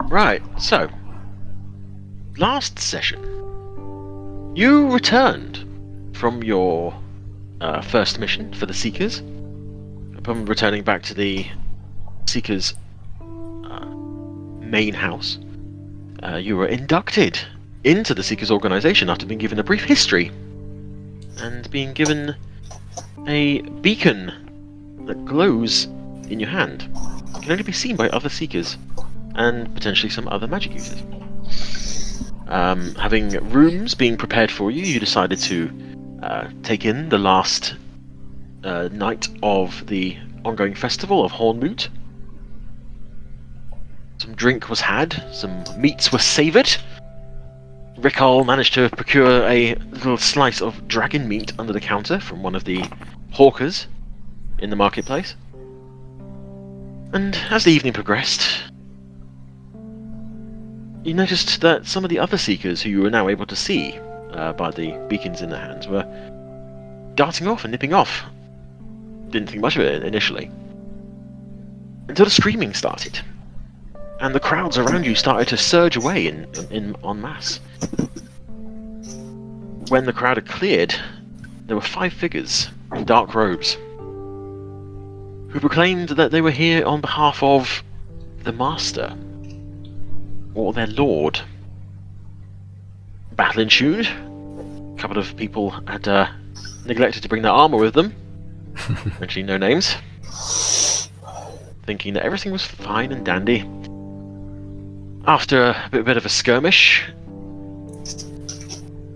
Right, so last session, you returned from your first mission for the Seekers. Upon returning back to the Seekers' main house, you were inducted into the Seekers organization after being given a brief history and being given a beacon that glows in your hand. It can only be seen by other Seekers and potentially some other magic users. Having rooms being prepared for you, you decided to take in the last night of the ongoing festival of Hornmoot. Some drink was had, some meats were savoured. Rical managed to procure a little slice of dragon meat under the counter from one of the hawkers in the marketplace. And as the evening progressed, you noticed that some of the other Seekers who you were now able to see by the beacons in their hands were darting off and nipping off. Didn't think much of it initially. Until the screaming started. And the crowds around you started to surge away in en masse. When the crowd had cleared, there were 5 figures in dark robes who proclaimed that they were here on behalf of the Master, or their Lord. Battle ensued. A couple of people had neglected to bring their armour with them. Actually, no names. Thinking that everything was fine and dandy. After a bit of a skirmish,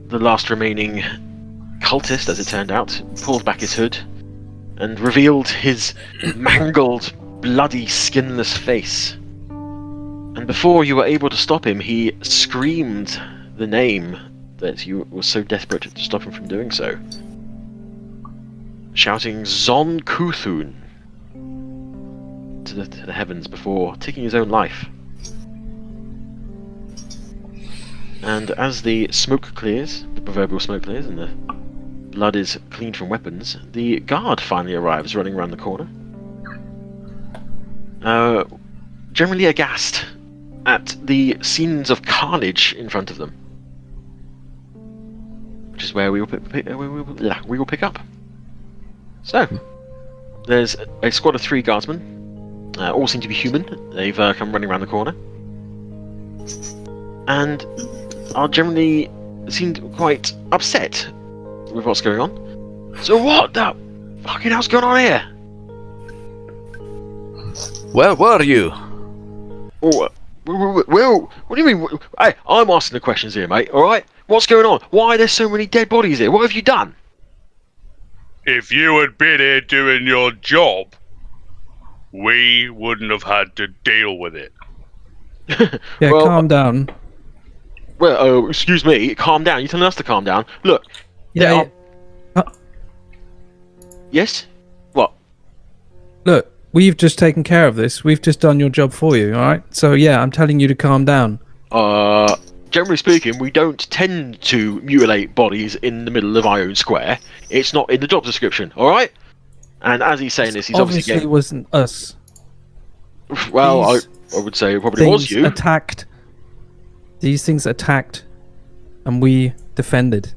the last remaining cultist, as it turned out, pulled back his hood and revealed his mangled, bloody, skinless face. And before you were able to stop him, he screamed the name that you were so desperate to stop him from doing so, shouting Zon Kuthun to the heavens before taking his own life. And as the smoke clears, the proverbial smoke clears, and the blood is cleaned from weapons, the guard finally arrives running around the corner. Generally aghast at the scenes of carnage in front of them. Which is where we will pick up. So, there's a squad of 3 guardsmen. All seem to be human. They've come running around the corner. And are generally seemed quite upset with what's going on. So what the fucking hell's going on here? Where were you? Oh, well, what do you mean? Hey, I'm asking the questions here, mate, alright? What's going on? Why are there so many dead bodies here? What have you done? If you had been here doing your job, we wouldn't have had to deal with it. Yeah, well, calm down. Well, excuse me, calm down. You're telling us to calm down. Look. Yeah. Yes? What? Look, we've just taken care of this. We've just done your job for you, alright? So, yeah, I'm telling you to calm down. Generally speaking, we don't tend to mutilate bodies in the middle of Ione Square. It's not in the job description, alright? And as he's saying this, he's obviously it wasn't us. Well, I would say it probably was you. These things attacked, and we defended.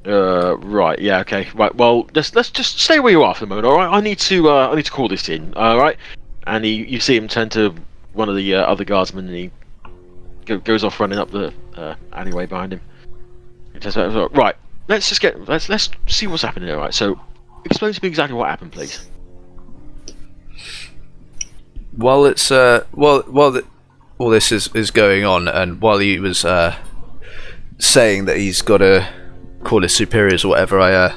Right, yeah, okay. Right, well, let's just stay where you are for the moment, alright? I need to call this in, alright? And you see him turn to one of the other guardsmen, and he goes off running up the alleyway behind him. He turns back, right, let's see what's happening here, right? So, explain to me exactly what happened, please. Well, it's all this is going on, and while he was saying that he's got to call his superiors or whatever, I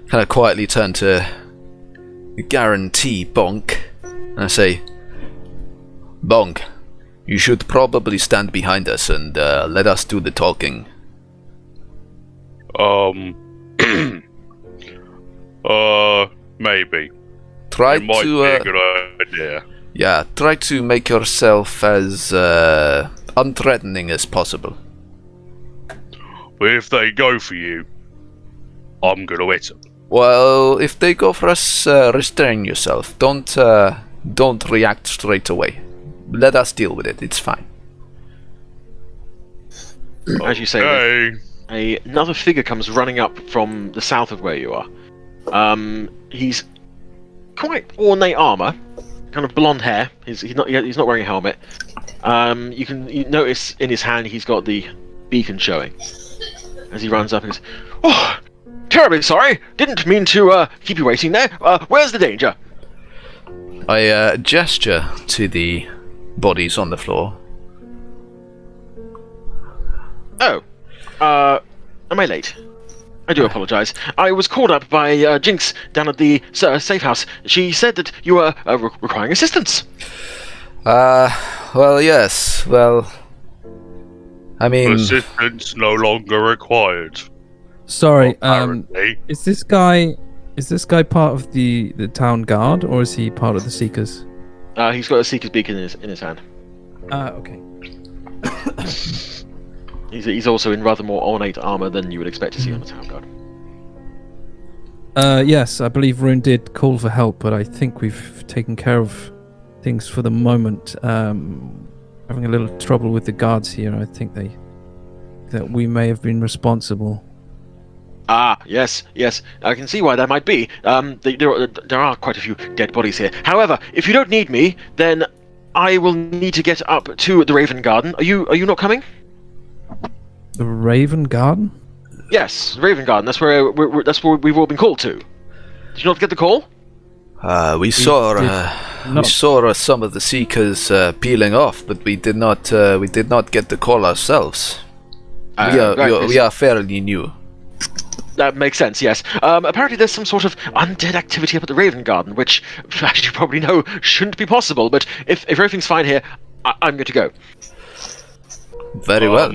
kind of quietly turn to Garran Bonk, and I say, Bonk, you should probably stand behind us and let us do the talking. Maybe. Try it might to be a good idea. Yeah, try to make yourself as unthreatening as possible. But if they go for you, I'm gonna hit them. Well, if they go for us, restrain yourself. Don't react straight away. let us deal with it. It's fine. As you say, another figure comes running up from the south of where you are. He's quite ornate armor, kind of blonde hair. He's not wearing a helmet. You notice in his hand he's got the beacon showing. As he runs up and goes, "Oh, terribly sorry. Didn't mean to keep you waiting there. Where's the danger?" I gesture to the bodies on the floor. Oh, am I late? I do apologise. I was called up by Jinx down at the safe house. She said that you were requiring assistance. Well, yes. Well, I mean... Assistance no longer required. Sorry, Apparently. is this guy part of the town guard, or is he part of the Seekers? He's got a Seeker's beacon in his hand. Okay. He's also in rather more ornate armor than you would expect to see on a town guard. Yes, I believe Rune did call for help, but I think we've taken care of things for the moment. Having a little trouble with the guards here. I think that we may have been responsible. Ah, yes. I can see why that might be. There are quite a few dead bodies here. However, if you don't need me, then I will need to get up to the Raven Garden. Are you not coming? The Raven Garden? Yes, Raven Garden. That's where we've all been called to. Did you not get the call? We saw some of the Seekers peeling off, but we did not get the call ourselves. We are fairly new. That makes sense, yes. Apparently there's some sort of undead activity up at the Raven Garden, which, as you probably know, shouldn't be possible, but if everything's fine here, I'm good to go. Very well.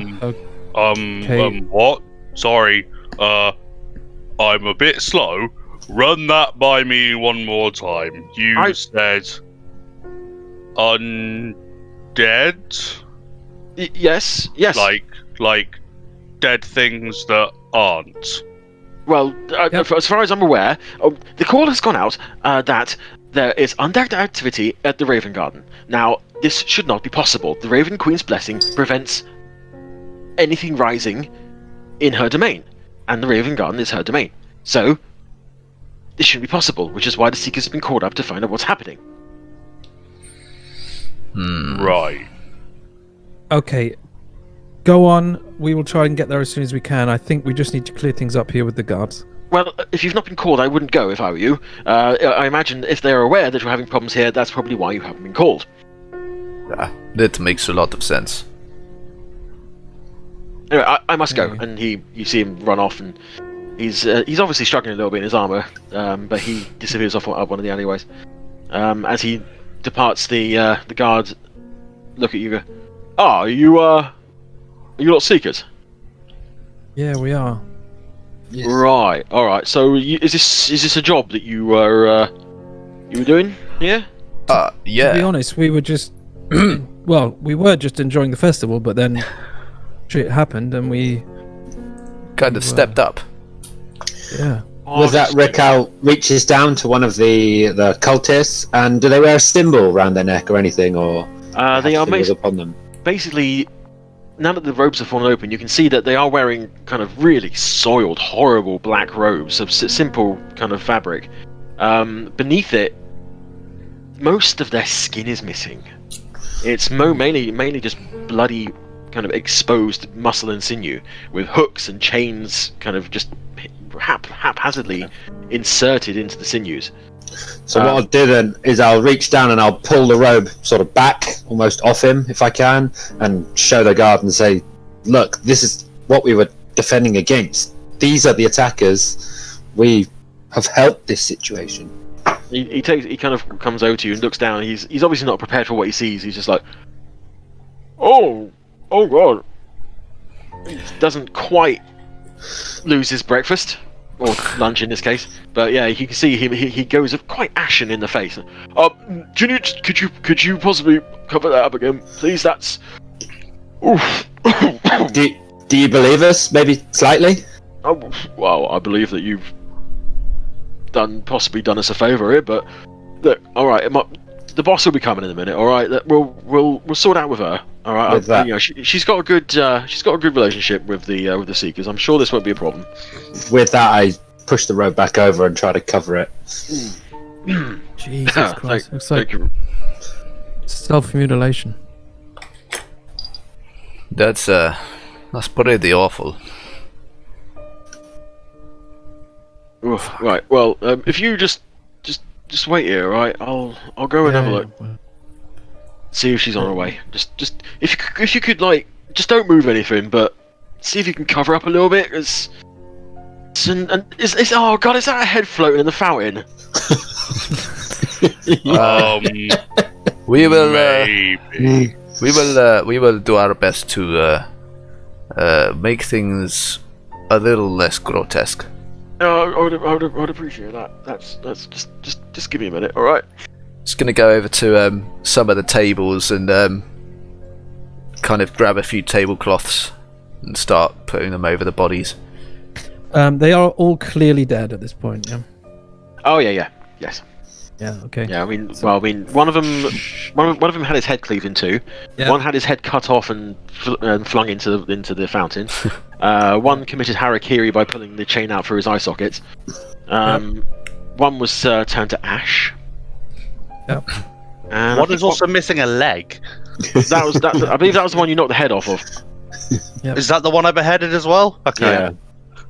Okay. What? Sorry, I'm a bit slow. Run that by me one more time. You said... undead? Yes. Like dead things that aren't. Well, as far as I'm aware, the call has gone out that there is undead activity at the Raven Garden. Now, this should not be possible. The Raven Queen's blessing prevents anything rising in her domain, and the Raven Garden is her domain. So, this shouldn't be possible, which is why the Seekers have been called up to find out what's happening. Right. Okay. Go on. We will try and get there as soon as we can. I think we just need to clear things up here with the guards. Well, if you've not been called, I wouldn't go if I were you. I imagine if they're aware that you're having problems here, that's probably why you haven't been called. That makes a lot of sense. Anyway, I must go. And you see him run off, and he's obviously struggling a little bit in his armor, but he disappears off up one of the alleyways. As he departs, the guards look at you and go, "Ah, are you not Seekers?" Yeah, we are. Yes. Right. All right. So, is this a job that you were doing? Yeah. Yeah. To be honest, we were just well, we were just enjoying the festival, but then shit happened, and we kind of stepped up. Yeah. With that, Rical reaches down to one of the cultists, and do they wear a symbol around their neck or anything, or they are upon them? basically. Now that the robes have fallen open, you can see that they are wearing kind of really soiled, horrible black robes of simple kind of fabric. Beneath it, most of their skin is missing. It's mainly just bloody, kind of exposed muscle and sinew, with hooks and chains kind of just haphazardly inserted into the sinews. So what I'll do then is I'll reach down and I'll pull the robe sort of back, almost off him if I can, and show the guard and say, "Look, this is what we were defending against. These are the attackers. We have helped this situation." He kind of comes over to you and looks down. He's obviously not prepared for what he sees. He's just like, oh god. He doesn't quite lose his breakfast. Or lunch in this case, but yeah, you can see him. He goes quite ashen in the face. Could you possibly cover that up again, please? That's. Oof. Do you believe us? Maybe slightly. Oh, well, I believe that you've possibly done us a favour here, but look, all right. the boss will be coming in a minute. All right, we'll sort out with her. All right, With that. you know, she's got a good relationship with the Seekers. I'm sure this won't be a problem. With that, I push the robe back over and try to cover it. Jesus Thank- Christ! Looks thank like you. self-mutilation. That's pretty awful. Oof, right. Well, if you just wait here, right? I'll go and have a look. Well, See if she's on her way. Just if you could like just don't move anything, but see if you can cover up a little bit. It's oh god, is that a head floating in the fountain? We will Maybe. we will do our best to make things a little less grotesque. I would appreciate that. That's just give me a minute, all right? Just gonna go over to some of the tables and kind of grab a few tablecloths and start putting them over the bodies. they are all clearly dead at this point. Yeah. Oh yeah, yes. Yeah. Okay. Yeah, I mean, one of them had his head cleaved in two. Yeah. One had his head cut off and flung into the fountain. One committed harakiri by pulling the chain out through his eye socket. One was turned to ash. Yep. And One is also missing a leg. I believe that was the one you knocked the head off of. Yep. Is that the one I beheaded as well? Okay. Yeah.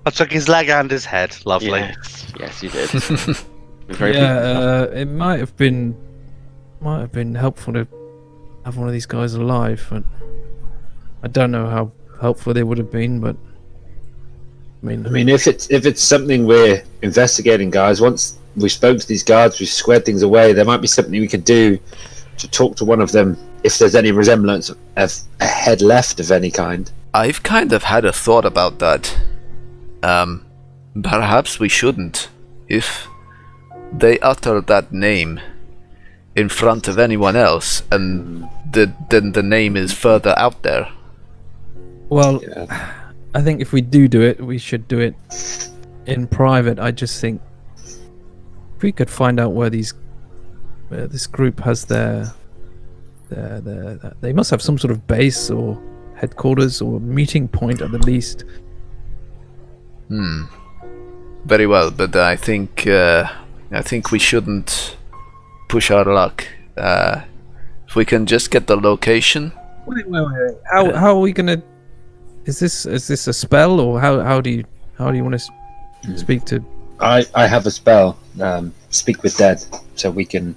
I took his leg and his head. Lovely. Yes, you did. We're very It might have been helpful to have one of these guys alive, but I don't know how helpful they would have been. But I mean, if it's something we're investigating, guys, once we spoke to these guards, we squared things away, there might be something we could do to talk to one of them if there's any resemblance of a head left of any kind. I've kind of had a thought about that. Perhaps we shouldn't. If they utter that name in front of anyone else, and then the name is further out there. well, Yeah. I think if we do it, we should do it in private. I just think if we could find out where this group has their they must have some sort of base or headquarters or meeting point at the least. Very well, but I think we shouldn't push our luck. If we can just get the location. Wait. How are we gonna? Is this a spell, or how do you want to speak to? I have a spell, Speak with Dead, so we can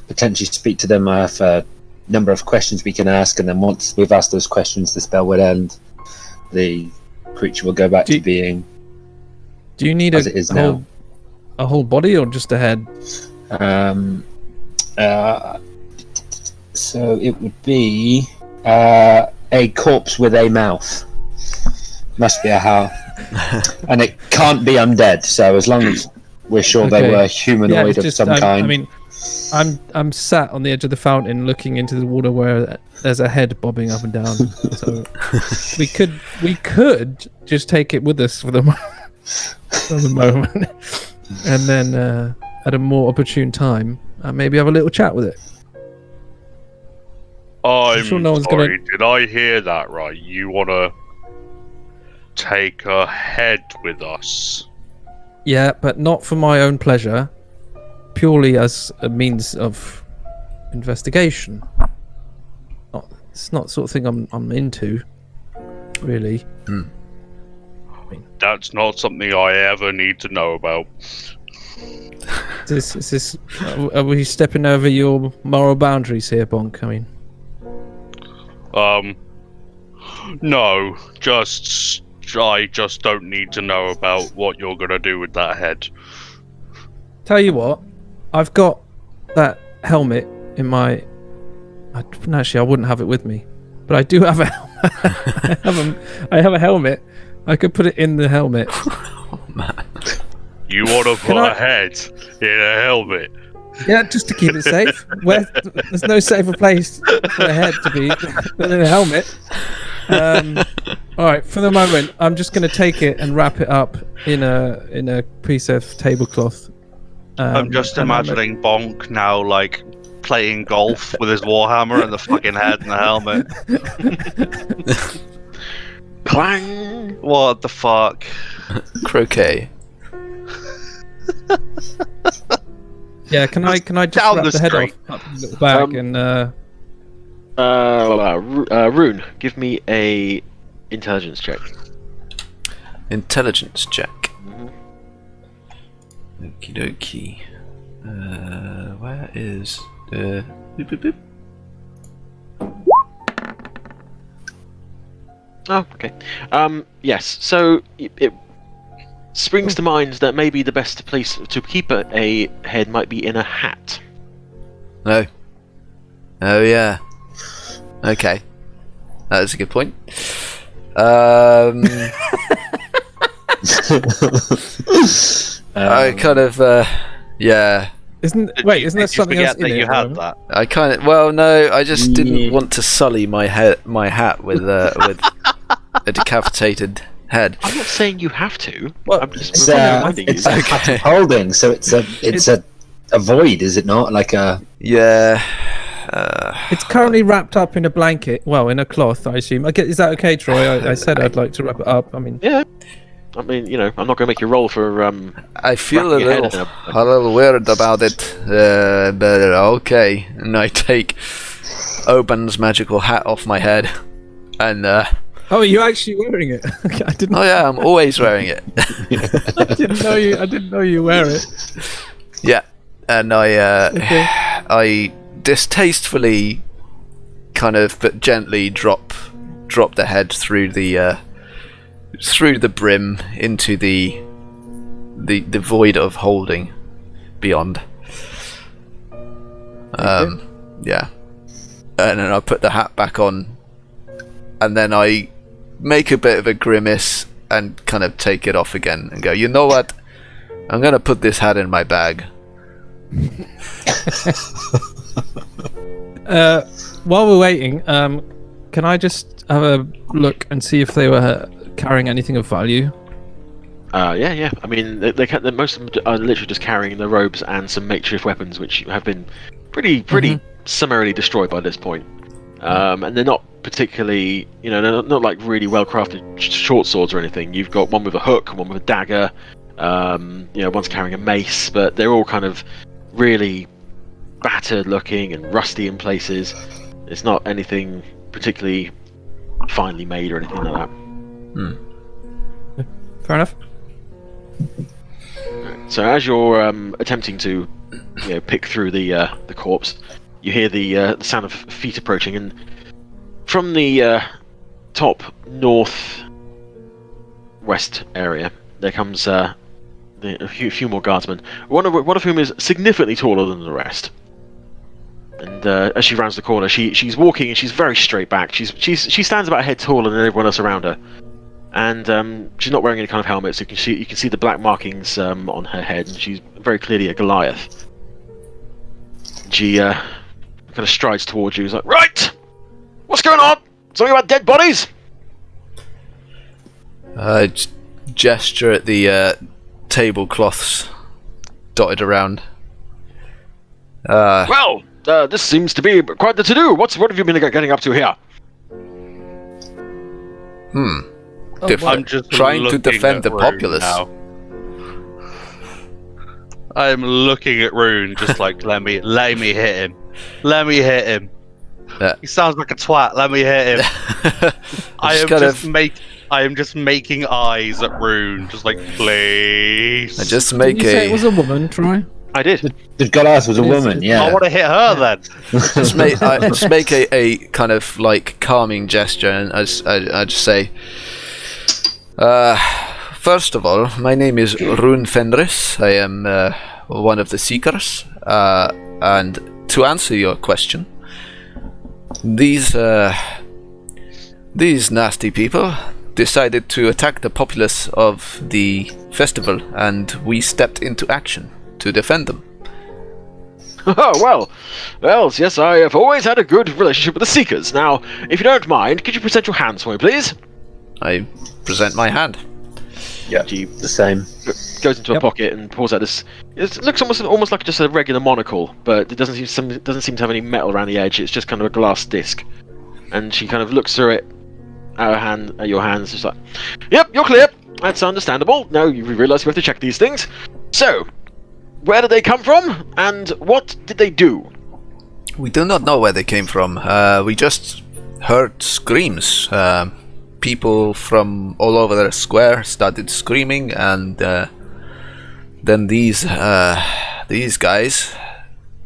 potentially speak to them. I have a number of questions we can ask, and then once we've asked those questions, the spell will end. The creature will go back to being Do you need as it is now. a whole body or just a head? So it would be a corpse with a mouth. Must be a how. And it can't be undead, so as long as we're sure they Okay. were humanoid of some kind. I mean, I'm sat on the edge of the fountain looking into the water where there's a head bobbing up and down. So we could just take it with us for the moment, and then at a more opportune time, maybe have a little chat with it. I'm sure no one's sorry, gonna- did I hear that right? You want to take a head with us? Yeah, but not for my own pleasure, purely as a means of investigation. It's not the sort of thing I'm into, really. That's not something I ever need to know about. Is this? Are we stepping over your moral boundaries here, Bonk? I mean, No, I just don't need to know about what you're gonna do with that head. tell you what, I've got that helmet in my. Actually, I wouldn't have it with me, but I do have a. I have a helmet. I could put it in the helmet. You want to put I- a head in a helmet? Yeah, just to keep it safe. There's no safer place for a head to be than in a helmet. All right, for the moment, I'm just going to take it and wrap it up in a piece of tablecloth. I'm just and imagining Bonk now, like, playing golf with his warhammer and the fucking head and the helmet. Clang! What the fuck? Croquet. Yeah, can I just Down wrap the the head street. off, up in a little bag, and Rune, give me a intelligence check. Intelligence check. Mhm. Okie dokie. Where is the... Boop, boop, boop. Oh, okay. Yes, so it springs to mind that maybe the best place to keep a head might be in a hat. No. Oh, yeah. Okay. That is a good point. I kind of, yeah. isn't Did there you something else forget in that it you at the had moment? that? I kind of, well, no, I just didn't want to sully my hat with a decapitated head. I'm not saying you have to. Well, I'm just It's reminding you. it's a hat of holding, so it's a void, is it not? Like a Yeah. It's currently wrapped up in a blanket. Well, in a cloth, I assume. Is that okay, Troy? I said I'd like to wrap it up. I mean, Yeah. I mean, you know, I'm not going to make you roll for I feel a wrapping your head little, in a little weird about it, but okay. And I take Oban's magical hat off my head, and oh, are you actually wearing it? Okay, I didn't. oh yeah, I'm always wearing it. I didn't know you. I didn't know you wear it. Yeah, and Okay. I distastefully, kind of but gently drop the head through the brim into the void of holding beyond. Yeah, and then I put the hat back on, and then I make a bit of a grimace and kind of take it off again and go, you know what? I'm gonna put this hat in my bag. While we're waiting, can I just have a look and see if they were carrying anything of value? yeah. I mean, most of them are literally just carrying their robes and some makeshift weapons, which have been pretty summarily destroyed by this point. And they're not particularly, you know, they're not like really well crafted short swords or anything. You've got one with a hook, one with a dagger. You know, one's carrying a mace, but they're all kind of really battered looking and rusty in places. It's not anything particularly finely made or anything like that. Fair enough. So as you're attempting to, you know, pick through the corpse, you hear the sound of feet approaching, and from the top north-west area, there comes a few more guardsmen. One of whom is significantly taller than the rest. And as she rounds the corner, she's walking and she's very straight back. She stands about a head taller than everyone else around her, and she's not wearing any kind of helmet, so you can see the black markings on her head, and she's very clearly a Goliath. She kind of strides towards you. She's like, "Right, what's going on? Something about dead bodies?" Gesture at the tablecloths dotted around. Well, this seems to be quite the to-do. What have you been getting up to here? I'm just trying to looking defend at the Rune populace. now. I'm looking at Rune, just like let me hit him. Let me hit him. Yeah. He sounds like a twat. Let me hit him. I am just making eyes at Rune, just like please. I just Did make you say it a was a woman, Troy? I did. the Goliath was a woman. I Yeah. want to hit her then. just make a kind of like calming gesture, and I just say, first of all, my name is Rune Fenris. I am one of the Seekers, and to answer your question, these nasty people decided to attack the populace of the festival, and we stepped into action to defend them. Oh, well, yes, I have always had a good relationship with the Seekers. Now, if you don't mind, could you present your hands for me, please? I present my hand. Yeah, She the same. goes into a pocket and pulls out this. It looks almost like just a regular monocle, but it doesn't seem to have any metal around the edge. It's just kind of a glass disc. And she kind of looks through it at your hands, just like, "Yep, you're clear. That's understandable. Now you realise we have to check these things. So, where did they come from, and what did they do?" We do not know where they came from. We just heard screams. People from all over the square started screaming, and then these guys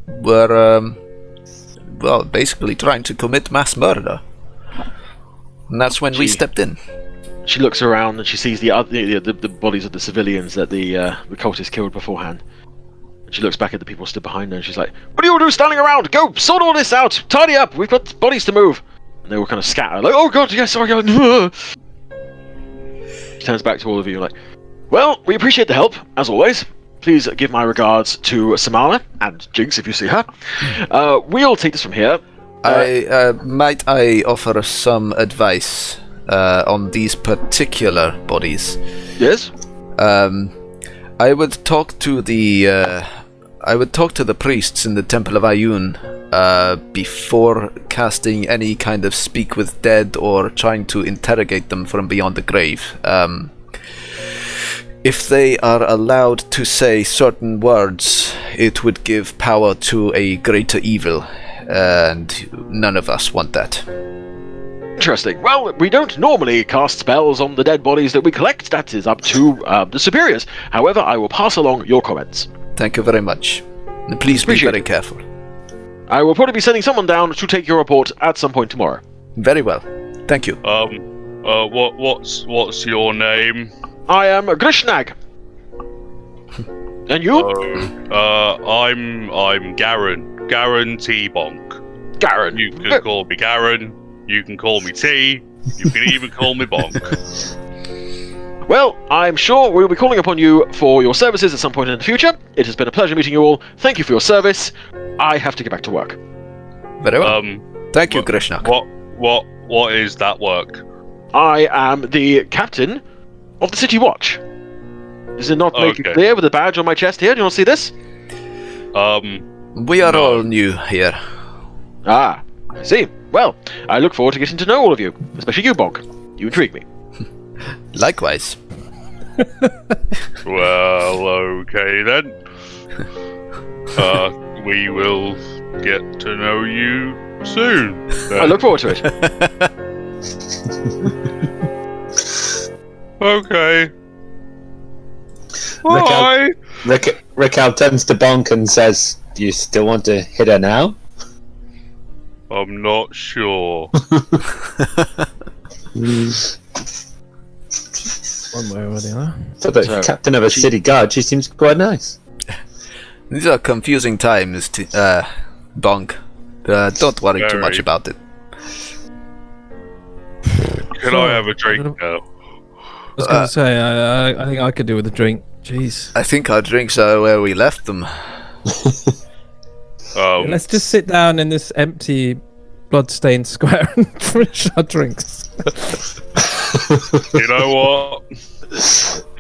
were, well, basically trying to commit mass murder. And that's when we stepped in. She looks around and she sees the bodies of the civilians that the cultists killed beforehand. And she looks back at the people stood behind her and she's like, "What are you all doing standing around? Go sort all this out! Tidy up! We've got bodies to move!" And they all kind of scatter, like, "Oh god, yes, sorry, god." She turns back to all of you like, "Well, we appreciate the help, as always. Please give my regards to Samala and Jinx if you see her. We'll take this from here." Might I offer some advice on these particular bodies? Yes? I would talk to the priests in the Temple of Ayun before casting any kind of speak with dead or trying to interrogate them from beyond the grave. If they are allowed to say certain words, it would give power to a greater evil, and none of us want that. Interesting. Well, we don't normally cast spells on the dead bodies that we collect. That is up to the superiors. However, I will pass along your comments. Thank you very much. And please be very careful. I will probably be sending someone down to take your report at some point tomorrow. Very well. Thank you. What's your name? I am Grishnag. And you? I'm Garran. Garran T. Bonk. Garran. You can call me Garran. You can call me T. You can even call me Bonk. Well, I'm sure we'll be calling upon you for your services at some point in the future. It has been a pleasure meeting you all. Thank you for your service. I have to get back to work. Very well. Thank you, Grishnak. What is that work? I am the captain of the City Watch. Does it not make it clear with the badge on my chest here? Do you want to see this? We are all new here. Ah, I see. Well, I look forward to getting to know all of you, especially you, Bonk. You intrigue me. Likewise. Well, okay then. We will get to know you soon. Then. I look forward to it. Okay. Bye. Rical turns to Bonk and says, "Do you still want to hit her now?" I'm not sure. One way or the other. For the captain of a city guard, she seems quite nice. These are confusing times, Bonk. Don't worry too much about it. Can I have a drink now? I was going to say, I think I could do with a drink. Jeez. I think our drinks are where we left them. Let's just sit down in this empty, blood-stained square and finish our drinks. You know what?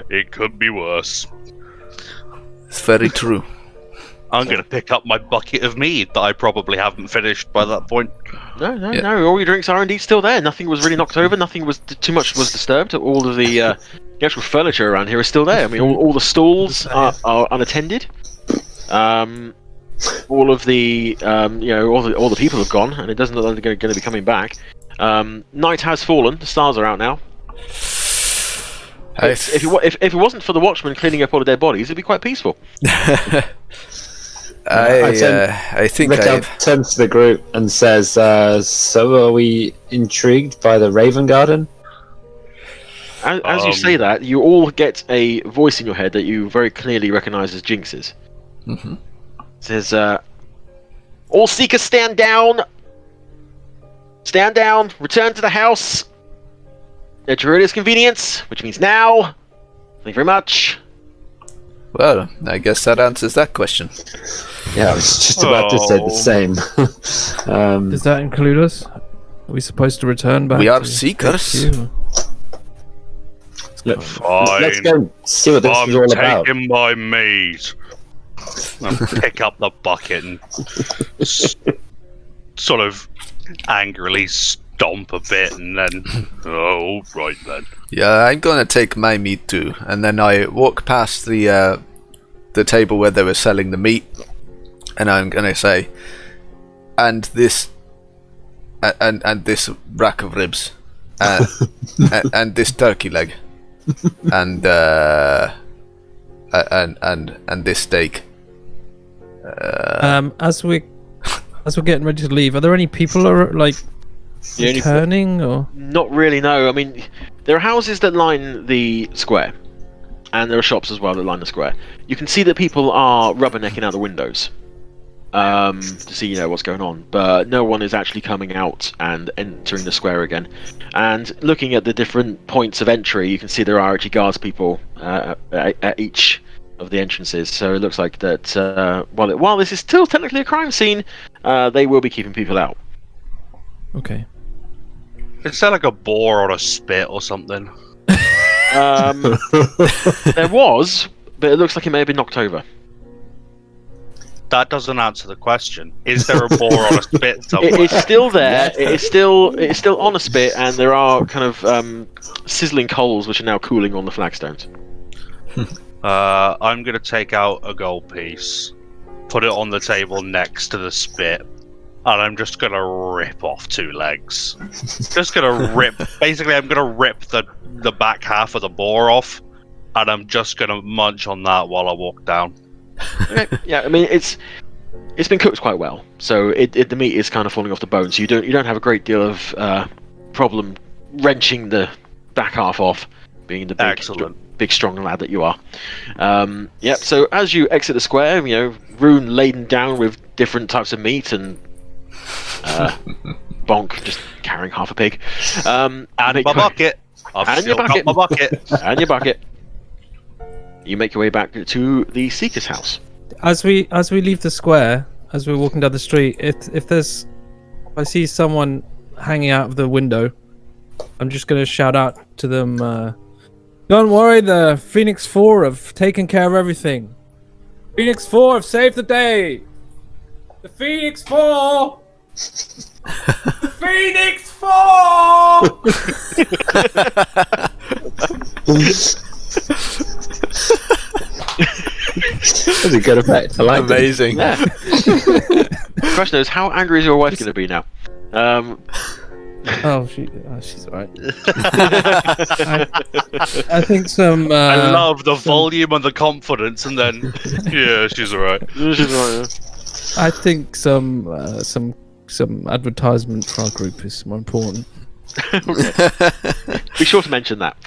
It could be worse. It's very true. I'm going to pick up my bucket of mead that I probably haven't finished by that point. No. All your drinks are indeed still there. Nothing was really knocked over. Nothing was too much was disturbed. All of the actual furniture around here is still there. I mean, all the stalls are unattended. All of the all the people have gone, and it doesn't look like they're going to be coming back. Night has fallen. The stars are out now. If it wasn't for the watchmen cleaning up all the dead bodies, it'd be quite peaceful. I think Rical turns to the group and says, "So are we intrigued by the Raven Garden?" As you say that, you all get a voice in your head that you very clearly recognise as Jinx's. Mm-hmm. It says, "All seekers stand down. Stand down. Return to the house at your earliest convenience, which means now. Thank you very much." Well, I guess that answers that question. Yeah, I was just about to say the same. Does that include us? Are we supposed to return back? We are to seekers. HQ? Let's Fine. go and see what this is all about. I'm taking my meat. I pick up the bucket and sort of angrily stomp a bit, and then, oh, right then. Yeah, I'm gonna take my meat too, and then I walk past the table where they were selling the meat, and I'm gonna say, and this rack of ribs, and this turkey leg, and this steak. As we're getting ready to leave, are there any people like returning or? Not really. No. I mean, there are houses that line the square, and there are shops as well that line the square. You can see that people are rubbernecking out the windows to see, what's going on, but no one is actually coming out and entering the square again. And looking at the different points of entry, you can see there are actually guards people at each of the entrances. So it looks like that while this is still technically a crime scene, they will be keeping people out. Okay. Is that like a boar on a spit or something? There was, but it looks like it may have been knocked over. That doesn't answer the question. Is there a boar on a spit somewhere? It's still there. It's still on a spit, and there are kind of sizzling coals which are now cooling on the flagstones. I'm gonna take out a gold piece, put it on the table next to the spit, and I'm just gonna rip off 2 legs. Just gonna rip. Basically, I'm gonna rip the back half of the boar off, and I'm just gonna munch on that while I walk down. Okay. Yeah, I mean it's been cooked quite well, so the meat is kind of falling off the bone. So you don't have a great deal of problem wrenching the back half off, being the big strong lad that you are. Yep. So as you exit the square, Rune laden down with different types of meat, and Bonk just carrying half a pig. And my bucket. I've still got my bucket. And your bucket. You make your way back to the Seeker's house. As we leave the square, as we're walking down the street, if I see someone hanging out of the window, I'm just going to shout out to them, don't worry, the Phoenix 4 have taken care of everything. Phoenix 4 have saved the day. The Phoenix 4! The Phoenix 4! That's a good effect. I like Amazing. Yeah. The question is, how angry is your wife going to be now? She's alright. I think some. I love the volume and the confidence, and then yeah, she's alright. I think some advertisement for our group is more important. Be sure to mention that.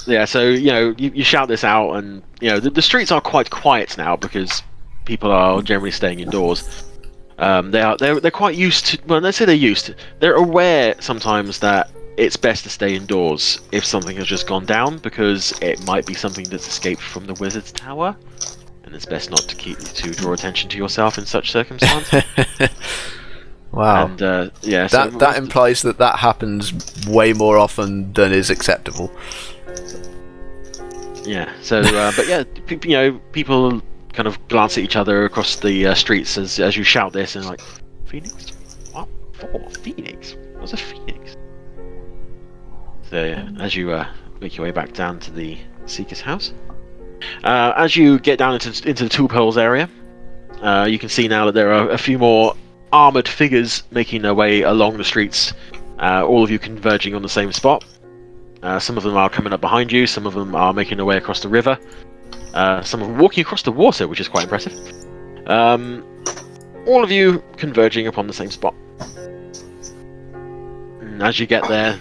Yeah, so you shout this out, and the streets are quite quiet now because people are generally staying indoors. They're quite used to. Well, let's say they're used to. They're aware sometimes that it's best to stay indoors if something has just gone down, because it might be something that's escaped from the wizard's tower, and it's best not to draw attention to yourself in such circumstances. Wow. And yeah, that implies that happens way more often than is acceptable. Yeah. So, but yeah, people kind of glance at each other across the streets as you shout this, and like, Phoenix? What for? Phoenix? What's a Phoenix? So yeah, as you make your way back down to the Seeker's house, as you get down into the Two Pearls area, you can see now that there are a few more armoured figures making their way along the streets, all of you converging on the same spot. Some of them are coming up behind you, some of them are making their way across the river, some of them walking across the water, which is quite impressive. All of you converging upon the same spot. And as you get there,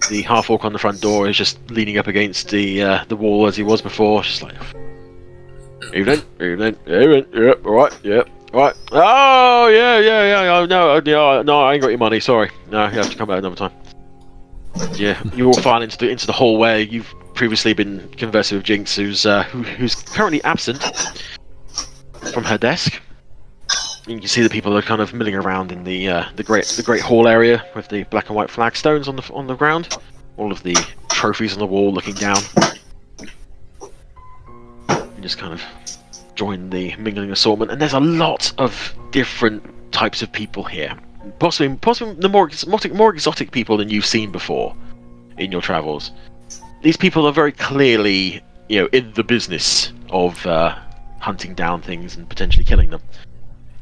the half-orc on the front door is just leaning up against the wall as he was before, just like, evening, yep, alright, yep. Right. Oh yeah. No, I ain't got your money. Sorry. No, you have to come back another time. Yeah, you all file into the hall where you've previously been conversing with Jinx, who's currently absent from her desk. You can see the people are kind of milling around in the great hall area with the black and white flagstones on the ground. all of the trophies on the wall looking down. You just kind of join the mingling assortment, and there's a lot of different types of people here. Possibly the more exotic people than you've seen before in your travels. These people are very clearly, in the business of hunting down things and potentially killing them.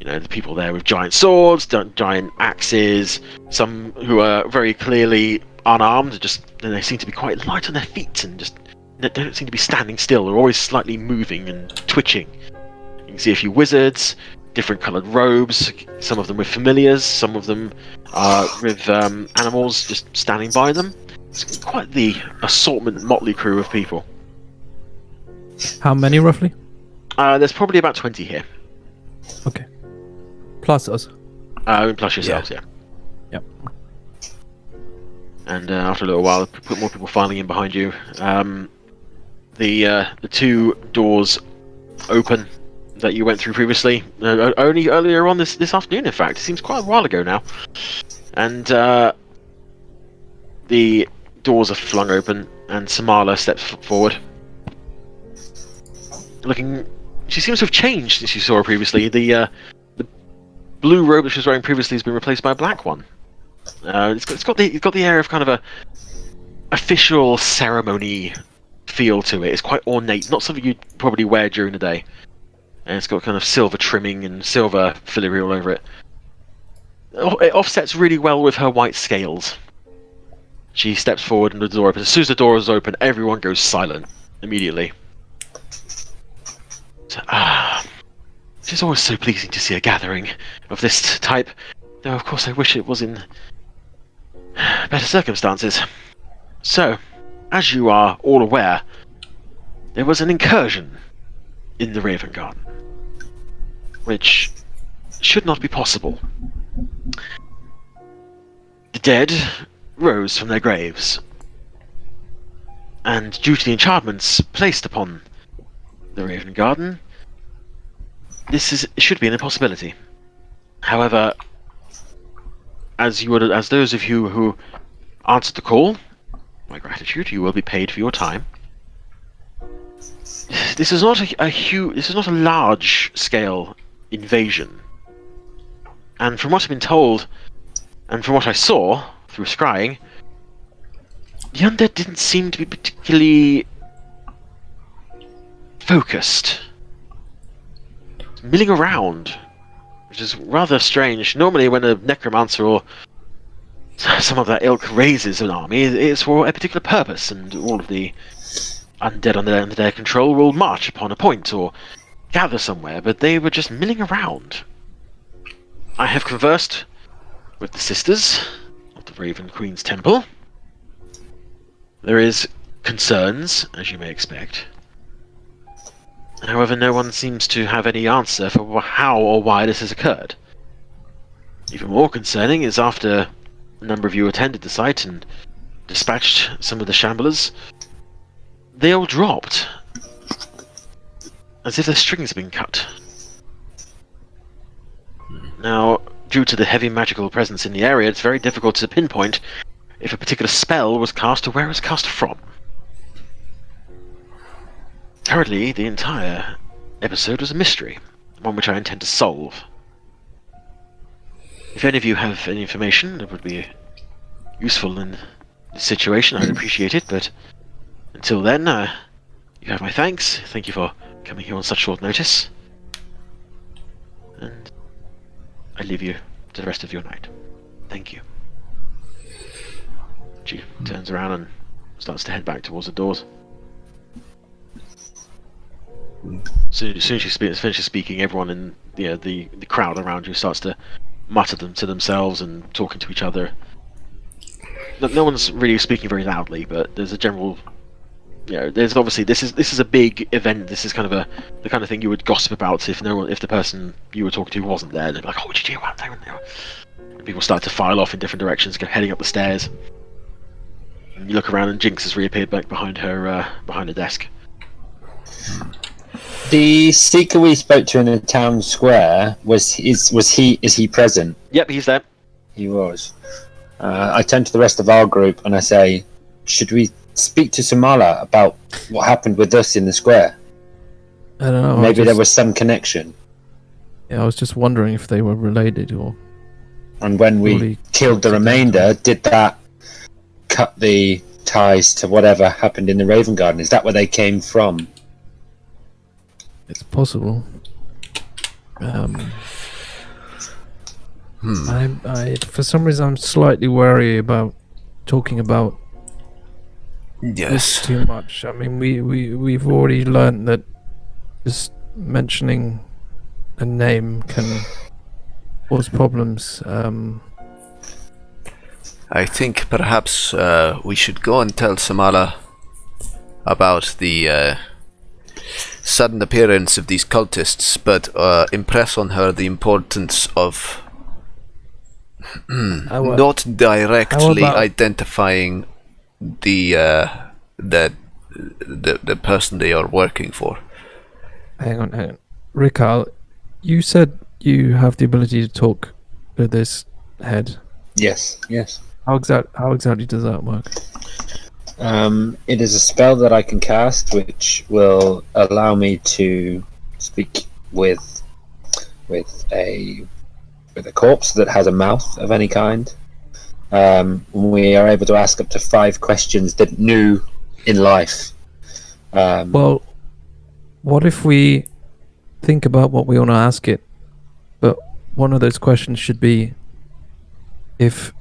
The people there with giant swords, giant axes, some who are very clearly unarmed, and they seem to be quite light on their feet and just they don't seem to be standing still. They're always slightly moving and twitching. You can see a few wizards, different coloured robes, some of them with familiars, some of them with animals just standing by them. It's quite the assortment motley crew of people. How many roughly? There's probably about 20 here. Okay. Plus us. Plus yourselves, yeah. Yep. And after a little while, put more people filing in behind you. The two doors open that you went through previously, only earlier on this afternoon. In fact, it seems quite a while ago now. And the doors are flung open, and Samala steps forward. She seems to have changed since you saw her previously. The blue robe that she was wearing previously has been replaced by a black one. It's got the air of kind of a official ceremony feel to it. It's quite ornate, not something you'd probably wear during the day. And it's got kind of silver trimming and silver filigree all over it. It offsets really well with her white scales. She steps forward and the door opens. As soon as the door is open, everyone goes silent immediately. It's always so pleasing to see a gathering of this type, though of course I wish it was in better circumstances. So, as you are all aware, there was an incursion in the Raven Garden, which should not be possible. The dead rose from their graves, and due to the enchantments placed upon the Raven Garden, it should be an impossibility. However, as those of you who answered the call, my gratitude, you will be paid for your time. This is not a large-scale invasion, and from what I've been told, and from what I saw through scrying, the undead didn't seem to be particularly focused. Milling around, which is rather strange. Normally when a necromancer or some of that ilk raises an army, it's for a particular purpose, and all of the undead under their control will march upon a point or gather somewhere, but they were just milling around. I have conversed with the sisters of the Raven Queen's Temple. There is concerns, as you may expect. However, no one seems to have any answer for how or why this has occurred. Even more concerning is after a number of you attended the site and dispatched some of the shamblers, they all dropped, as if their strings had been cut. Now, due to the heavy magical presence in the area, it's very difficult to pinpoint if a particular spell was cast or where it was cast from. Currently, the entire episode was a mystery, one which I intend to solve. If any of you have any information that would be useful in this situation, I'd appreciate it, but until then, you have my thanks. Thank you for coming here on such short notice. And I leave you to the rest of your night. Thank you. She turns around and starts to head back towards the doors. As soon as she finishes speaking, everyone in the crowd around you starts to mutter them to themselves and talking to each other. No one's really speaking very loudly, but there's a general, there's obviously this is a big event. This is kind of the kind of thing you would gossip about if the person you were talking to wasn't there. They'd be like, "Oh, what did you do?" And people start to file off in different directions, heading up the stairs. And you look around, and Jinx has reappeared back behind her desk. The seeker we spoke to in the town square is he present? Yep, he's there. He was. I turn to the rest of our group and I say, should we speak to Samala about what happened with us in the square? I don't know. Maybe there was some connection. Yeah, I was just wondering if they were related or. And when we Surely killed the remainder, did that cut the ties to whatever happened in the Raven Garden? Is that where they came from? It's possible. I for some reason I'm slightly wary about talking about this Yes. too much. I mean, we've already learned that just mentioning a name can cause problems. I think perhaps we should go and tell Samala about the sudden appearance of these cultists, but impress on her the importance of not directly about- identifying the person they are working for. Hang on. Rical, you said you have the ability to talk with this head. Yes. How exactly does that work? It is a spell that I can cast, which will allow me to speak with a corpse that has a mouth of any kind. We are able to ask up to 5 questions that new in life. Well, what if we think about what we want to ask it, but one of those questions should be if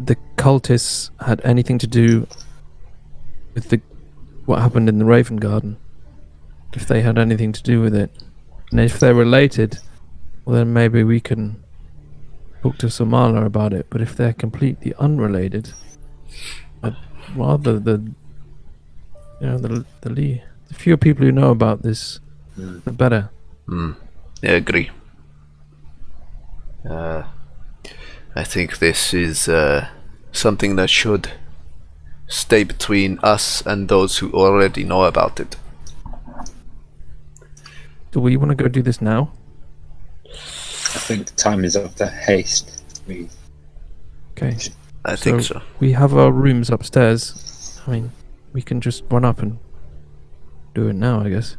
the cultists had anything to do with what happened in the Raven Garden, if they had anything to do with it, and if they're related, well then maybe we can talk to Samala about it. But if they're completely unrelated, I'd rather the fewer people who know about this, the better. I agree. I think this is something that should stay between us and those who already know about it. Do we want to go do this now? I think time is of the haste. Okay. I think so. We have our rooms upstairs. I mean, we can just run up and do it now, I guess.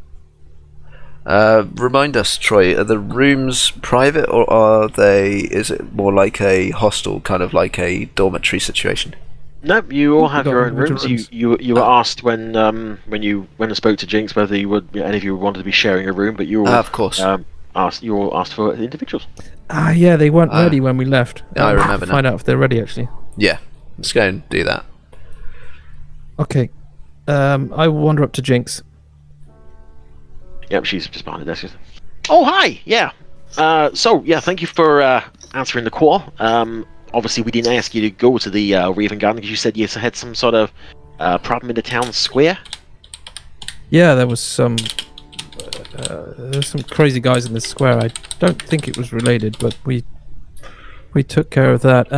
Remind us, Troy, are the rooms private or is it more like a hostel, kind of like a dormitory situation? Nope, you all have got your own individual rooms. You were asked when I spoke to Jinx whether any of you wanted to be sharing a room, but you all Of course. you all asked for individuals. Yeah, they weren't ready when we left. I remember now. Find out if they're ready, actually. Yeah, let's go and do that. Okay. I will wander up to Jinx. Yep, she's just behind the desk. Oh, hi! Yeah. Thank you for answering the call. Obviously, we didn't ask you to go to the Raven Garden because you said you had some sort of problem in the town square. Yeah, there was some crazy guys in the square. I don't think it was related, but we took care of that.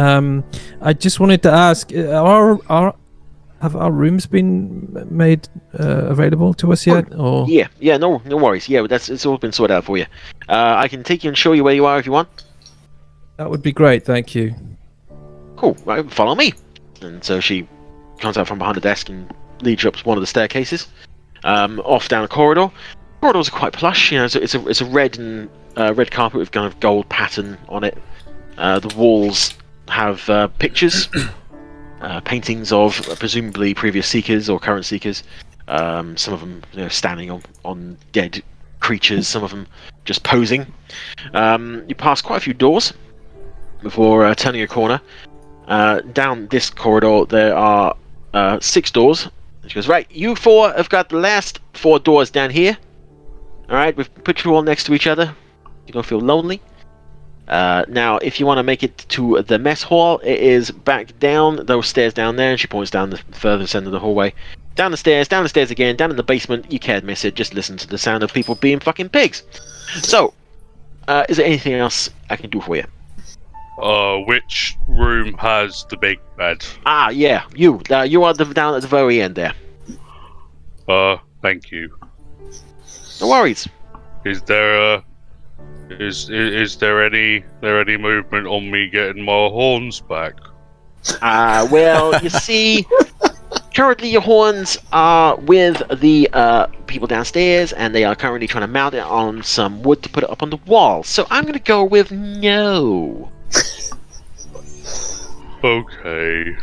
I just wanted to ask, have our rooms been made available to us yet? Or Yeah, no worries. Yeah, it's all been sorted out for you. I can take you and show you where you are if you want. that would be great, thank you. Cool, right, follow me. And so she comes out from behind the desk and leads you up one of the staircases, off down a corridor. Corridors are quite plush. You know, it's a red and red carpet with kind of gold pattern on it. The walls have pictures, paintings of presumably previous seekers or current seekers. Some of them standing on dead creatures, some of them just posing. You pass quite a few doors before turning a corner. Down this corridor there are 6 doors. She goes, right, you 4 have got the last 4 doors down here. Alright, we've put you all next to each other. You don't feel lonely. Now, if you want to make it to the mess hall, it is back down those stairs down there, and she points down the furthest end of the hallway. Down the stairs again, down in the basement. You can't miss it, just listen to the sound of people being fucking pigs. So, is there anything else I can do for you? Which room has the big bed? Ah, yeah, you are down at the very end there. Thank you. No worries. Is there any movement on me getting my horns back? Well, you see, currently your horns are with the people downstairs, and they are currently trying to mount it on some wood to put it up on the wall. So I'm going to go with no. Okay.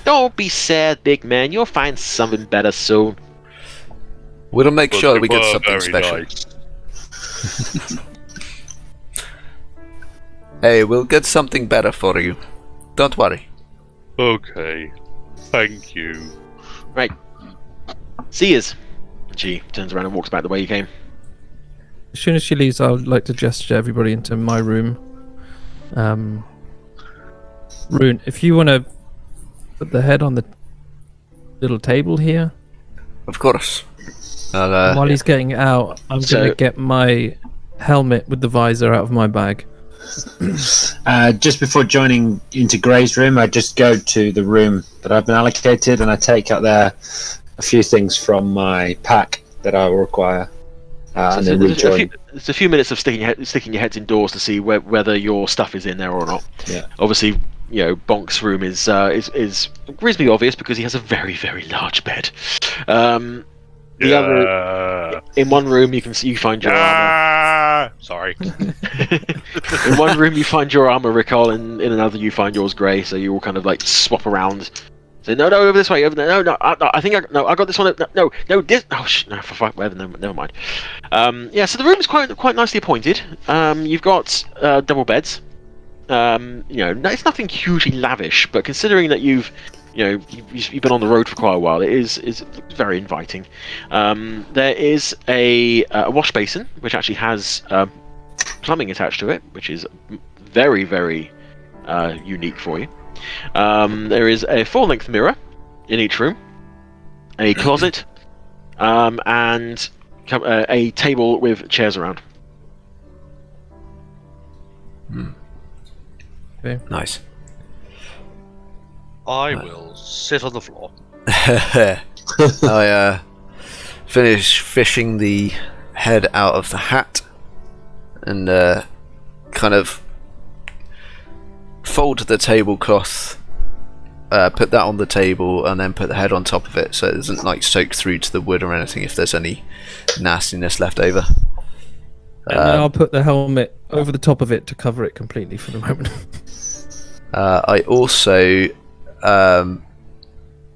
Don't be sad, big man. You'll find something better soon. We'll make But sure they we get were something very special. nice. Hey, we'll get something better for you. Don't worry. Okay. Thank you. Right. See yous. And she turns around and walks back the way you came. As soon as she leaves, I would like to gesture everybody into my room. Rune, if you want to put the head on the little table here. Of course. While he's getting out, I'm going to get my helmet with the visor out of my bag. Just before joining into Gray's room, I just go to the room that I've been allocated, and I take out there a few things from my pack that I will require, and then rejoin. It's a few minutes of sticking your heads indoors to see whether your stuff is in there or not. Yeah. Obviously, Bonk's room is reasonably obvious because he has a very, very large bed. The other, in one room you find your armor. Sorry. In one room you find your armor, Rical, and in another you find yours, Gray. So you all kind of like swap around. Say no, over this way, over there. No, I think I got this one. No, this. Oh, no, whatever. Never mind. Yeah, so the room is quite nicely appointed. You've got double beds. It's nothing hugely lavish, but considering that you've been on the road for quite a while, it is very inviting. There is a wash basin which actually has plumbing attached to it, which is very, very unique for you. There is a full-length mirror in each room, a closet, and a table with chairs around. Okay. Nice. I will sit on the floor. I finish fishing the head out of the hat and kind of fold the tablecloth, put that on the table, and then put the head on top of it so it doesn't like soak through to the wood or anything if there's any nastiness left over. And then I'll put the helmet over the top of it to cover it completely for the moment. I also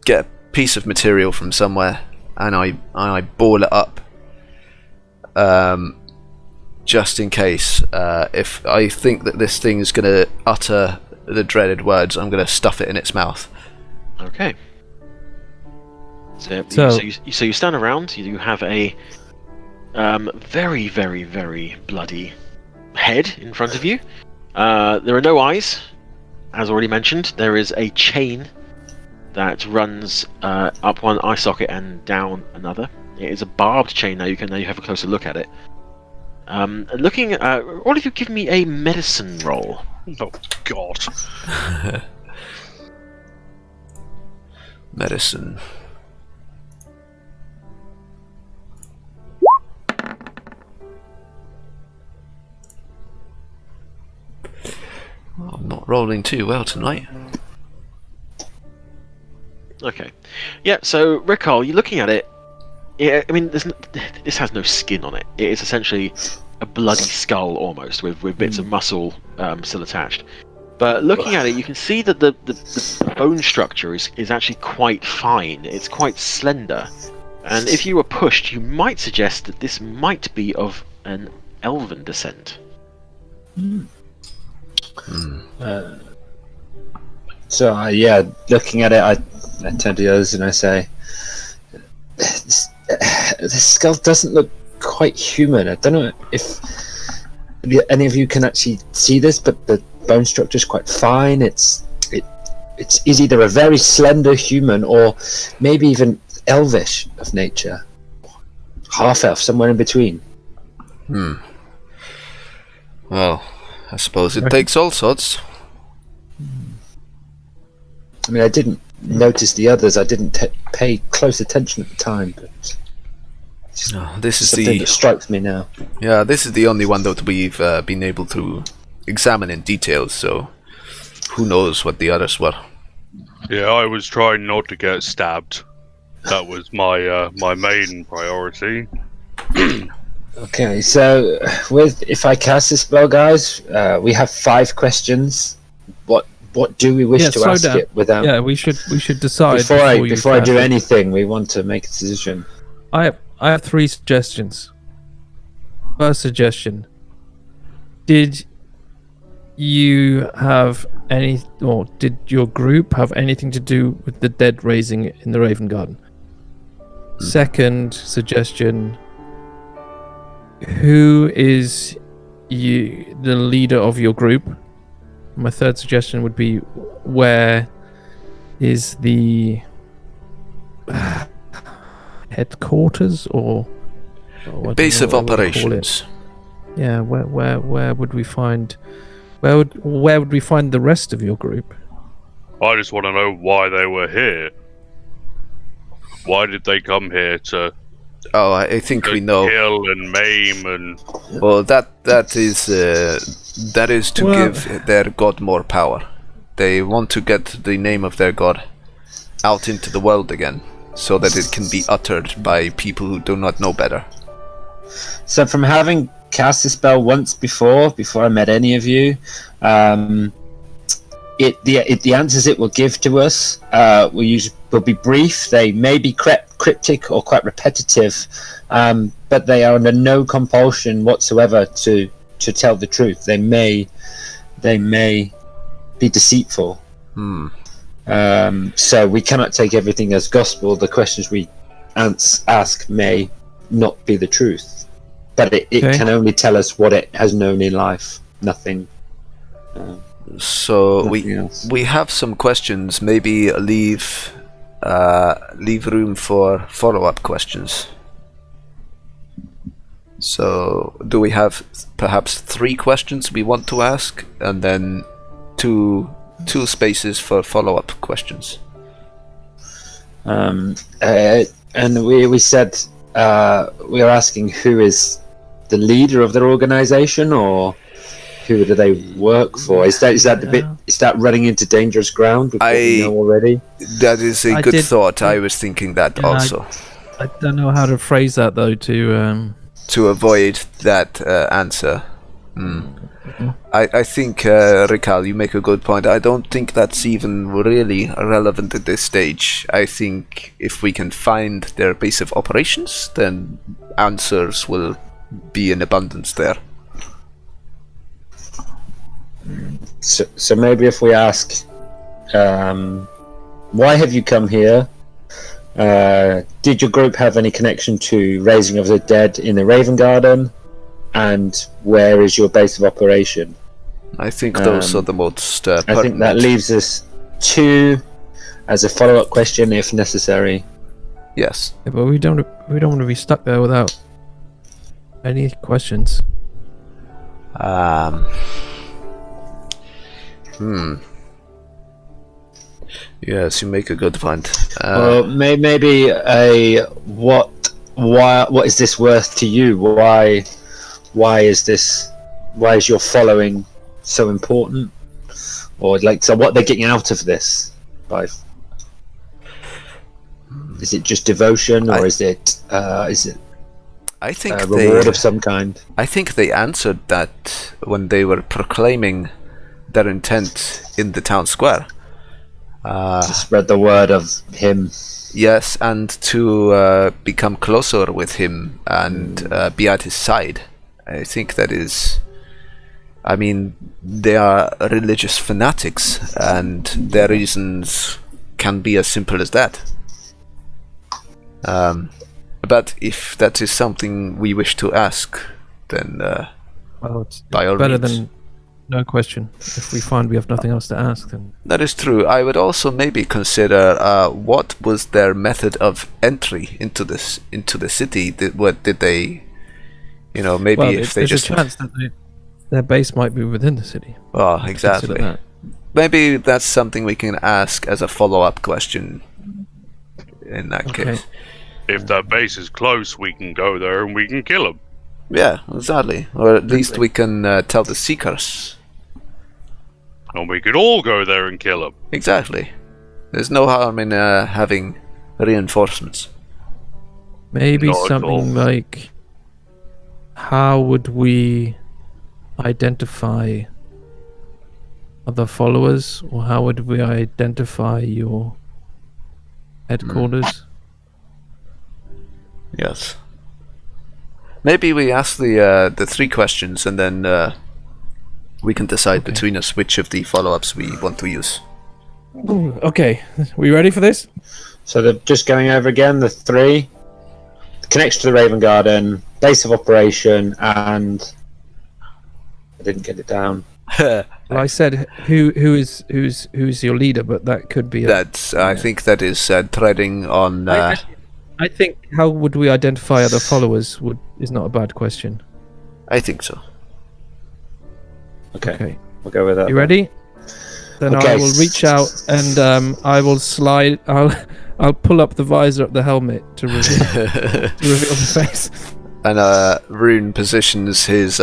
get a piece of material from somewhere and I ball it up just in case. If I think that this thing is going to utter the dreaded words, I'm going to stuff it in its mouth. Okay. So you stand around. You have a very, very, very bloody head in front of you. There are no eyes, as already mentioned. There is a chain that runs up one eye socket and down another. It is a barbed chain. Now you have a closer look at it. Looking at all of you, give me a medicine roll. Oh God. Medicine. I'm not rolling too well tonight. Okay. Yeah, so Rical, you're looking at it. Yeah, I mean, this has no skin on it. It is essentially a bloody skull almost, with bits of muscle still attached. But looking at it, you can see that the bone structure is actually quite fine. It's quite slender. And if you were pushed, you might suggest that this might be of an elven descent. So looking at it, I turn to the others and I say, this skull doesn't look quite human. I don't know if any of you can actually see this, but the bone structure is quite fine. It's either a very slender human or maybe even elvish of nature, half elf, somewhere in between. Well, I suppose it takes all sorts. I mean, I didn't notice the others. I didn't pay close attention at the time, but this is something that strikes me now. Yeah, this is the only one that we've been able to examine in detail, so who knows what the others were. Yeah, I was trying not to get stabbed. That was my my main priority. Okay, so if I cast this spell, guys, we have 5 questions. What do we wish to slow ask down. it without? Yeah, we should decide Before I do cast it. anything, we want to make a decision. I have 3 suggestions. First suggestion: did you have any, or did your group have anything to do with the dead raising in the Raven Garden? Second suggestion: who is the leader of your group? My third suggestion would be, where is the headquarters or I don't Base know of what we call it. operations. Yeah, where would we find where would we find the rest of your group? I just want to know why they were here. Why did they come here to Oh, I think we know. kill and maim and... Well, that is to Well- give their god more power. They want to get the name of their god out into the world again, so that it can be uttered by people who do not know better. So from having cast the spell once before I met any of you, the answers it will give to us will be brief. They may be cryptic or quite repetitive, but they are under no compulsion whatsoever to tell the truth. They may be deceitful. So we cannot take everything as gospel. The questions we ask may not be the truth, but it Okay. can only tell us what it has known in life. Nothing. So Nothing else. we have some questions. Maybe leave room for follow-up questions. So do we have perhaps 3 questions we want to ask, and then two spaces for follow-up questions? And we said we are asking who is the leader of their organization, or who do they work for? Is that running into dangerous ground with what we know already? That is a I good did- thought. I was thinking that Yeah, also. I don't know how to phrase that though. To avoid that answer. I think, Rical, you make a good point. I don't think that's even really relevant at this stage. I think if we can find their base of operations, then answers will be in abundance there. So maybe if we ask, why have you come here? Did your group have any connection to raising of the dead in the Raven Garden? And where is your base of operation? I think those are the most I think that pertinent. leaves us 2 as a follow-up question if necessary. Yes. Yeah, but we don't want to be stuck there without any questions. Yes, you make a good point. Well, maybe what is this worth to you? Why is your following so important? Or so what they're getting out of this? Is it just devotion, or is it I think a reward of some kind? I think they answered that when they were proclaiming their intent in the town square. To spread the word of him. Yes, and to become closer with him and be at his side. I think that is... I mean, they are religious fanatics, and their reasons can be as simple as that. But if that is something we wish to ask, then Well, it's by all better means. than no question. If we find we have nothing else to ask, then That is true. I would also maybe consider what was their method of entry into the city. What did they, maybe well, if they there's just a chance that their base might be within the city. oh Consider exactly. that. Maybe that's something we can ask as a follow-up question. In that Okay. case, If their base is close, we can go there and we can kill them. yeah, exactly. Or at least we can tell the seekers. And we could all go there and kill them. Exactly. There's no harm in having reinforcements. Maybe Not at all. something like, how would we identify other followers, or how would we identify your headquarters? Yes. Maybe we ask the 3 questions and then we can decide Okay. between us which of the follow-ups we want to use. Ooh, okay, we ready for this? So they're just going over again the 3: connection to the Raven Garden, base of operation, and I didn't get it down. Well, I said who's your leader, but that could be. I think that is treading on. I think how would we identify other followers is not a bad question. I think so. Okay, we'll go with that. You ready? Then Okay. I will reach out and I will slide. I'll pull up the visor of the helmet to reveal, the face. And Rune positions his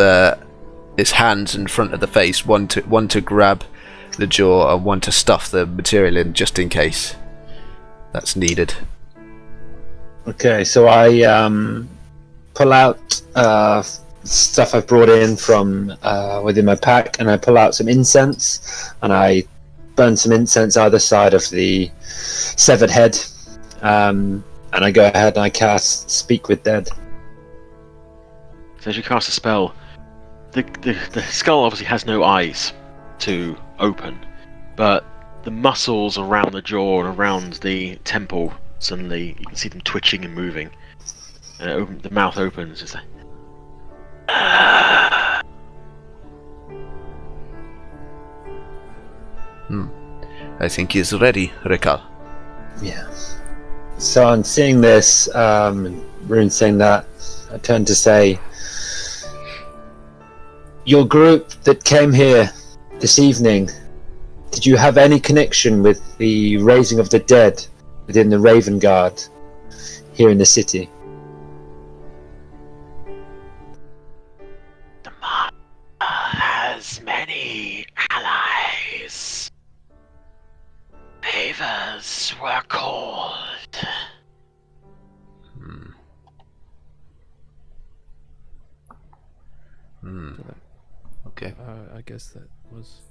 hands in front of the face, one to grab the jaw and one to stuff the material in, just in case that's needed. Okay, so I pull out stuff I've brought in from within my pack, and I pull out some incense, and I burn some incense either side of the severed head, and I go ahead and I cast Speak with Dead. So as you cast a spell, the skull obviously has no eyes to open, but the muscles around the jaw and around the temple, suddenly you can see them twitching and moving. And the mouth opens. It's like, I think he's ready, Rical. Yeah. So on seeing this, Rune saying that, I turn to say, your group that came here this evening, did you have any connection with the raising of the dead within the Raven Guard here in the city? the monster has many allies. Favors were called. Okay, I guess that was.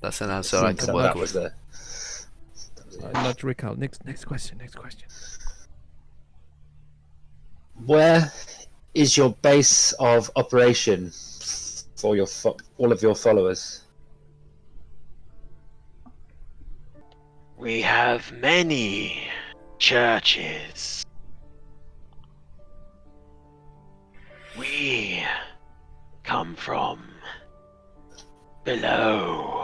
that's an answer I can So work that was with. Nudge Rick out. Next question. Where is your base of operation for your all of your followers? We have many churches. We come from below.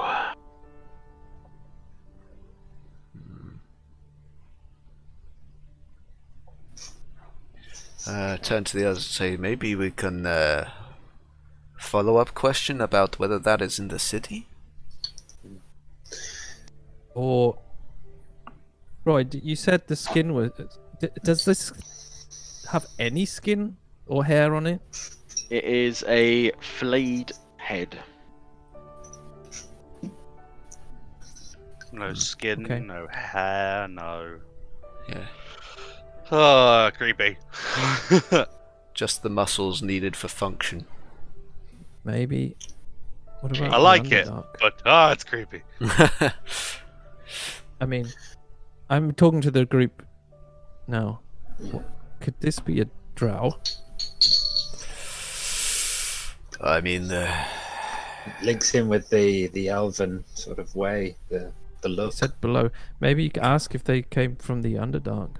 Turn to the others and say, maybe we can follow-up question about whether that is in the city? Or, Roy, you said the skin was. Does this have any skin or hair on it? It is a flayed head. No skin, Okay. no hair, no. Yeah. Oh, creepy. Just the muscles needed for function. Maybe. What about I the like it, Underdark? but it's creepy. I mean, I'm talking to the group now. Could this be a drow? I mean, Links in with the elven sort of way, the I look. said below. Maybe you could ask if they came from the Underdark.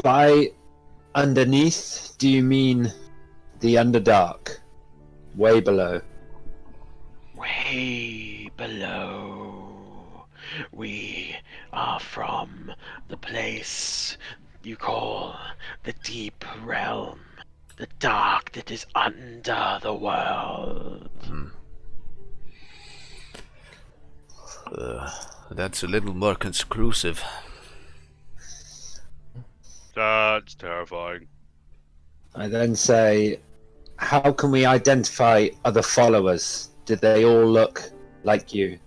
By underneath, do you mean the Underdark? Way below. Way below. We are from the place you call the deep realm. The dark that is under the world. that's a little more conclusive. That's terrifying. I then say, how can we identify other followers? Do they all look like you?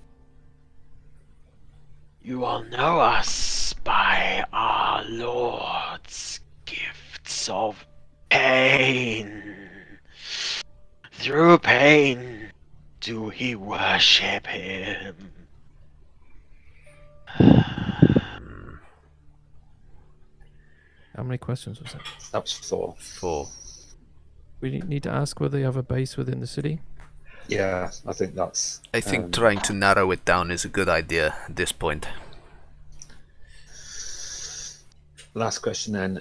You will know us by our Lord's gifts of pain. Through pain do he worship him. How many questions was that? That was 4. 4. We need to ask whether they have a base within the city. Yeah, I think that's... I think trying to narrow it down is a good idea at this point. Last question then.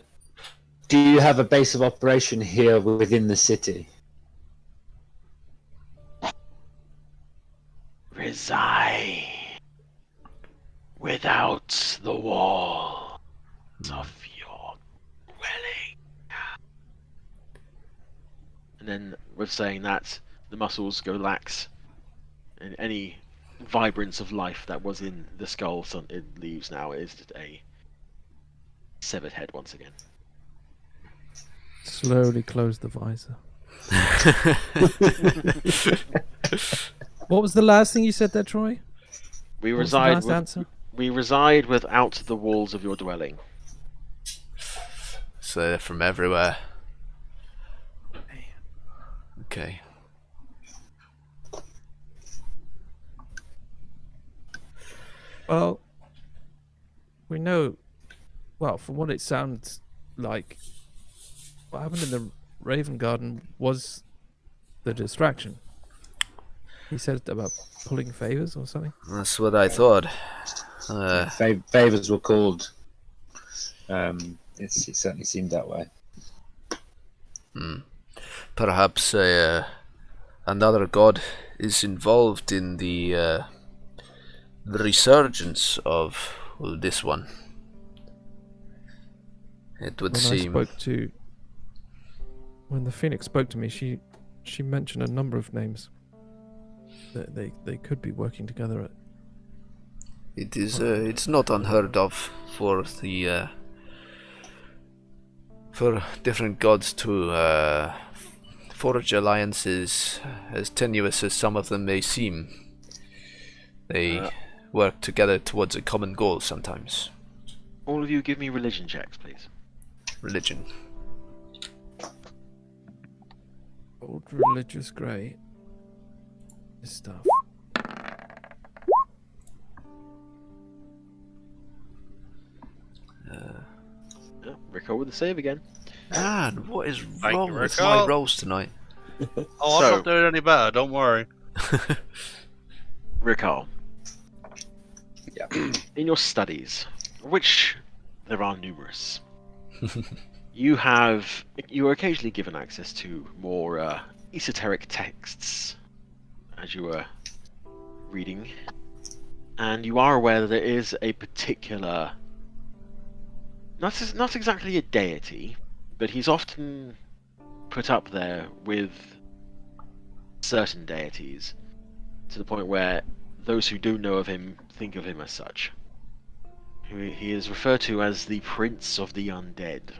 Do you have a base of operation here within the city? Reside without the walls of your dwelling. And then, with saying that, the muscles go lax, and any vibrance of life that was in the skull, it leaves now. It is just a severed head once again. Slowly close the visor. What was the last thing you said there, Troy? We What was the reside. last answer? We reside without the walls of your dwelling. So from everywhere. Okay. Well, we know. Well, from what it sounds like, what happened in the Raven Garden was the distraction. He said about pulling favors or something. That's what I thought. Favors were called. It certainly seemed that way. Perhaps another god is involved in the resurgence of this one. It would seem. When the Phoenix spoke to me, she mentioned a number of names. That they could be working together. It is. It's not unheard of for the for different gods to forge alliances, as tenuous as some of them may seem. They work together towards a common goal sometimes. All of you give me religion checks, please. Religion. Old religious grey. This stuff. Rical with the save again. Man, what is Thank wrong you, with my Rical. rolls tonight? Oh, I'm not doing any better, don't worry. Rical. Yeah. In your studies, which there are numerous, you are occasionally given access to more esoteric texts as you were reading, and you are aware that there is a particular, not exactly a deity, but he's often put up there with certain deities, to the point where those who do know of him think of him as such. He is referred to as the Prince of the Undead.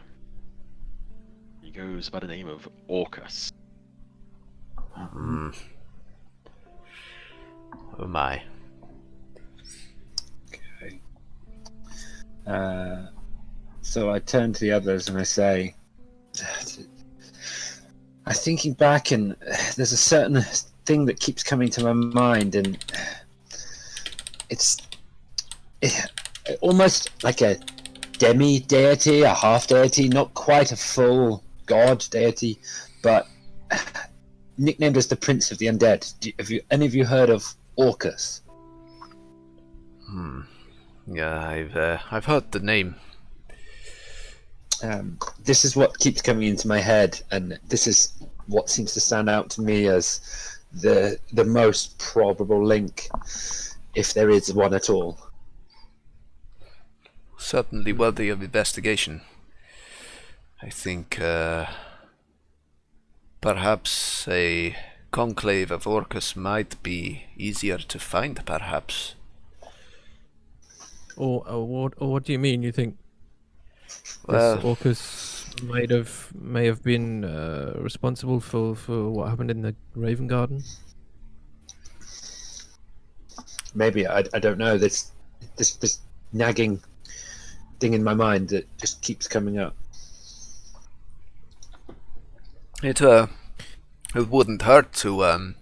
He goes by the name of Orcus. Oh my. Okay. So I turn to the others and I say, I'm thinking back, and there's a certain thing that keeps coming to my mind, and it's almost like a demi-deity, a half-deity, not quite a full god deity, but nicknamed as the Prince of the Undead. Have any of you heard of Orcus? Yeah, I've heard the name. This is what keeps coming into my head, and this is what seems to stand out to me as the most probable link, if there is one at all. Certainly worthy of investigation. I think perhaps a conclave of Orcus might be easier to find, perhaps. Or what do you mean? You think Well, this Orcus may have been responsible for what happened in the Raven Garden. Maybe I don't know. This nagging thing in my mind that just keeps coming up. It wouldn't hurt to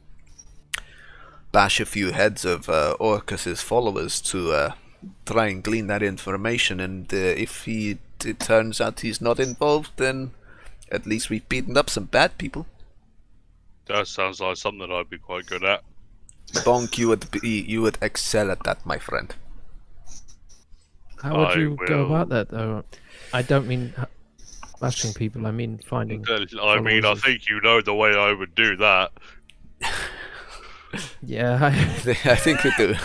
bash a few heads of Orcus's followers to try and glean that information, and if it turns out he's not involved, then at least we've beaten up some bad people. That sounds like something I'd be quite good at. Bonk, you would excel at that, my friend. How would I you go will. about that, though? I don't mean bashing people. I mean finding. I mean, I followers. think you know the way I would do that. Yeah. I think we do.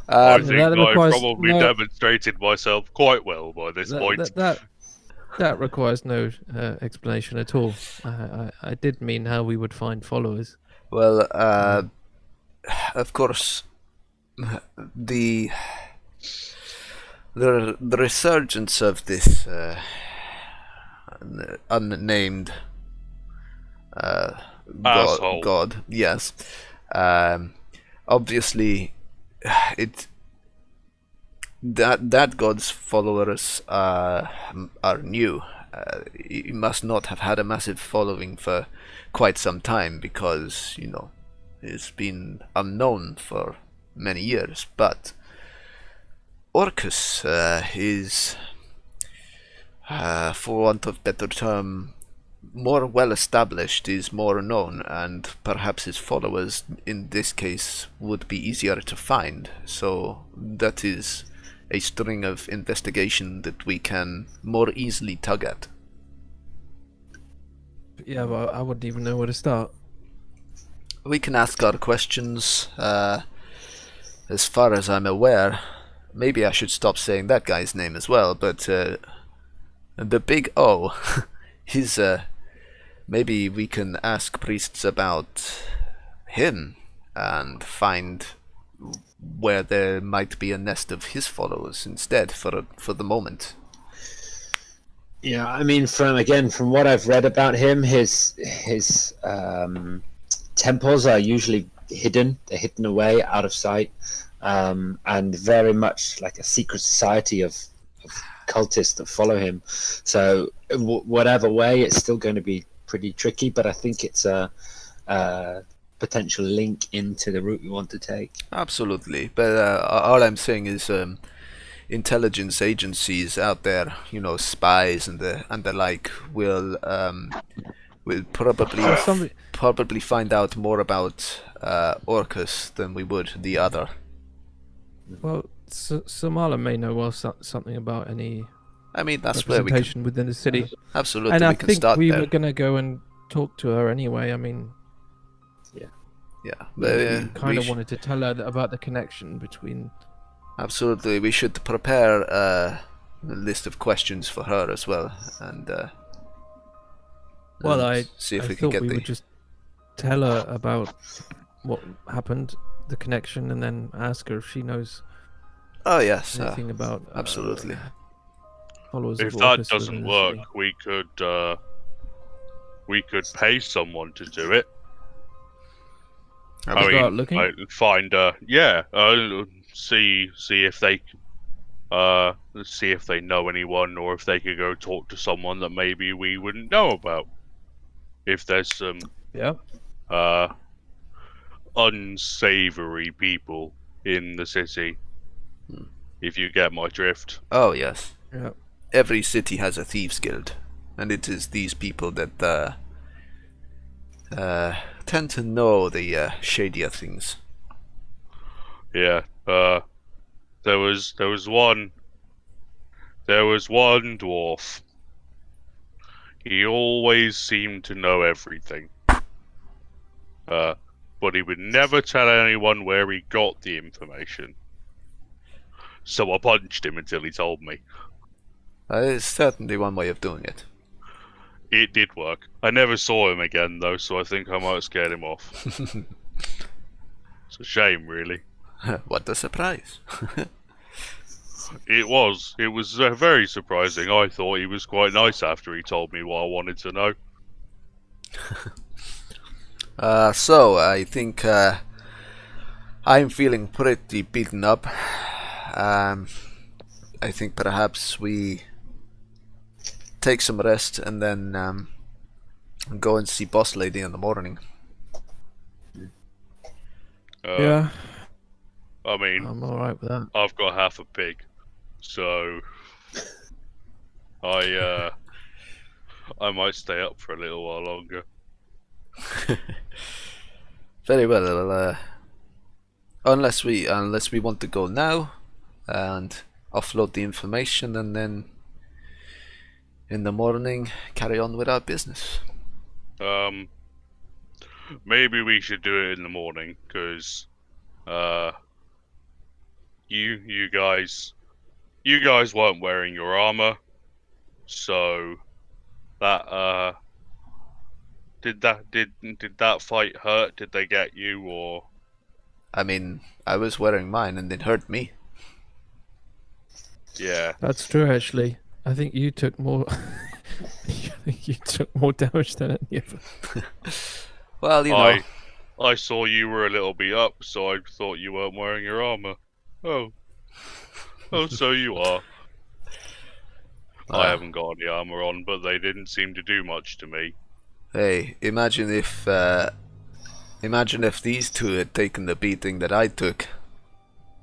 I Um, think that I requires probably no- demonstrated myself quite well by this point. That requires no explanation at all. I did mean how we would find followers. well, of course, the resurgence of this unnamed Asshole. god, yes. Obviously, that god's followers are new. He must not have had a massive following for quite some time because, it's been unknown for many years. But Orcus is, for want of better term, more well established, is more known, and perhaps his followers in this case would be easier to find. So that is a string of investigation that we can more easily tug at. Yeah, well, I wouldn't even know where to start. We can ask our questions. As far as I'm aware, maybe I should stop saying that guy's name as well, but the big O, he's maybe we can ask priests about him and find where there might be a nest of his followers instead for the moment. Yeah, I mean, from what I've read about him, his temples are usually hidden. They're hidden away, out of sight, and very much like a secret society of cultists that follow him. So, whatever way, it's still going to be pretty tricky. But I think it's a potential link into the route we want to take. Absolutely, but all I'm saying is intelligence agencies out there, spies and the like, will probably Well, somebody- probably find out more about Orcus than we would the other. Well, Samala may know something about any I mean, that's where we can, representation within the city. absolutely And I we can think start we there. were going to go and talk to her anyway. I mean, Yeah, we kind we of wanted to tell her about the connection between. absolutely. We should prepare a list of questions for her as well, and Well, and I see if we can thought get we the. would just tell her about what happened, the connection, and then ask her if she knows Oh yes, anything about absolutely. followers of If that Orcus doesn't within the city. work, we could pay someone to do it. I Go mean, out looking? like, find see if they see if they know anyone, or if they could go talk to someone that maybe we wouldn't know about. If there's some Yeah. unsavory people in the city, if you get my drift. oh yes. Yeah. Every city has a thieves guild, and it is these people that tend to know the shadier things. Yeah. There was one dwarf. He always seemed to know everything. But he would never tell anyone where he got the information. So I punched him until he told me. That is certainly one way of doing it. It did work. I never saw him again, though, so I think I might have scared him off. It's a shame, really. What a surprise. It was. It was very surprising. I thought he was quite nice after he told me what I wanted to know. So I think I'm feeling pretty beaten up. I think perhaps we take some rest and then go and see Boss Lady in the morning. Yeah, I mean, I'm all right with that. I've got half a pig, so I might stay up for a little while longer. Very well. Unless we want to go now and offload the information, and then in the morning carry on with our business. Maybe we should do it in the morning, because you guys weren't wearing your armor, so that did that fight hurt? Did they get you, or? I mean, I was wearing mine and it hurt me. Yeah. That's true, actually. I think you took more. You took more damage than any of us. Well, you know. I saw you were a little beat up, so I thought you weren't wearing your armor. Oh, so you are. I haven't got any armor on, but they didn't seem to do much to me. Hey, imagine if these two had taken the beating that I took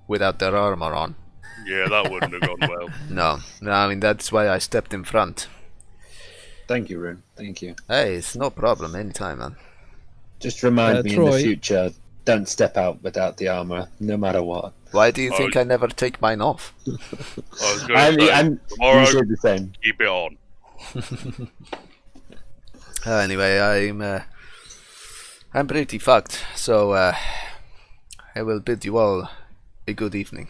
without their armor on. Yeah, that wouldn't have gone well. No, I mean, that's why I stepped in front. Thank you, Rune. Thank you. Hey, it's no problem, anytime, man. Just remind me in Troy. the future, don't step out without the armor, no matter what. Why do you think I never take mine off? I was going to say, I'm tomorrow, usually the same. keep it on. Anyway, I'm pretty fucked, so I will bid you all a good evening.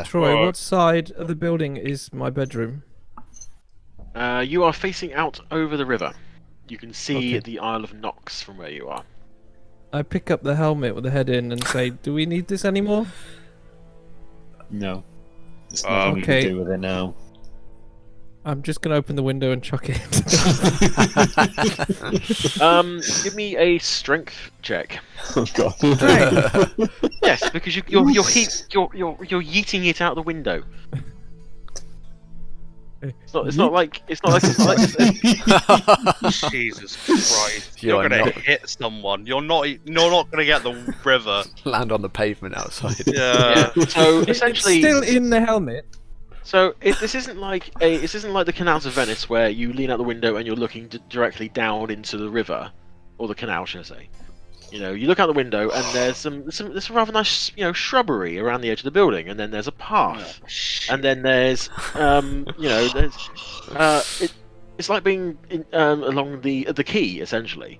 Troy, Alright. what side of the building is my bedroom? You are facing out over the river. You can see Okay. the Isle of Nox from where you are. I pick up the helmet with the head in and say, "Do we need this anymore?" No. There's nothing we Okay. can do with it now. I'm just gonna open the window and chuck it. Give me a strength check. Oh god. Yes, because you're yeeting it out the window. It's not like Jesus Christ! You are You're gonna not- hit someone. You're not gonna get the river. Land on the pavement outside. Yeah. So It's essentially, still in the helmet. so this isn't like the canals of Venice where you lean out the window and you're looking directly down into the river, or the canal, should I say? You know, you look out the window and there's some rather nice shrubbery around the edge of the building, and then there's a path, and then there's it's like being along the quay essentially.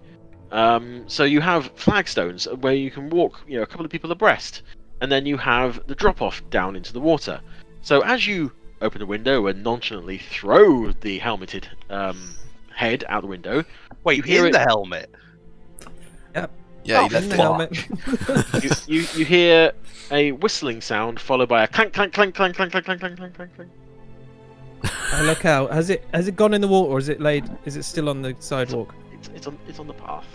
So you have flagstones where you can walk, a couple of people abreast, and then you have the drop off down into the water. So as you open the window and nonchalantly throw the helmeted head out the window, Wait, you hear in it. the helmet? Yeah, you in left the it. helmet. You hear a whistling sound followed by a clank clank clank clank clank clank clank clank clank clank clank. I look out. Has it gone in the water, or is it laid? Is it still on the sidewalk? It's on the path.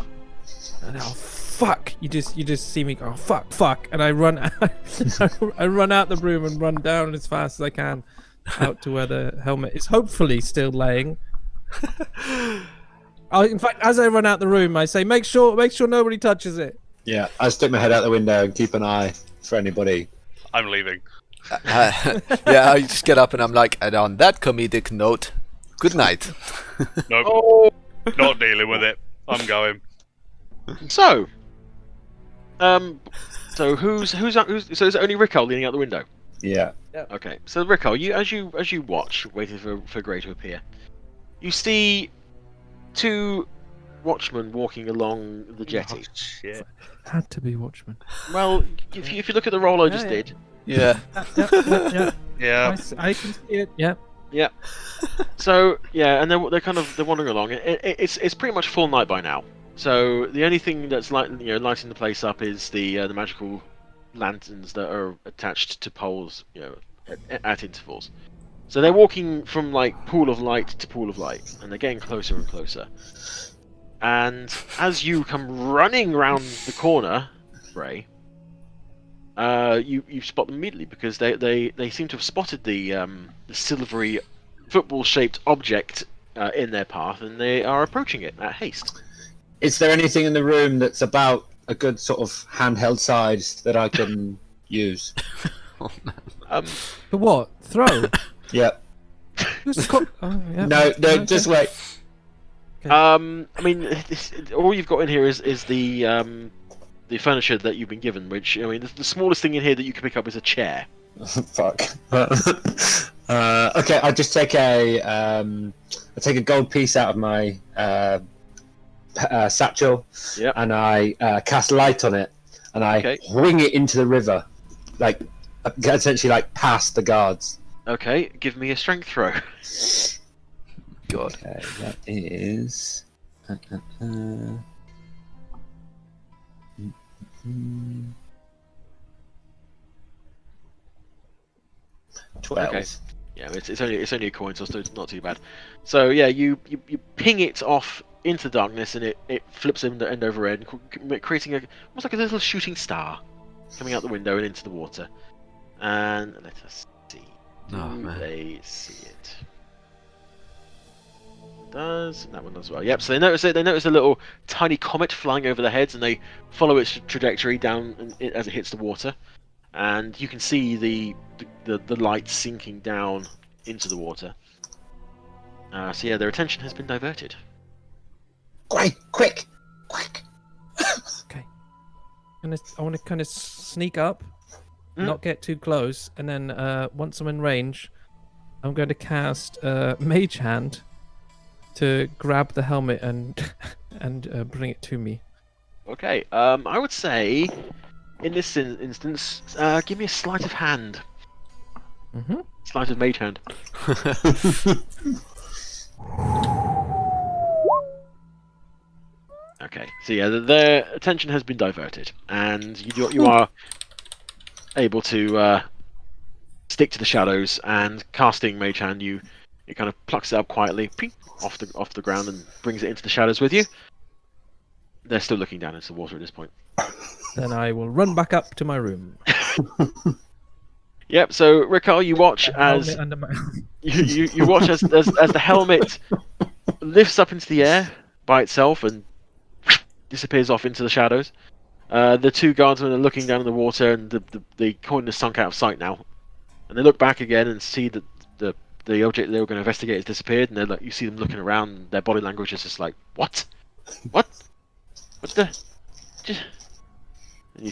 And oh fuck! You just see me go fuck, and I run out. I run out the room and run down as fast as I can out to where the helmet is hopefully still laying. In fact, as I run out the room, I say, "Make sure nobody touches it." Yeah, I stick my head out the window and keep an eye for anybody. I'm leaving. Yeah, I just get up and I'm like, and on that comedic note, good night. Nope. Oh. Not dealing with it. I'm going. So, so who's so is it only Rical leaning out the window? Yeah. Okay, so Rical, as you watch, waiting for Grey to appear, you see two watchmen walking along the jetty. Oh, shit. Had to be Watchman. Well, if you look at the roll I just did, Yeah. Yeah, Yeah. I can see it. Yeah. yeah. So yeah, and they're wandering along. It's pretty much full night by now. So the only thing that's lighting the place up is the magical lanterns that are attached to poles, at intervals. So they're walking from like pool of light to pool of light, and they're getting closer and closer. And as you come running round the corner, Ray, you spot them immediately because they seem to have spotted the silvery football-shaped object in their path, and they are approaching it at haste. Is there anything in the room that's about a good sort of handheld size that I can use? For what? Throw? Yep. Yeah. No, Okay. just wait. I mean, all you've got in here is the furniture that you've been given. Which I mean, the smallest thing in here that you can pick up is a chair. Fuck. Okay, I just take I take a gold piece out of my satchel, Yep. and I cast light on it, and I wing it into the river, like essentially like past the guards. Okay, give me a strength throw. God. Okay, that is. 12. Okay. Yeah, it's only a coin, so it's not too bad. So yeah, you ping it off into the darkness, and it flips end over end, creating almost like a little shooting star coming out the window and into the water. And let us see. Do they see it? Does that one as well? Yep. So they notice it. They notice a little tiny comet flying over their heads, and they follow its trajectory down as it hits the water. And you can see the light sinking down into the water. So yeah, their attention has been diverted. Quick! Okay. I want to kind of sneak up, not get too close, and then once I'm in range, I'm going to cast Mage Hand to grab the helmet and bring it to me. Okay. I would say, in this instance, give me a sleight of hand. Mm-hmm. Sleight of mage hand. Okay. So yeah, their attention has been diverted, and you are able to stick to the shadows, and casting mage hand, it kind of plucks it up quietly, ping, off the ground, and brings it into the shadows with you. They're still looking down into the water at this point. Then I will run back up to my room. Yep. So Rical, you watch as Helmet under my... you watch as the helmet lifts up into the air by itself and disappears off into the shadows. The two guardsmen are looking down in the water, and the coin has sunk out of sight now. And they look back again and see that the object they were going to investigate has disappeared. And you see them looking around. And their body language is just like, what? What the? And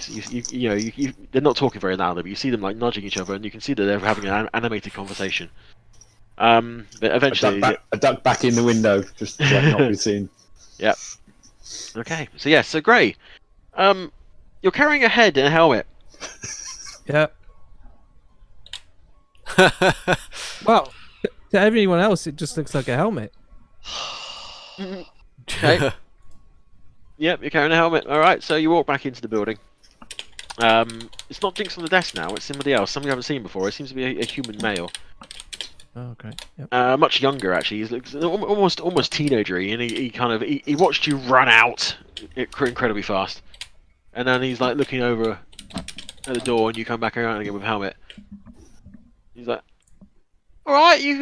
they're not talking very loudly, but you see them like nudging each other, and you can see that they're having an animated conversation. But eventually, I duck back in the window, just to like, not be seen. Yep. Okay. So yeah. So Gray, you're carrying a head and a helmet. Yeah. Well, to everyone else, it just looks like a helmet. Okay. Yep, you're carrying a helmet. All right. So you walk back into the building. It's not Jinx on the desk now. It's somebody else. Somebody you haven't seen before. It seems to be a human male. Oh, okay. Yep. Much younger actually. He's almost teenagery, and he watched you run out incredibly fast, and then he's like looking over at the door, and you come back around again with a helmet. He's like, "All right, you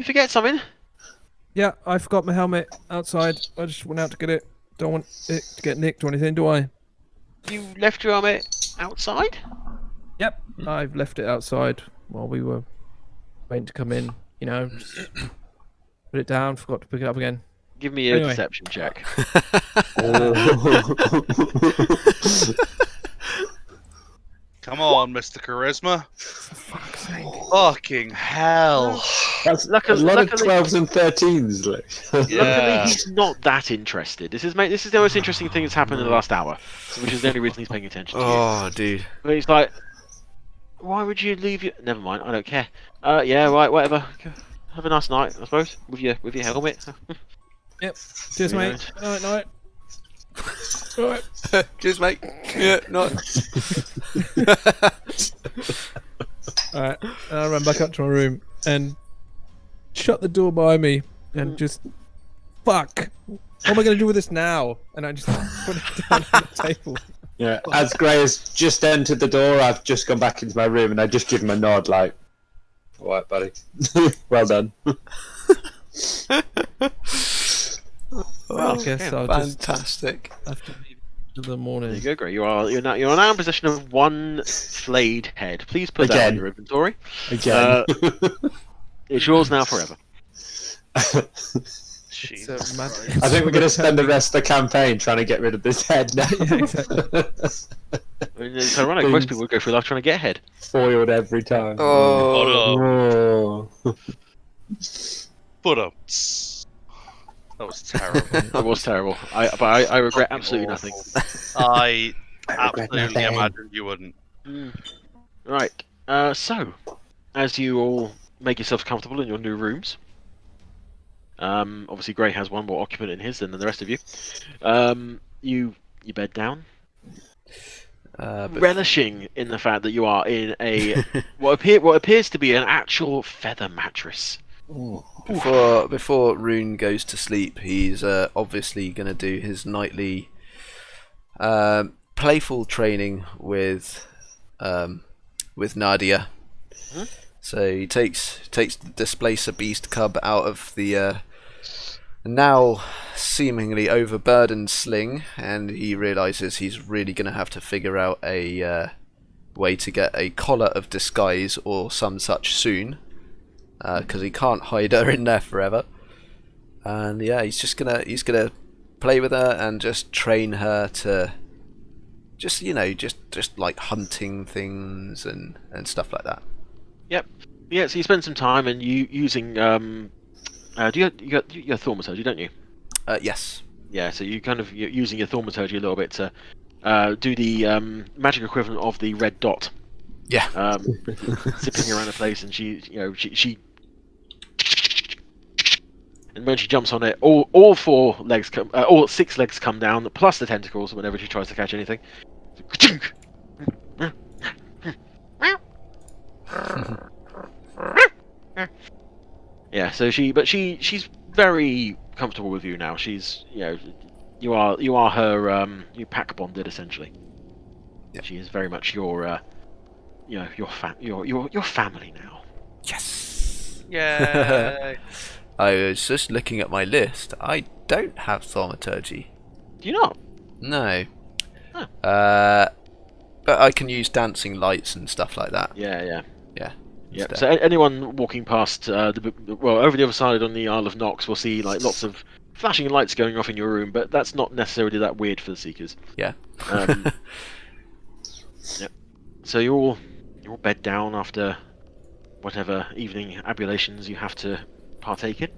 forget something." Yeah, I forgot my helmet outside. I just went out to get it. Don't want it to get nicked or anything, do I? You left your helmet outside? Yep, I've left it outside while we were waiting to come in. Just put it down, forgot to pick it up again. Give me a deception check. Come on, Mr. Charisma. For fuck's sake. Fucking hell. That's a lot of 12s and 13s. Like. Luckily, he's not that interested. This is the most interesting thing that's happened in the last hour, which is the only reason he's paying attention to you. Oh, dude. But he's like, why would you leave your... Never mind, I don't care. Yeah, right, whatever. Have a nice night, I suppose, with your helmet. Yep. Cheers, mate. Night. Alright. Cheers, mate. Yeah, not. Alright. I'll run back up to my room and shut the door behind me and just fuck. What am I going to do with this now? And I just put it down on the table. Yeah, as Gray has just entered the door, I've just gone back into my room and I just give him a nod like, alright, buddy. Well done. I guess I'll just Fantastic. have to leave it to the morning. There you go, Gray. You're now in possession of one flayed head. Please put that Again. in your inventory. Again. It's yours now forever. It's a mad- I think we're going to spend the rest of the campaign trying to get rid of this head now. Yeah, exactly. I mean, it's ironic. Most people would go through life trying to get ahead. Foiled every time. Oh. Oh. But That was terrible. It was terrible. But I regret absolutely nothing. I regret absolutely nothing. imagined you wouldn't. Right. So, as you all make yourselves comfortable in your new rooms, obviously Gray has one more occupant in his than the rest of you. You bed down, relishing in the fact that you are in a what appears to be an actual feather mattress. Before Rune goes to sleep, he's obviously going to do his nightly playful training with Nadia. Hmm? So he takes the Displacer Beast Cub out of the now seemingly overburdened sling, and he realizes he's really going to have to figure out a way to get a collar of disguise or some such soon, because he can't hide her in there forever. And yeah, he's gonna play with her and just train her to just like hunting things and stuff like that. Yep. Yeah. So you spend some time and you using you got thaumaturgy, don't you? Yes. Yeah. So you're using your thaumaturgy a little bit to do the magic equivalent of the red dot. Yeah. Zipping around the place, and she and when she jumps on it, all four legs come, all six legs come down, plus the tentacles whenever she tries to catch anything. Yeah, so she's very comfortable with you now. She's you are her you pack bonded essentially. Yep. She is very much your your family now. Yes. Yeah. I was just looking at my list. I don't have thaumaturgy. Do you not? No. Huh. But I can use dancing lights and stuff like that. Yeah. Instead. So anyone walking past over the other side on the Isle of Nox will see like lots of flashing lights going off in your room, but that's not necessarily that weird for the Seekers. Yeah. Yep. So you're all bed down after whatever evening ablutions you have to partake in,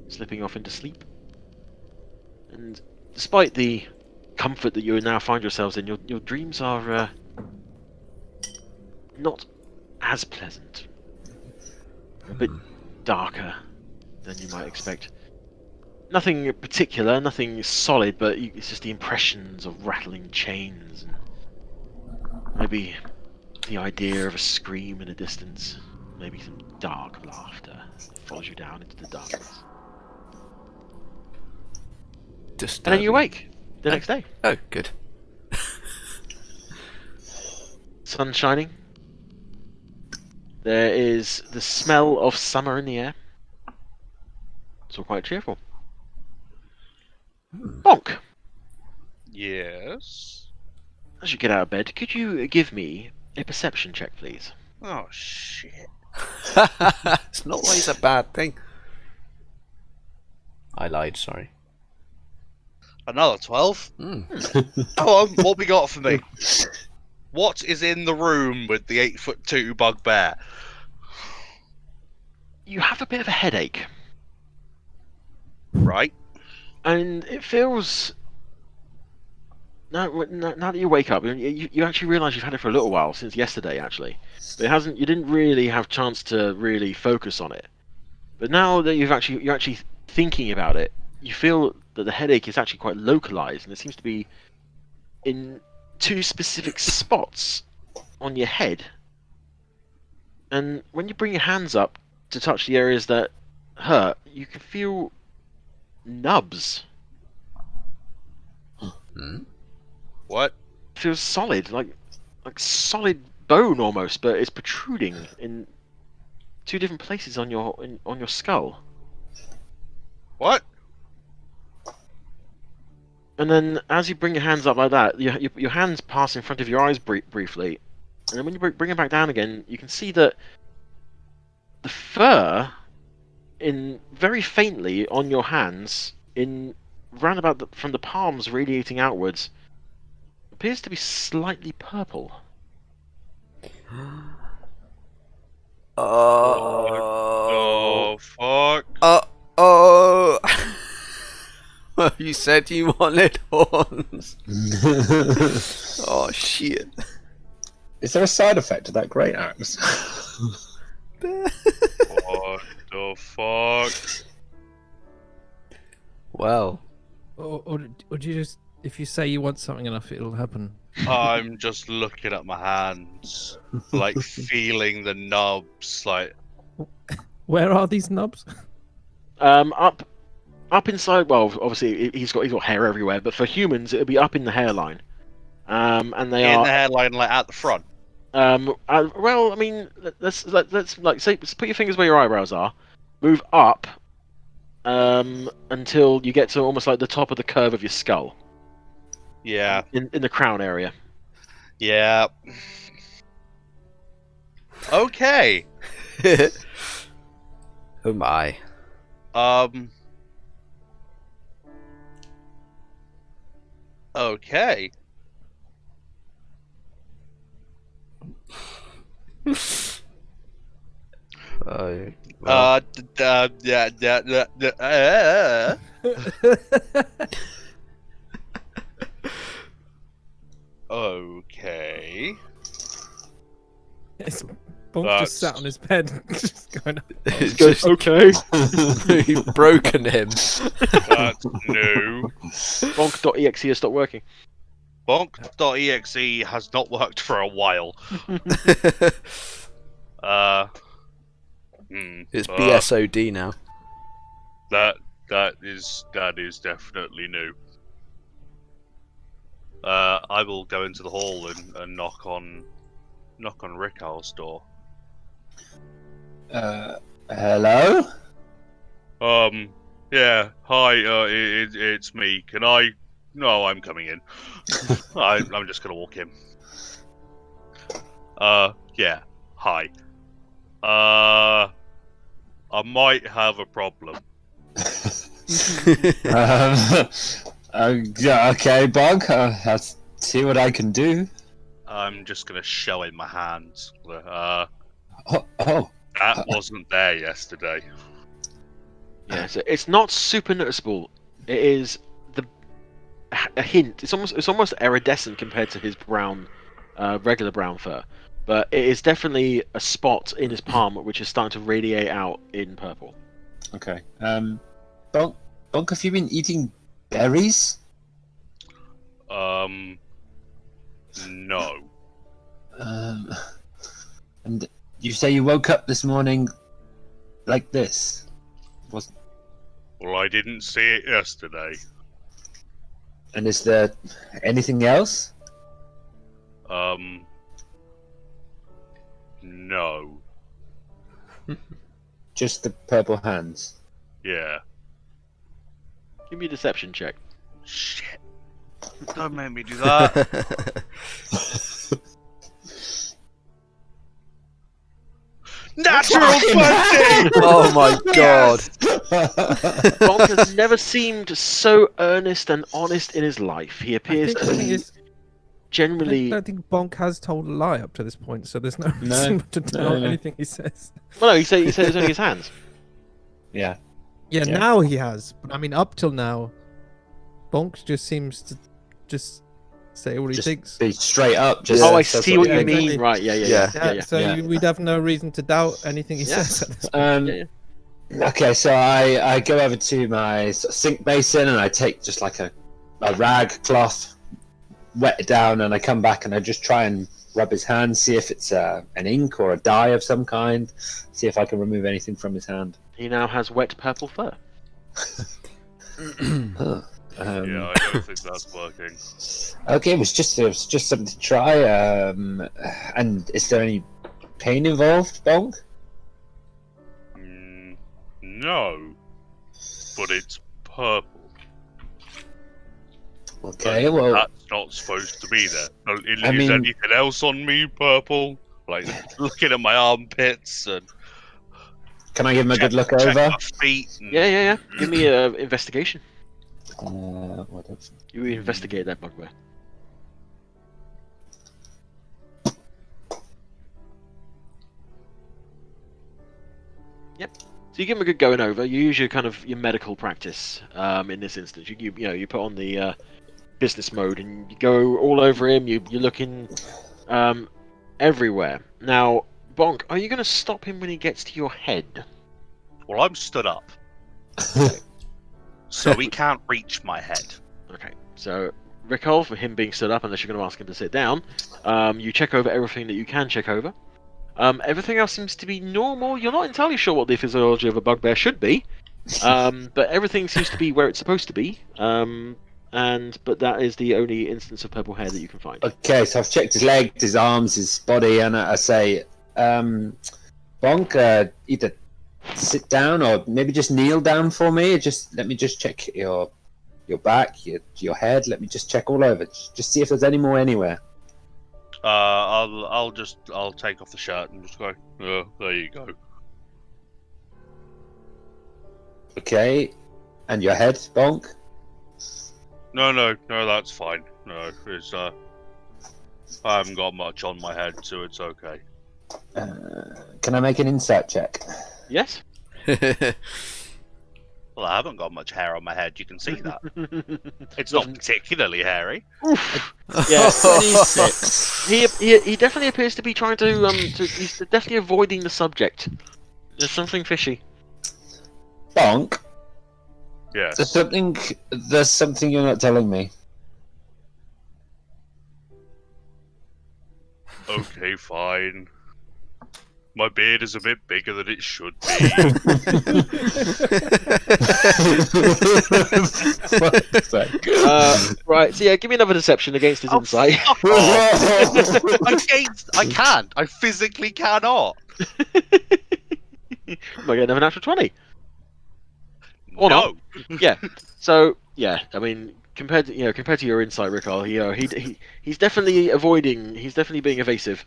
slipping off into sleep. And despite the comfort that you now find yourselves in, your dreams are not as pleasant, a bit darker than you might expect. Nothing particular, nothing solid, but it's just the impressions of rattling chains and maybe the idea of a scream in the distance, maybe some dark laughter that follows you down into the darkness. And then you wake the next day. Oh, good. Sun shining. There is the smell of summer in the air. It's all quite cheerful. Bonk! yes. As you get out of bed, could you give me a perception check, please? Oh shit. It's not always a bad thing. I lied, sorry. Another 12. Come on, what we got for me? What is in the room with the 8'2" bugbear? You have a bit of a headache, Right. and it feels... Now that you wake up, you actually realise you've had it for a little while, since yesterday actually. But you didn't really have a chance to really focus on it. But now that you're actually thinking about it, you feel that the headache is actually quite localised, and it seems to be in two specific spots on your head. And when you bring your hands up to touch the areas that hurt, you can feel nubs. What? Feels solid, like solid bone almost, but it's protruding in two different places on your skull. What? And then, as you bring your hands up like that, your hands pass in front of your eyes briefly, and then when you bring it back down again, you can see that the fur, in very faintly on your hands, in roundabout from the palms radiating outwards, appears to be slightly purple. Oh, fuck. Oh. You said you wanted horns. Oh shit. Is there a side effect to that great axe? What the fuck? Well. Or do you just, if you say you want something enough, it'll happen? I'm just looking at my hands, like feeling the nubs, like. Where are these nubs? Up inside. Well, obviously he's got hair everywhere, but for humans it'll be up in the hairline. And they in are the hairline, like at the front. well, I mean, let's like say, put your fingers where your eyebrows are, move up, until you get to almost like the top of the curve of your skull. Yeah. In the crown area. Yeah. Okay. Oh my. Okay. Oh. Well. Okay. It's Bonk just sat on his bed, just going. It's just, okay. you've broken him. That's new. Bonk.exe has stopped working. Bonk.exe has not worked for a while. It's BSOD now. That is definitely new. I will go into the hall and knock on Rical's door. Hello? Yeah, hi, it's me. Can I... No, I'm coming in. I'm just gonna walk in. Yeah, hi. I might have a problem. Yeah, okay, Bug. I'll see what I can do. I'm just gonna show in my hands. Oh. That wasn't there yesterday. Yeah, so it's not super noticeable. It is a hint. It's almost iridescent compared to his brown, regular brown fur, but it is definitely a spot in his palm which is starting to radiate out in purple. Okay. Bonk, have you been eating berries? No. And you say you woke up this morning like this? Well, I didn't see it yesterday. And is there anything else? No. Just the purple hands. Yeah. Give me a deception check. Shit. Don't make me do that. Natural 20! Oh my god. Bonk has never seemed so earnest and honest in his life. He appears to be I generally. don't think Bonk has told a lie up to this point, so there's no No. reason to doubt No. anything he says. Well, no, he said it was only his hands. Yeah. Yeah, Yeah. now he has. But I mean, up till now, Bonk just seems to just say what he Just thinks. be straight up. Just Oh, I says see what you he thinks. mean. Right? Yeah. So yeah. we'd have no reason to doubt anything he Yeah. says. At this point. Yeah. Okay, so I go over to my sink basin and I take just like a rag cloth, wet it down, and I come back and I just try and rub his hand, see if it's an ink or a dye of some kind, see if I can remove anything from his hand. He now has wet purple fur. Yeah, I don't think that's working. Okay, it was just something to try. And is there any pain involved, Bonk? No, but it's purple. Okay, But well, that's not supposed to be there. Is I mean- anything else on me purple? Like looking at my armpits and can I give him a good look check over? my feet. And... Yeah. Give me an investigation. What else? You investigate that bugbear. Yep. So you give him a good going over. You use your kind of your medical practice in this instance. You put on the business mode and you go all over him. You're looking everywhere. Now, Bonk, are you going to stop him when he gets to your head? Well, I'm stood up, so he can't reach my head. Okay. So, Rical, for him being stood up, unless you're going to ask him to sit down, you check over everything that you can check over. Everything else seems to be normal. You're not entirely sure what the physiology of a bugbear should be, but everything seems to be where it's supposed to be. But that is the only instance of purple hair that you can find. Okay, so I've checked his legs, his arms, his body, and I say, Bonk, either sit down or maybe just kneel down for me. Let me just check your back, your head. Let me just check all over. Just see if there's any more anywhere. I'll take off the shirt and just go. Oh, there you go. Okay, and your head, Bonk. No, that's fine. No, it's I haven't got much on my head, so it's okay. Can I make an insight check? Yes. Well, I haven't got much hair on my head. You can see that. It's not particularly hairy. Yeah. 26. He definitely appears to be trying to he's definitely avoiding the subject. There's something fishy. Bonk, Yes. there's something you're not telling me. Okay, fine. My beard is a bit bigger than it should be. Right, so yeah, give me another deception against his insight. I can't. I physically cannot. Might get another natural 20. Or No. not. Yeah. So yeah, I mean, compared to your insight, Rical, he's definitely avoiding. He's definitely being evasive.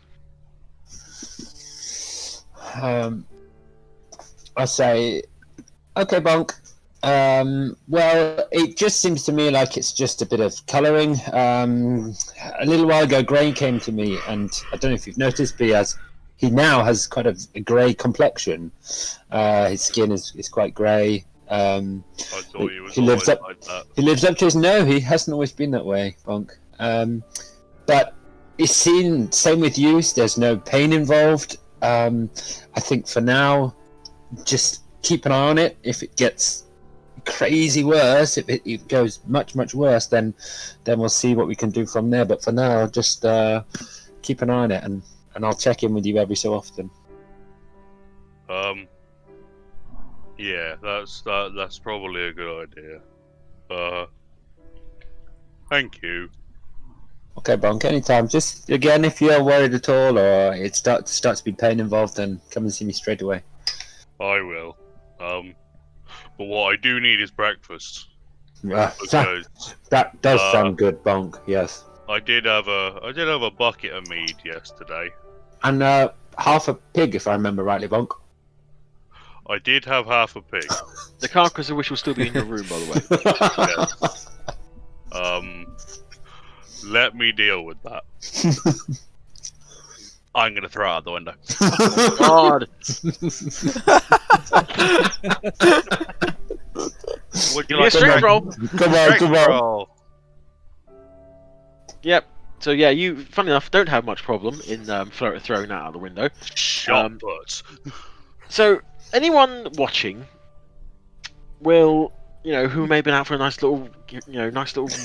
I say, okay, Bonk. Well, it just seems to me like it's just a bit of colouring. A little while ago, Gray came to me, and I don't know if you've noticed, but he now has quite a grey complexion. His skin is quite grey. I thought he was He lives always up- like that. He lives up to his no. He hasn't always been that way, Bonk. But it's seen. Same with you. There's no pain involved. I think for now, just keep an eye on it. If it gets crazy worse, if it goes much worse, then we'll see what we can do from there. But for now, just keep an eye on it, and I'll check in with you every so often. Yeah, that's probably a good idea. Thank you. Okay, Bonk, anytime. Just, again, if you're worried at all or it starts to be pain involved, then come and see me straight away. I will. But what I do need is breakfast. That Because does sound good, Bonk, yes. I did have a bucket of mead yesterday. And half a pig, if I remember rightly, Bonk. I did have half a pig. The carcass of which will still be in your room, by the way. Yes. Let me deal with that. I'm gonna throw it out the window. God. Would Give me a strength roll. Come on, come on. roll? Yep. So yeah, you, funny enough, don't have much problem in throwing that out the window. Shot put. So anyone watching will, who may have been out for a nice little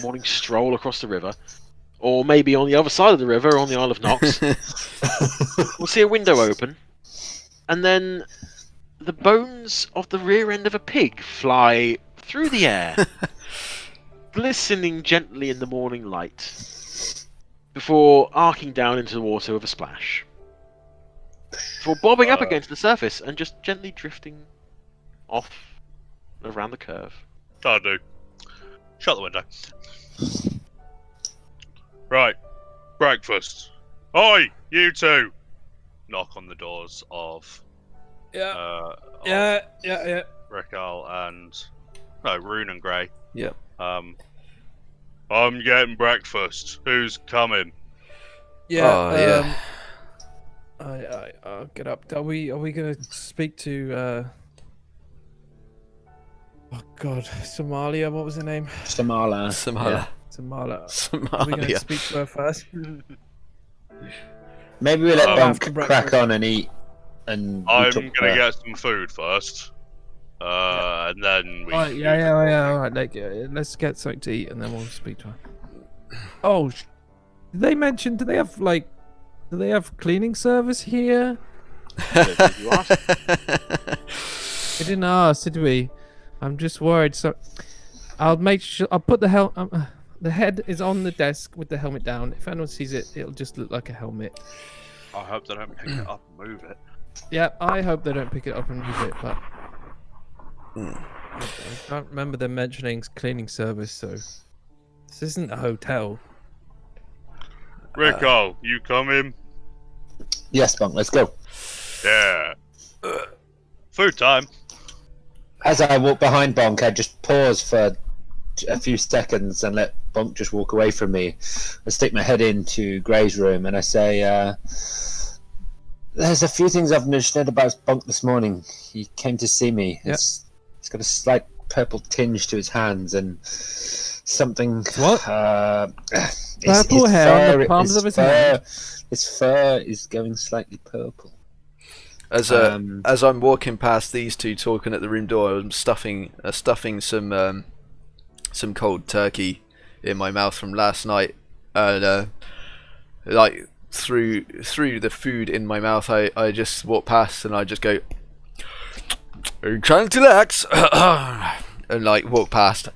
morning stroll across the river, or maybe on the other side of the river, on the Isle of Nox, we'll see a window open, and then the bones of the rear end of a pig fly through the air, glistening gently in the morning light, before arcing down into the water with a splash, before bobbing up against the surface and just gently drifting off around the curve. That'll do. Shut the window. Right. Breakfast. Oi, you two! Knock on the doors of Yeah. Rical and Rune and Grey. Yep. I'm getting breakfast. Who's coming? Yeah. I'll get up. Are we gonna speak to oh god, Somalia, what was her name? Samala. Samala. Samala. Are we gonna Somalia. speak to her first? Maybe we let after Bonk breakfast. crack on and eat. And I'm gonna get some food first. And then we. All right. Let's get something to eat and then we'll speak to her. Oh, did they mention? Do they have cleaning service here? You asked. We didn't ask, did we? I'm just worried. So, I'll make sure. I'll put the the head is on the desk with the helmet down. If anyone sees it, it'll just look like a helmet. I hope they don't pick it up and move it. Yeah, I hope they don't pick it up and move it, but I don't remember them mentioning cleaning service, so this isn't a hotel. Rico, you coming? Yes, Bonk, let's go. Yeah. Food time. As I walk behind Bonk, I just pause for a few seconds and let Bonk just walk away from me. I stick my head into Grey's room and I say, there's a few things I've understood about Bonk this morning. He came to see me. Yep. It's got a slight purple tinge to his hands and something... What? Purple hair on the palms of his hand? His fur is going slightly purple. As I'm walking past these two talking at the room door, I'm stuffing some cold turkey in my mouth from last night, and like through the food in my mouth, I just walk past and I just go, "Enchanted axe," and like walk past.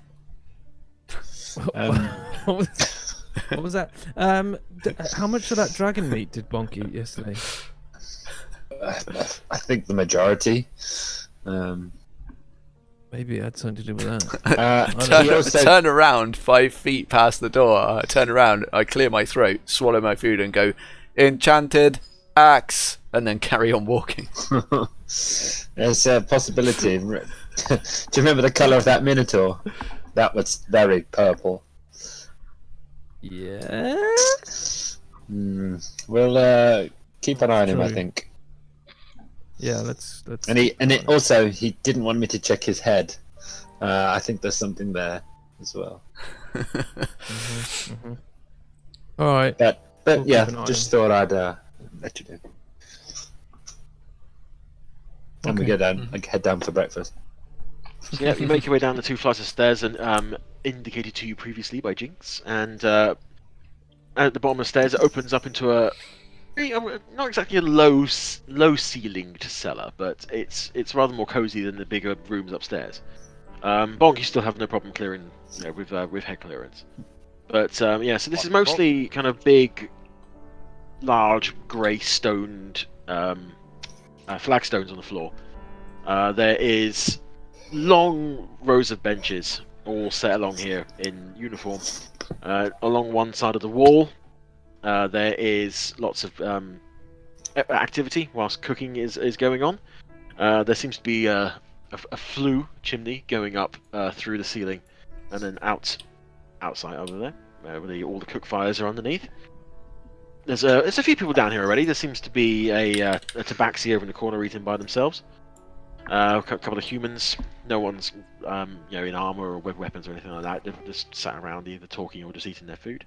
What was that? How much of that dragon meat did Bonk eat yesterday? I think the majority. Maybe it had something to do with that. He also- Turn around 5 feet past the door. I turn around, I clear my throat, swallow my food, and go, "Enchanted axe," and then carry on walking. There's a possibility. Do you remember the colour of that minotaur? That was very purple. Yeah. We'll keep an eye on him, I True. think. Yeah, let's. Also, he didn't want me to check his head. I think there's something there as well. All right. But We'll yeah, keep an eye just thought I'd let you know. And we Okay. go down, head down for breakfast. So yeah, you make your way down the 2 flights of stairs, and indicated to you previously by Jinx, and at the bottom of the stairs it opens up into a not exactly a low ceilinged cellar, but it's rather more cozy than the bigger rooms upstairs. Bonk, you still have no problem clearing, with head clearance. But yeah, so this is mostly kind of big, large grey stoned flagstones on the floor. There is long rows of benches all set along here in uniform. Along one side of the wall, there is lots of activity whilst cooking is going on. There seems to be a flue chimney going up through the ceiling, and then outside over there, where all the cook fires are underneath. There's a few people down here already. There seems to be a tabaxi over in the corner eating by themselves. A couple of humans. No one's in armor or with weapons or anything like that. They've just sat around either talking or just eating their food.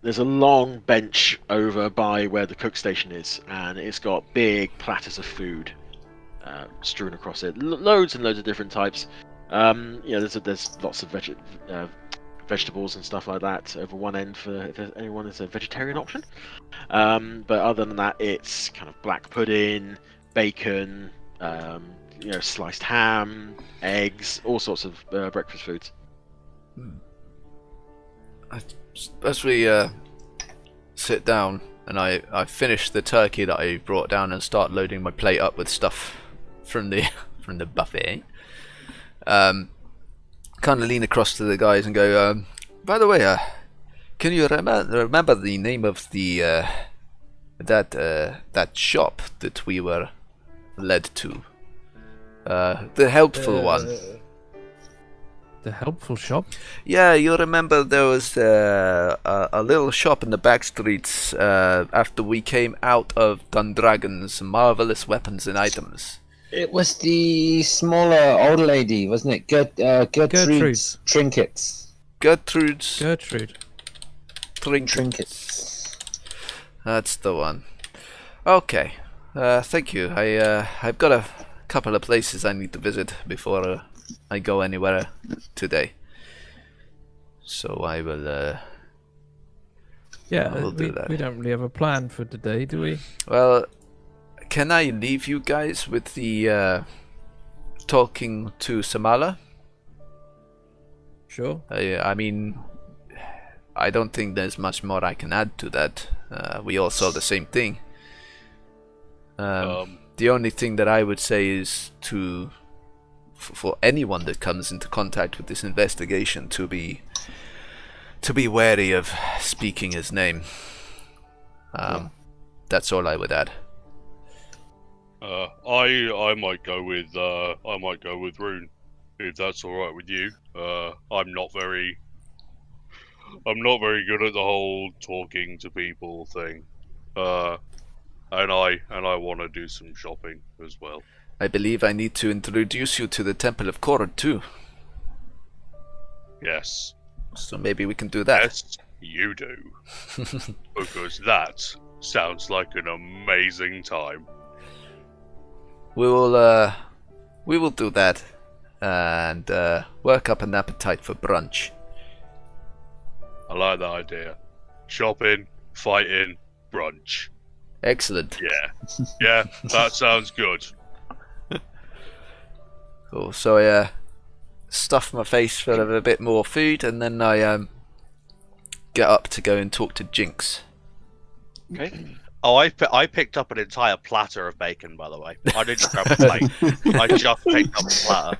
There's a long bench over by where the cook station is, and it's got big platters of food strewn across it. Loads and loads of different types. There's lots of vegetables and stuff like that over one end for if anyone is a vegetarian option. But other than that, it's kind of black pudding, bacon, sliced ham, eggs, all sorts of breakfast foods. As we sit down and I finish the turkey that I brought down and start loading my plate up with stuff from the from the buffet, kind of lean across to the guys and go, by the way, can you remember the name of the that shop that we were led to? The helpful one. The helpful shop? Yeah, you remember there was a little shop in the back streets after we came out of Dundragon's marvelous weapons and items. It was the smaller old lady, wasn't it? Gertrude's trinkets. Gertrude. Trinkets. That's the one. Okay. Thank you. I've got a couple of places I need to visit before I go anywhere today. So I will. Yeah, I will do that. We don't really have a plan for today, do we? Well, can I leave you guys with the talking to Samala? Sure. I mean, I don't think there's much more I can add to that. We all saw the same thing. The only thing that I would say is for anyone that comes into contact with this investigation to be wary of speaking his name. That's all I would add. I might go with Rune, if that's all right with you. I'm not very good at the whole talking to people thing. And I want to do some shopping as well. I believe I need to introduce you to the Temple of Korod too. Yes. So maybe we can do that. Yes, you do. Because that sounds like an amazing time. We will do that and work up an appetite for brunch. I like that idea. Shopping, fighting, brunch. Excellent. Yeah, that sounds good. Cool. So I stuff my face full of a bit more food, and then I get up to go and talk to Jinx. Okay. Oh, I picked up an entire platter of bacon, by the way. I didn't grab a plate. I just picked up a platter.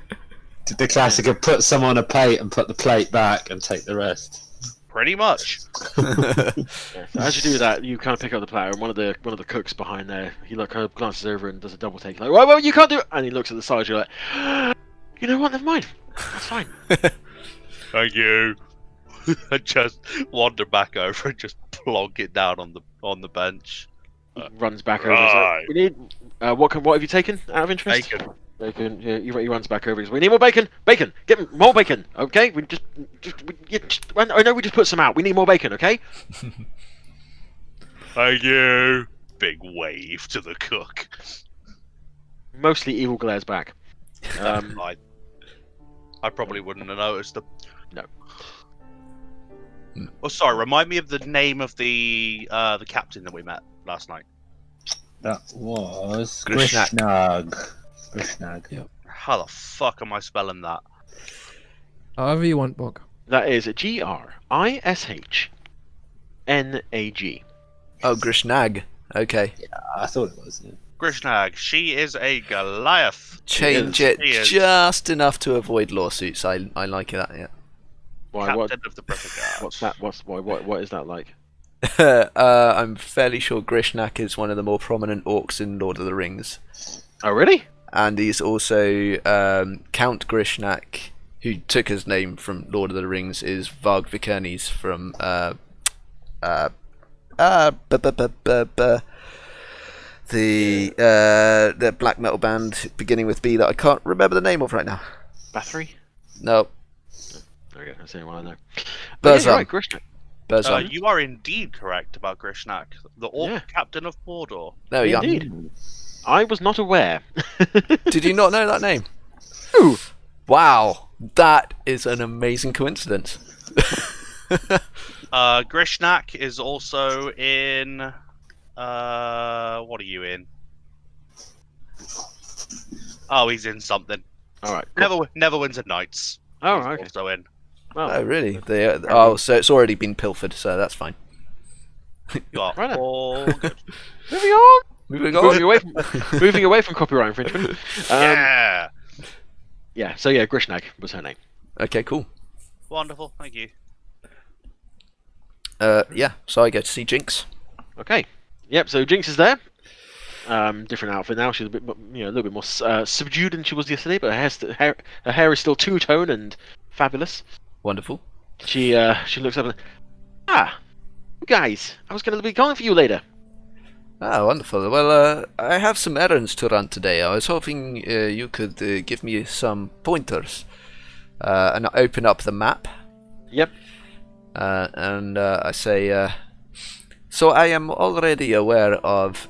Did the classic of put some on a plate and put the plate back and take the rest? Pretty much. Yeah, so as you do that, you kind of pick up the platter, and one of the cooks behind there, he kind of glances over and does a double take, like, well, you can't do it, and he looks at the side. You're like, you know what? Never mind. That's fine. Thank you. I just wander back over and just plonk it down on the bench. He runs back over. He's like, we need. What have you taken out of interest? Bacon. Bacon. Yeah, he runs back over. He's, we need more bacon. Bacon. Get more bacon. Okay. I know we just put some out. We need more bacon. Okay. Thank you. Big wave to the cook. Mostly evil glares back. I probably wouldn't have noticed them. No. Oh, sorry. Remind me of the name of the captain that we met last night. That was Grishnag. Grishnag. Yep. How the fuck am I spelling that? However you want, Bonk. That is Grishnag. Oh, Grishnag. Okay. I thought it was. Yeah. Grishnag. She is a Goliath. Change it just enough to avoid lawsuits. I like that. Yeah. Why? Captain What? of the Brother Guard. What's that? What is that like? I'm fairly sure Grishnag is one of the more prominent orcs in Lord of the Rings. Oh, really? And he's also Count Grishnag, who took his name from Lord of the Rings, is Varg Vikernes from the black metal band beginning with B that I can't remember the name of right now. Bathory? No. There we go. That's the only one I know. Burzum. Yeah, right, Grishnag. Burzum. You are indeed correct about Grishnag, the orc Yeah. captain of Mordor. There we go. Indeed. I was not aware. Did you not know that name? Ooh. Wow, that is an amazing coincidence. Grishnak is also in. What are you in? Oh, he's in something. All right. Cool. Neverwinter Knights. Oh, He's okay. also in. Well, Oh, really? Oh, so it's already been pilfered, so that's fine. You are Right then. all good. moving on. Moving Moving away from copyright infringement. Yeah. Yeah. So yeah, Grishnak was her name. Okay, cool. Wonderful. Thank you. Yeah, so I get to see Jinx. Okay. Yep. So Jinx is there. Different outfit now. She's a bit, a little bit more subdued than she was yesterday, but her hair is still two-tone and fabulous. Wonderful. She looks up and you guys, I was going to be calling for you later. Ah, wonderful. Well, I have some errands to run today. I was hoping you could give me some pointers. And I open up the map. Yep. And I say, so I am already aware of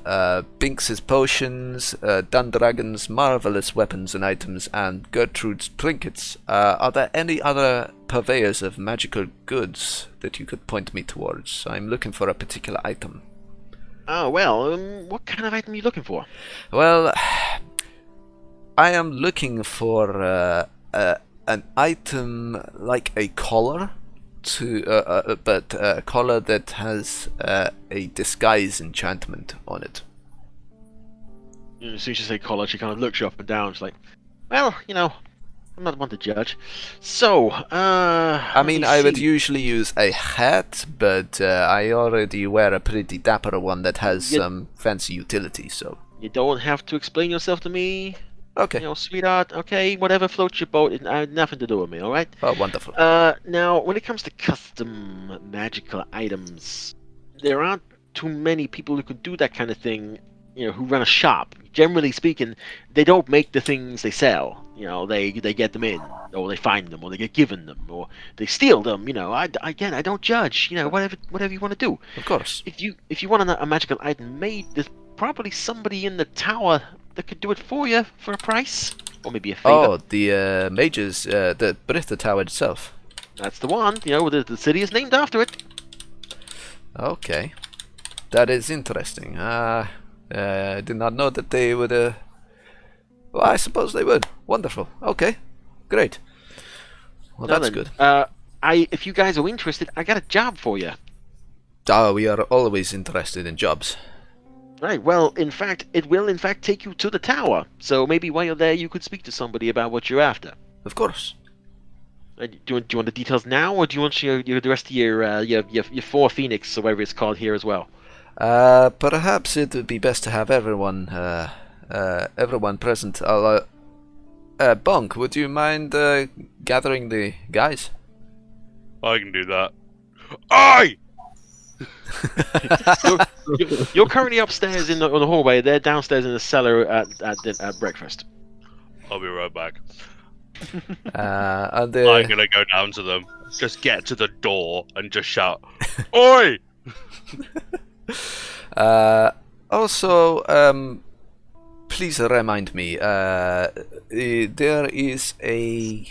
Binks's potions, Dundragon's marvelous weapons and items, and Gertrude's trinkets. Are there any other purveyors of magical goods that you could point me towards? I'm looking for a particular item. Oh well, what kind of item are you looking for? Well, I am looking for an item like a collar. But a collar that has a disguise enchantment on it. As soon as you say collar, she kind of looks you up and down. She's like, well, I'm not one to judge. So, I mean, I would usually use a hat, but I already wear a pretty dapper one that has some fancy utility, so... You don't have to explain yourself to me. Okay. Sweetheart, okay, whatever floats your boat, it had nothing to do with me, alright? Oh, wonderful. Now, when it comes to custom magical items, there aren't too many people who could do that kind of thing, who run a shop. Generally speaking, they don't make the things they sell. They get them in, or they find them, or they get given them, or they steal them. I don't judge. Whatever you want to do. Of course. If you want a magical item made, there's probably somebody in the tower that could do it for you for a price, or maybe a favor. Oh, the mages, the Britha Tower itself. That's the one. The city is named after it. Okay, that is interesting. I did not know that they would. Well, I suppose they would. Wonderful. Okay, great. Well, that's good. If you guys are interested, I got a job for you. Oh, we are always interested in jobs. Right, well, in fact, it will take you to the tower. So maybe while you're there, you could speak to somebody about what you're after. Of course. Do you want the details now, or do you want the rest of your four phoenix, or whatever it's called here as well? Perhaps it would be best to have everyone present. I'll, Bonk, would you mind gathering the guys? I can do that. Aye! You're currently upstairs on the hallway. They're downstairs in the cellar at breakfast. I'll be right back. And I'm gonna go down to them. Just get to the door and just shout, "Oi!" Also, please remind me. There is a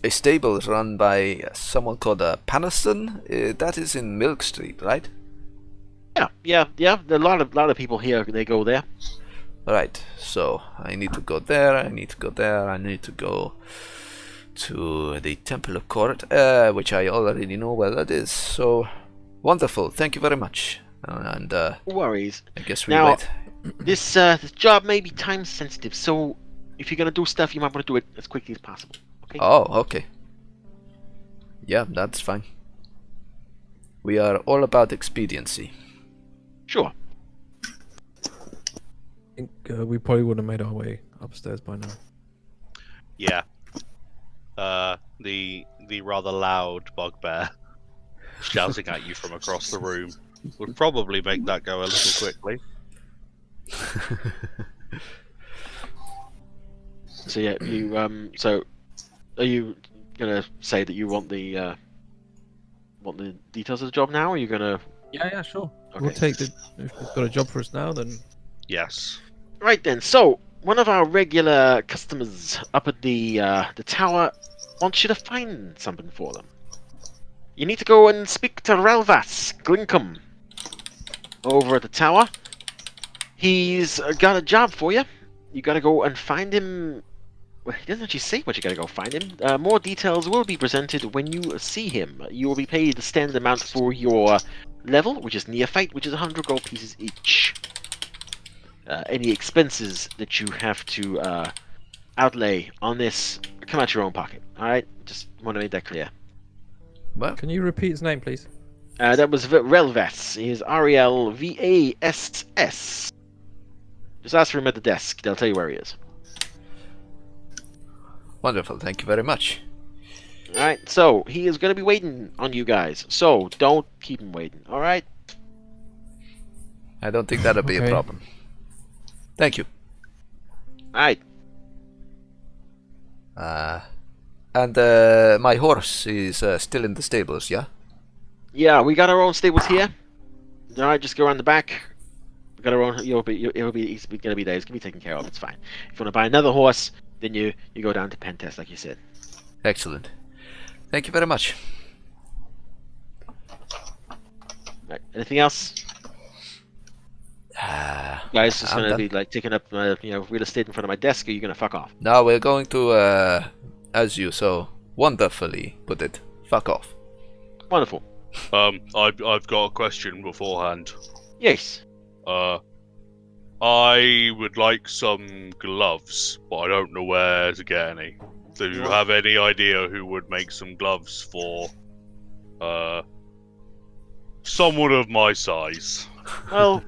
stable run by someone called Paniston. That is in Milk Street, right? Yeah. A lot of people here. They go there. Right. So I need to go there. I need to go there. I need to go to the Temple of Court, which I already know where that is. So wonderful. Thank you very much. And No worries. I guess we Now, wait. This job may be time sensitive, so if you're gonna do stuff, you might want to do it as quickly as possible. Okay. Oh, okay. Yeah, that's fine. We are all about expediency. Sure. I think we probably would have made our way upstairs by now. Yeah. The rather loud Bugbear shouting at you from across the room would probably make that go a little quickly. So yeah, you So, are you gonna say that you want the details of the job now? Or are you gonna? Yeah, sure. Okay. We'll take the. If you've got a job for us now, then. Yes. Right then. So one of our regular customers up at the tower wants you to find something for them. You need to go and speak to Relvas Glinkum over at the tower. He's got a job for you. You gotta go and find him. Well, he doesn't actually say what you gotta go find him. More details will be presented when you see him. You will be paid the standard amount for your level, which is Neophyte, which is 100 gold pieces each. Any expenses that you have to outlay on this come out your own pocket. Alright? Just want to make that clear. Well, Can you repeat his name, please? That was Relvass. He is Relvass. Just ask for him at the desk. They'll tell you where he is. wonderful. Thank you very much. Alright, so he is going to be waiting on you guys. So don't keep him waiting. Alright? I don't think that'll be a Okay. problem. Thank you. Alright. And my horse is still in the stables, yeah? Yeah, we got our own stables here. Alright, just go around the back. We got our own. He's gonna be there. He's gonna be taken care of. It's fine. If you want to buy another horse, then you go down to Pentest, like you said. Excellent. Thank you very much. Right. Anything else? Guys, just I'm gonna done. be like taking up real estate in front of my desk. Or are you gonna fuck off? Now we're going to, as you so wonderfully put it, fuck off. Wonderful. I've got a question beforehand. Yes. I would like some gloves, but I don't know where to get any. Do you have any idea who would make some gloves for, someone of my size? Well,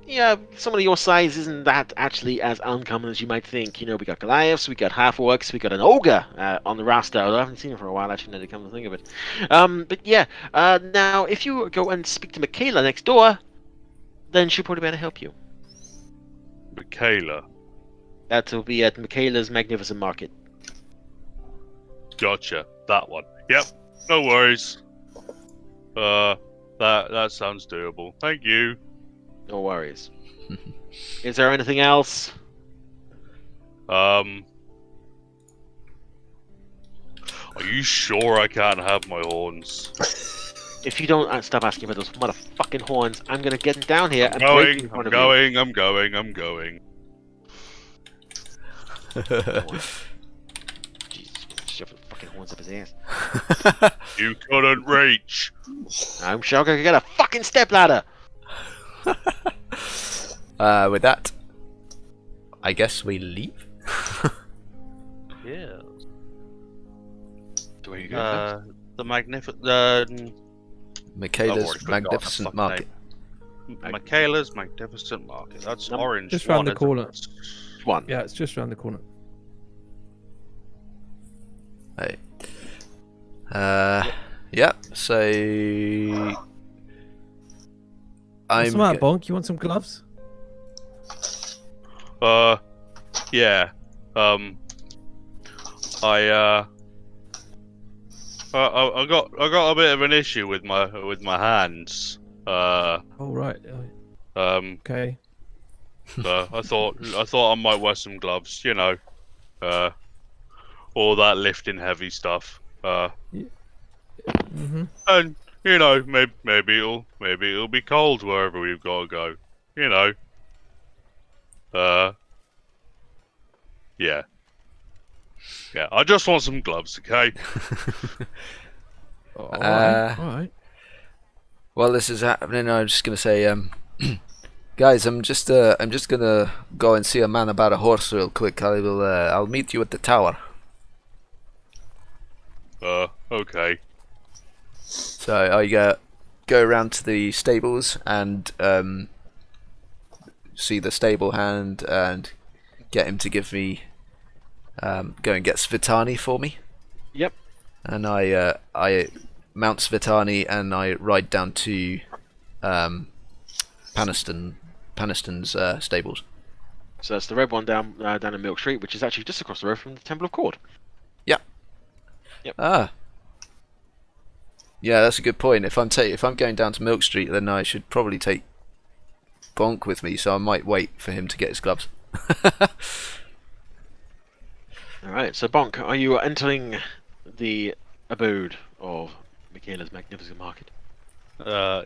yeah, someone of your size isn't that actually as uncommon as you might think. You know, we got Goliaths, we got half-orcs, we got an ogre on the roster. Although I haven't seen him for a while, actually, now to come to think of it. But yeah, now, if you go and speak to Michaela next door, then she'll probably be able to help you. Michaela. That will be at Michaela's Magnificent Market. Gotcha. That one. Yep. No worries. That sounds doable. Thank you. No worries. Is there anything else? Are you sure I can't have my horns? If you don't stop asking about those motherfucking horns, I'm gonna get them down here and break Going, in front I'm of you. going, I'm going, I'm going. Jesus, shove the fucking horns up his ass. You couldn't reach. I'm sure I could get a fucking stepladder. With that, I guess we leave. Yeah. To where you go? The magnificent. Michaela's already forgot the Magnificent fucking Market. Michaela's Magnificent Market. That's No, orange. just round the one, isn't corner. it? One. Yeah, it's just around the corner. Right. Yeah, so What's the matter, go- Bonk? You want some gloves? Yeah. I got a bit of an issue with my hands. Oh right. Okay. So I thought I might wear some gloves, you know. All that lifting heavy stuff. Mhm. And you know, maybe it'll be cold wherever we've got to go. You know. Yeah. Yeah, I just want some gloves, okay? All right. All right. While this is happening, I'm just gonna say, guys, I'm just gonna go and see a man about a horse real quick. I'll meet you at the tower. Okay. So I go around to the stables and see the stable hand and get him to give me go and get Svitani for me. Yep. And I mount Svitani and I ride down to Paniston's stables. So that's the red one down in Milk Street, which is actually just across the road from the Temple of Cord. Yep. Ah. Yeah, that's a good point. If I'm going down to Milk Street, then I should probably take Bonk with me. So I might wait for him to get his gloves. All right. So Bonk, are you entering the abode of Michaela's magnificent market?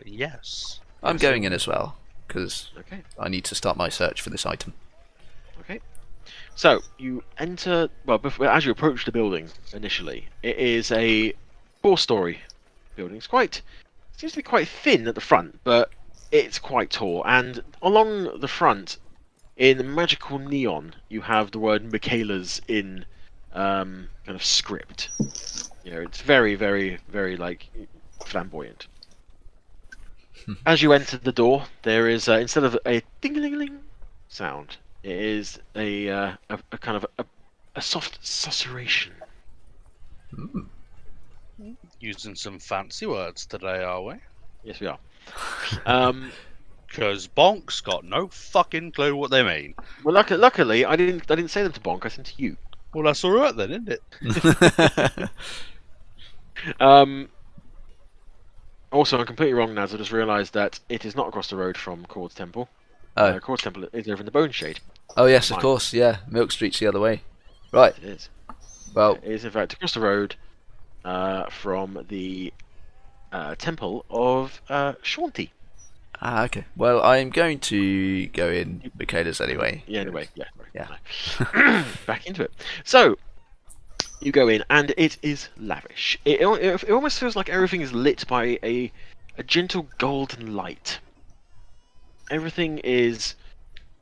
Yes. I'm Yes, going sir. in as well because Okay. I need to start my search for this item. Okay. So you enter. Well, as you approach the building initially, it is a four-story building. Seems to be quite thin at the front, but it's quite tall. And along the front, in magical neon, you have the word Michaela's in kind of script. It's very, very, very like flamboyant. As you enter the door, there is instead of a ding-a-ling-a-ling sound, it is a kind of a soft susurration. Using some fancy words today, are we? Yes, we are. Um, Because Bonk's got no fucking clue what they mean. well, luckily, I didn't say them to Bonk. I sent to you. Well, that's alright then, isn't it? Also, I'm completely wrong now. So I just realised that it is not across the road from Cord's Temple. Oh. Cord's Temple is over in the Bone Shade. Oh yes, of Fine. course. Yeah, Milk Street's the other way. Right. It is. Well, It is in fact across the road from the Temple of Shaunti. okay. Well, I'm going to go in Michaela's anyway. Yeah, anyway, yeah. Yeah. No. Back into it. So, you go in, and it is lavish. It almost feels like everything is lit by a gentle golden light. Everything is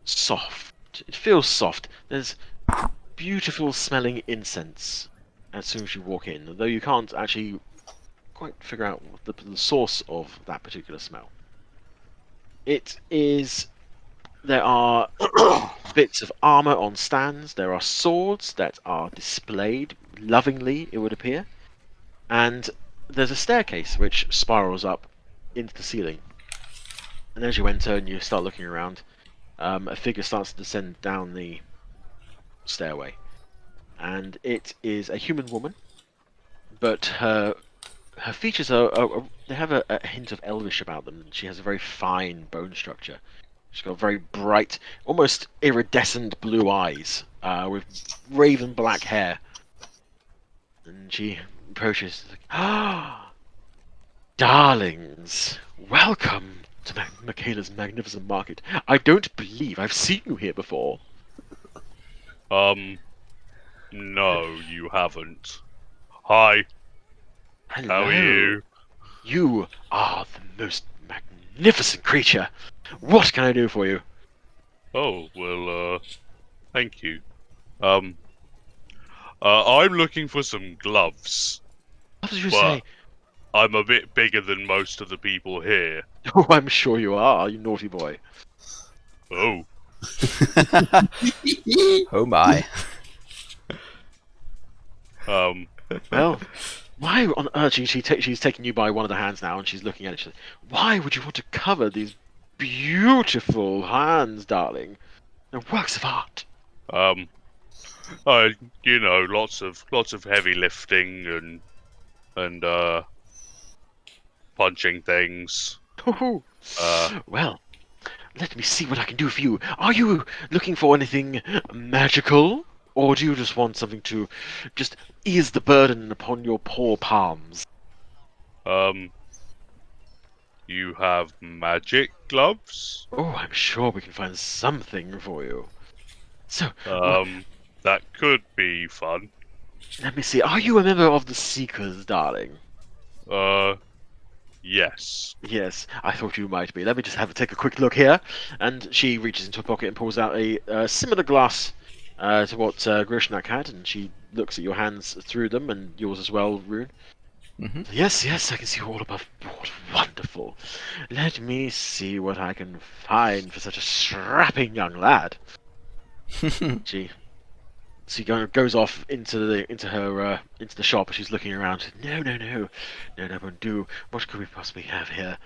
soft. It feels soft. There's beautiful smelling incense as soon as you walk in, though you can't actually quite figure out the source of that particular smell. It is. There are bits of armor on stands. There are swords that are displayed lovingly, it would appear. And there's a staircase which spirals up into the ceiling. And as you enter and you start looking around, a figure starts to descend down the stairway. And it is a human woman, but her features they have a hint of elvish about them. She has a very fine bone structure. She's got very bright, almost iridescent blue eyes, with raven black hair. And she approaches, like, "Ah, darlings, welcome to Michaela's magnificent market. I don't believe I've seen you here before." No, you haven't. Hi, Hello. how are you? You are the most magnificent creature. What can I do for you? Oh, well, thank you. I'm looking for some gloves. What did you Well, say? I'm a bit bigger than most of the people here. Oh, I'm sure you are, you naughty boy. Oh, Oh my. Well, why on earth she's taking you by one of the hands now, and she's looking at it. She's like, "Why would you want to cover these beautiful hands, darling? They're works of art." lots of heavy lifting and punching things. Oh, Uh, well, let me see what I can do for you. Are you looking for anything magical, or do you just want something to just ease the burden upon your poor palms? You have magic gloves? Oh, I'm sure we can find something for you. So, That could be fun. let me see. Are you a member of the Seekers, darling? Yes. Yes, I thought you might be. Let me just take a quick look here. And she reaches into her pocket and pulls out a similar glass to what Grishnak had, and she looks at your hands through them, and yours as well, Rune. Mhm. Yes, I can see all above board. Wonderful. Let me see what I can find for such a strapping young lad. She goes off into the shop. She's looking around. No, won't do. What could we possibly have here?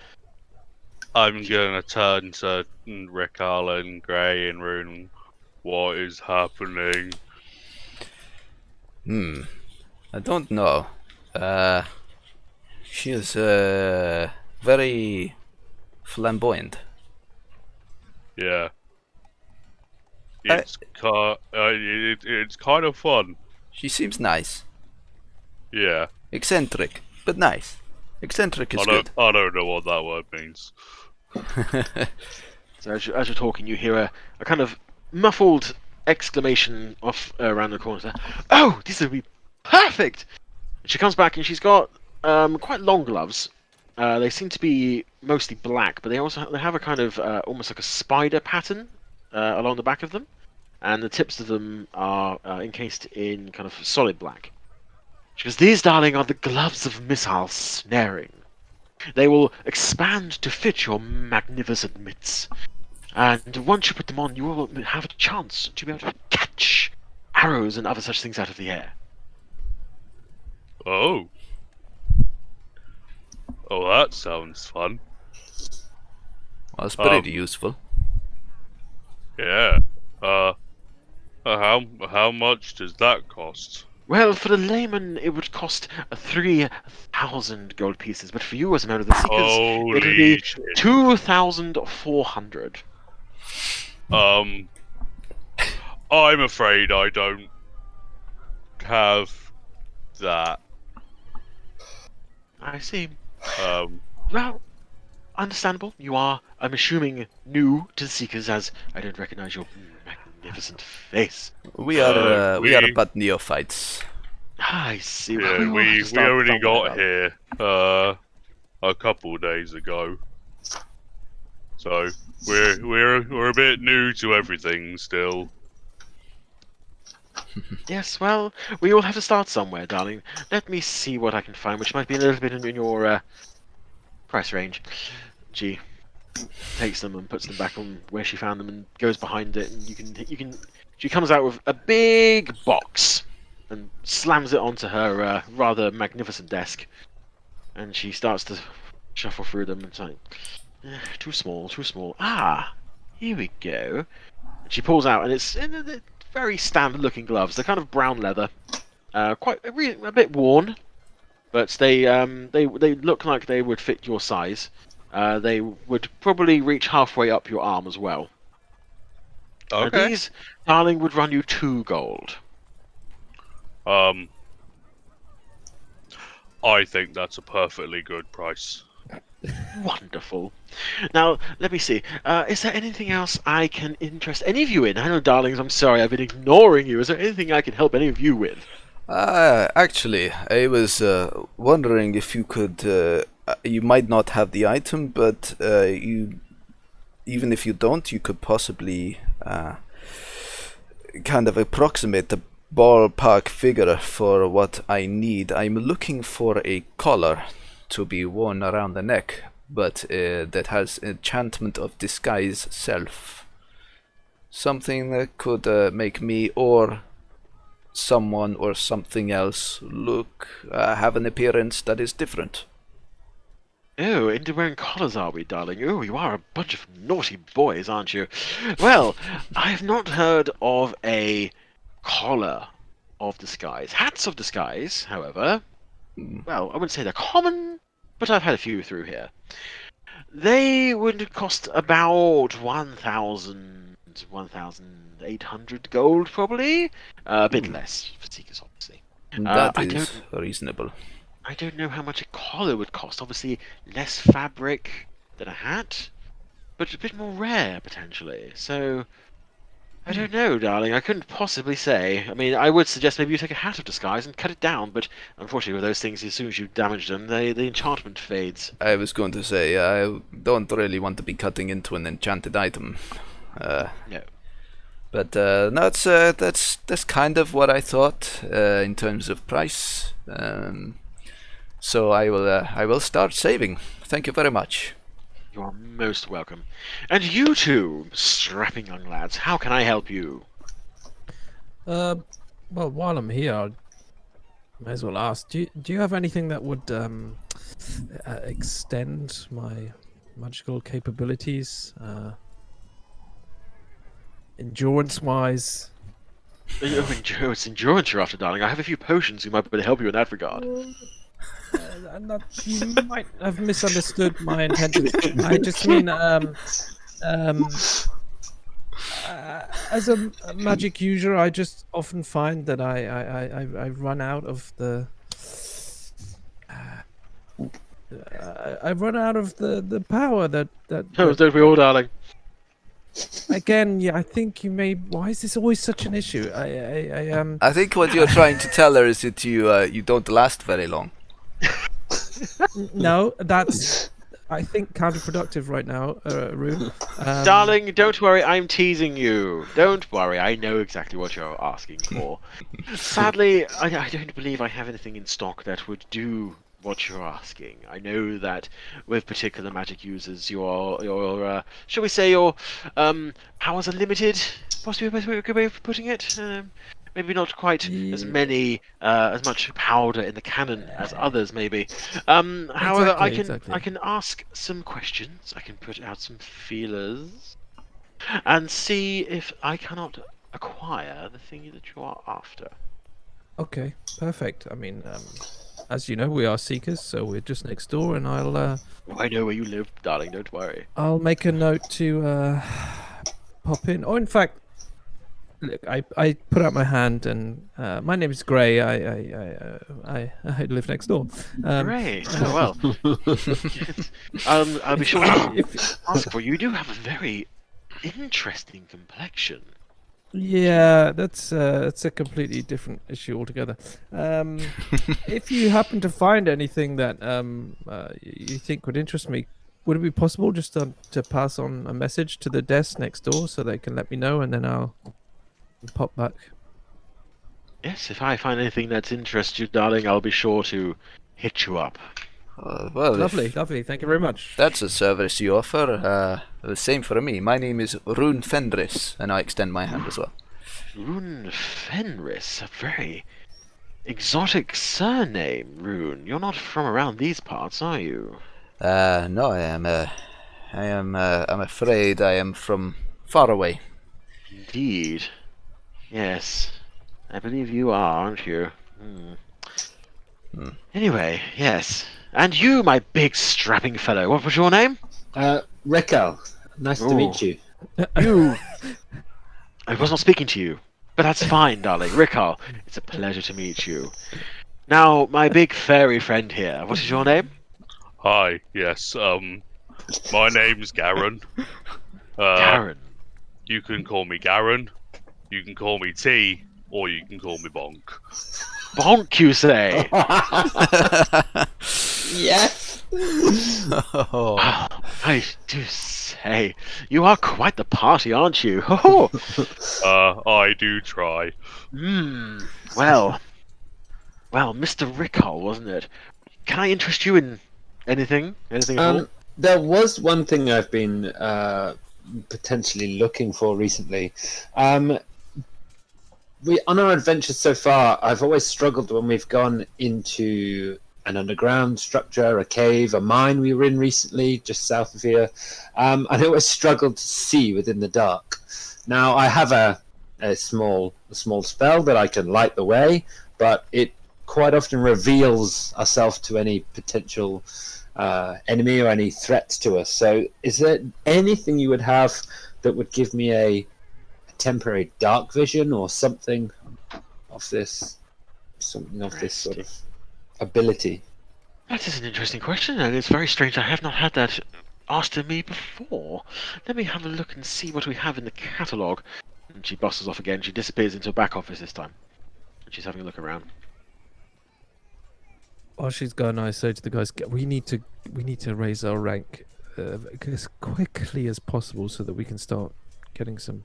I'm gonna turn to Rical and Grey and Rune. What is happening? I don't know. She is very flamboyant. Yeah. It's kind of fun. She seems nice. Yeah. Eccentric, but nice. Eccentric is good. I don't know what that word means. So as you're talking, you hear a kind of muffled exclamation off around the corner. There. Oh, this will be perfect! And she comes back and she's got quite long gloves. They seem to be mostly black, but they have a kind of almost like a spider pattern along the back of them, and the tips of them are encased in kind of solid black. She goes, "These, darling, are the gloves of missile snaring. They will expand to fit your magnificent mitts. And once you put them on, you will have a chance to be able to catch arrows and other such things out of the air." Oh. Oh, that sounds fun. Well, it's pretty useful. Yeah. How much does that cost? Well, for the layman, it would cost 3,000 gold pieces, but for you as a member of the Seekers, it would be Holy shit. 2,400. I'm afraid I don't have that. I see. Um, Well, understandable. You are, I'm assuming, new to the Seekers, as I don't recognize your magnificent face. We are we- but neophytes. I see. yeah, Well, will have to we start only somewhere, got darling. here a couple days ago. So we're a bit new to everything still. Yes, well, we all have to start somewhere, darling. Let me see what I can find, which might be a little bit in your price range. She takes them and puts them back on where she found them and goes behind it, and you can. She comes out with a big box and slams it onto her rather magnificent desk, and she starts to shuffle through them and it's like, too small, too small. Ah, here we go. And she pulls out, and it's very standard-looking gloves. They're kind of brown leather, quite a bit worn, but they look like they would fit your size. They would probably reach halfway up your arm as well. Okay. These, darling, would run you 2 gold. I think that's a perfectly good price. Wonderful. Now, let me see. Is there anything else I can interest any of you in? I know, darlings, I'm sorry, I've been ignoring you. Is there anything I can help any of you with? Actually, I was wondering if you could. You might not have the item, but even if you don't, you could possibly kind of approximate the ballpark figure for what I need. I'm looking for a collar to be worn around the neck, but that has enchantment of disguise self. Something that could make me or someone or something else have an appearance that is different. Oh, into wearing collars are we, darling? Oh, you are a bunch of naughty boys, aren't you? Well, I have not heard of a collar of disguise. Hats of disguise, however, well, I wouldn't say they're common, but I've had a few through here. They would cost about 1,800 gold, probably. A bit less for Seekers, obviously. That is reasonable. I don't know how much a collar would cost. Obviously, less fabric than a hat, but a bit more rare, potentially. So, I don't know, darling. I couldn't possibly say. I mean, I would suggest maybe you take a hat of disguise and cut it down, but unfortunately with those things, as soon as you damage them, the enchantment fades. I was going to say, I don't really want to be cutting into an enchanted item. No. But no, that's kind of what I thought in terms of price. So I will start saving. Thank you very much. You are most welcome. And you two, strapping young lads, how can I help you? Well, while I'm here, I may as well ask. Do you have anything that would extend my magical capabilities, endurance-wise? It's endurance you're after, darling. I have a few potions who might be able to help you in that regard. You might have misunderstood my intention. I just mean, as a magic user, I just often find that I run out of the I've run out of the power that Oh, don't we all, darling? again. Yeah, I think you may. Why is this always such an issue? I think what you're trying to tell her is that you don't last very long. No, that's I think counterproductive right now, Rune. Darling, don't worry, I'm teasing you. Don't worry, I know exactly what you're asking for. Sadly, I don't believe I have anything in stock that would do what you're asking. I know that with particular magic users, your shall we say your powers are limited. Possibly a good way of putting it. Maybe not quite as many, as much powder in the cannon as others, maybe. However, Exactly. I can ask some questions. I can put out some feelers, and see if I cannot acquire the thing that you are after. Okay, perfect. I mean, as you know, we are seekers, so we're just next door, and I know where you live, darling. Don't worry. I'll make a note to pop in. Oh, in fact, look, I put out my hand, and my name is Gray. I live next door. Great. Oh, well, I'll be sure to ask for you. You do have a very interesting complexion. Yeah, that's a completely different issue altogether. If you happen to find anything that you think would interest me, would it be possible just to pass on a message to the desk next door so they can let me know, and then I'll pop back? Yes, if I find anything that interests you, darling, I'll be sure to hit you up. Well, Lovely, if lovely. Thank you very much. that's a service you offer. The same for me. My name is Rune Fenris, and I extend my hand as well. Rune Fenris, a very exotic surname, Rune. You're not from around these parts, are you? No, I am. I'm afraid I am from far away. Indeed. Yes. I believe you are, aren't you? Anyway, yes. And you, my big strapping fellow, what was your name? Rical, nice to meet you. You. I was not speaking to you, but that's fine, darling. Rical, it's a pleasure to meet you. Now, my big fairy friend here, what is your name? Hi, yes, my name's Garran. Cairon. You can call me Garran, you can call me T, or you can call me Bonk. Bonk, you say? Yes. Oh. I do say, you are quite the party, aren't you? Oh, I do try. well, Mr. Rical, wasn't it? Can I interest you in anything? Anything at all? There was one thing I've been potentially looking for recently. We on our adventures so far, I've always struggled when we've gone into an underground structure, a cave, a mine we were in recently, just south of here. I always struggled to see within the dark. Now I have a small spell that I can light the way, but it quite often reveals ourselves to any potential enemy or any threats to us. So is there anything you would have that would give me a temporary dark vision or something of this sort of ability? That is an interesting question, and it's very strange. I have not had that asked of me before. Let me have a look and see what we have in the catalogue. And she bustles off again. She disappears into a back office this time. And she's having a look around. While she's gone, I say to the guys, we need to raise our rank as quickly as possible so that we can start getting some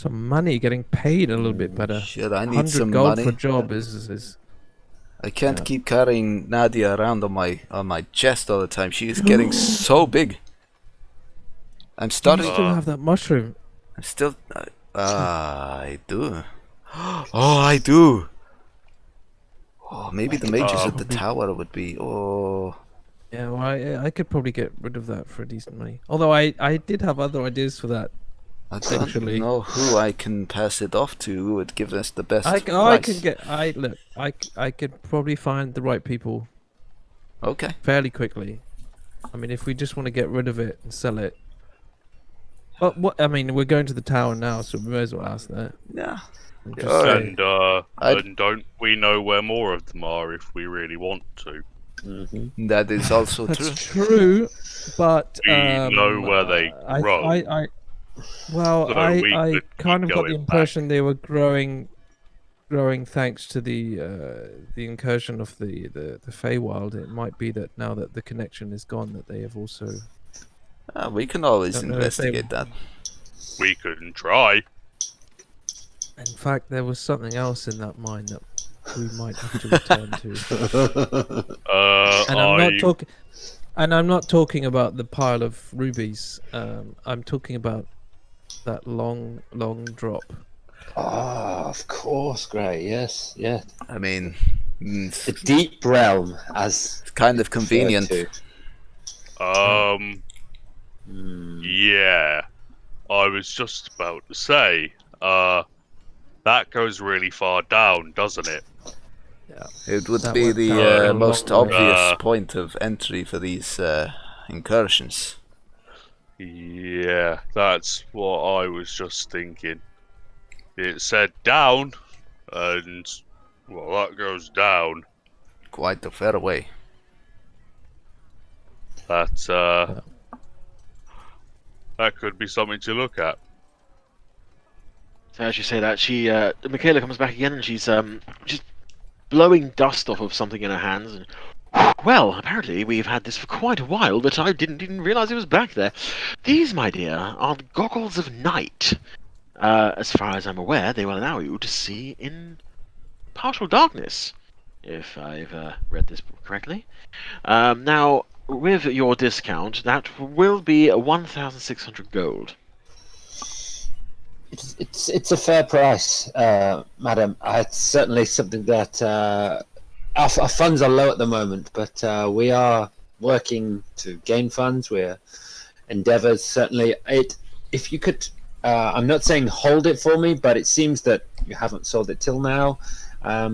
money, getting paid a little bit better. Shit, I need 100 some gold money. for a job is I can't keep carrying Nadia around on my chest all the time. She is getting so big. I'm You starting. still have that mushroom. I'm still. I do. Oh, I do. Oh, maybe the mages at the tower would be. Oh. Yeah, well, I could probably get rid of that for decent money. Although I did have other ideas for that. I don't Actually. know who I can pass it off to who would give us the best I price. I could probably find the right people Okay. fairly quickly. I mean, if we just want to get rid of it and sell it. Well, what I mean, we're going to the tower now, so we may as well ask that. Yeah. And just Alright. say, And don't we know where more of them are if we really want to? That is also That's true. true, but We know where they grow. I we I could kind keep of got the going impression they were growing thanks to the incursion of the Feywild. It might be that now that the connection is gone, that they have also. We can always Don't know if they- investigate that. We couldn't try. In fact, there was something else in that mine that we might have to return to. And I'm not talking about the pile of rubies. I'm talking about that long drop. Of course, Gray. Yes, yeah. I mean, The deep realm, as it's kind of convenient. Yeah. I was just about to say, that goes really far down, doesn't it? Yeah. It would That be went the down a most long way. obvious point of entry for these incursions. Yeah, that's what I was just thinking. It said down, and, well, that goes down. Quite a fair way. That could be something to look at. So as you say that, Michaela comes back again, and she's blowing dust off of something in her hands. And well, apparently we've had this for quite a while, but I didn't even realise it was back there. These, my dear, are the goggles of night. As far as I'm aware, they will allow you to see in partial darkness, if I've read this book correctly. Now, with your discount, that will be 1,600 gold. It's a fair price, madam. It's certainly something that our funds are low at the moment, but we are working to gain funds. We're endeavours certainly. If you could, I'm not saying hold it for me, but it seems that you haven't sold it till now. I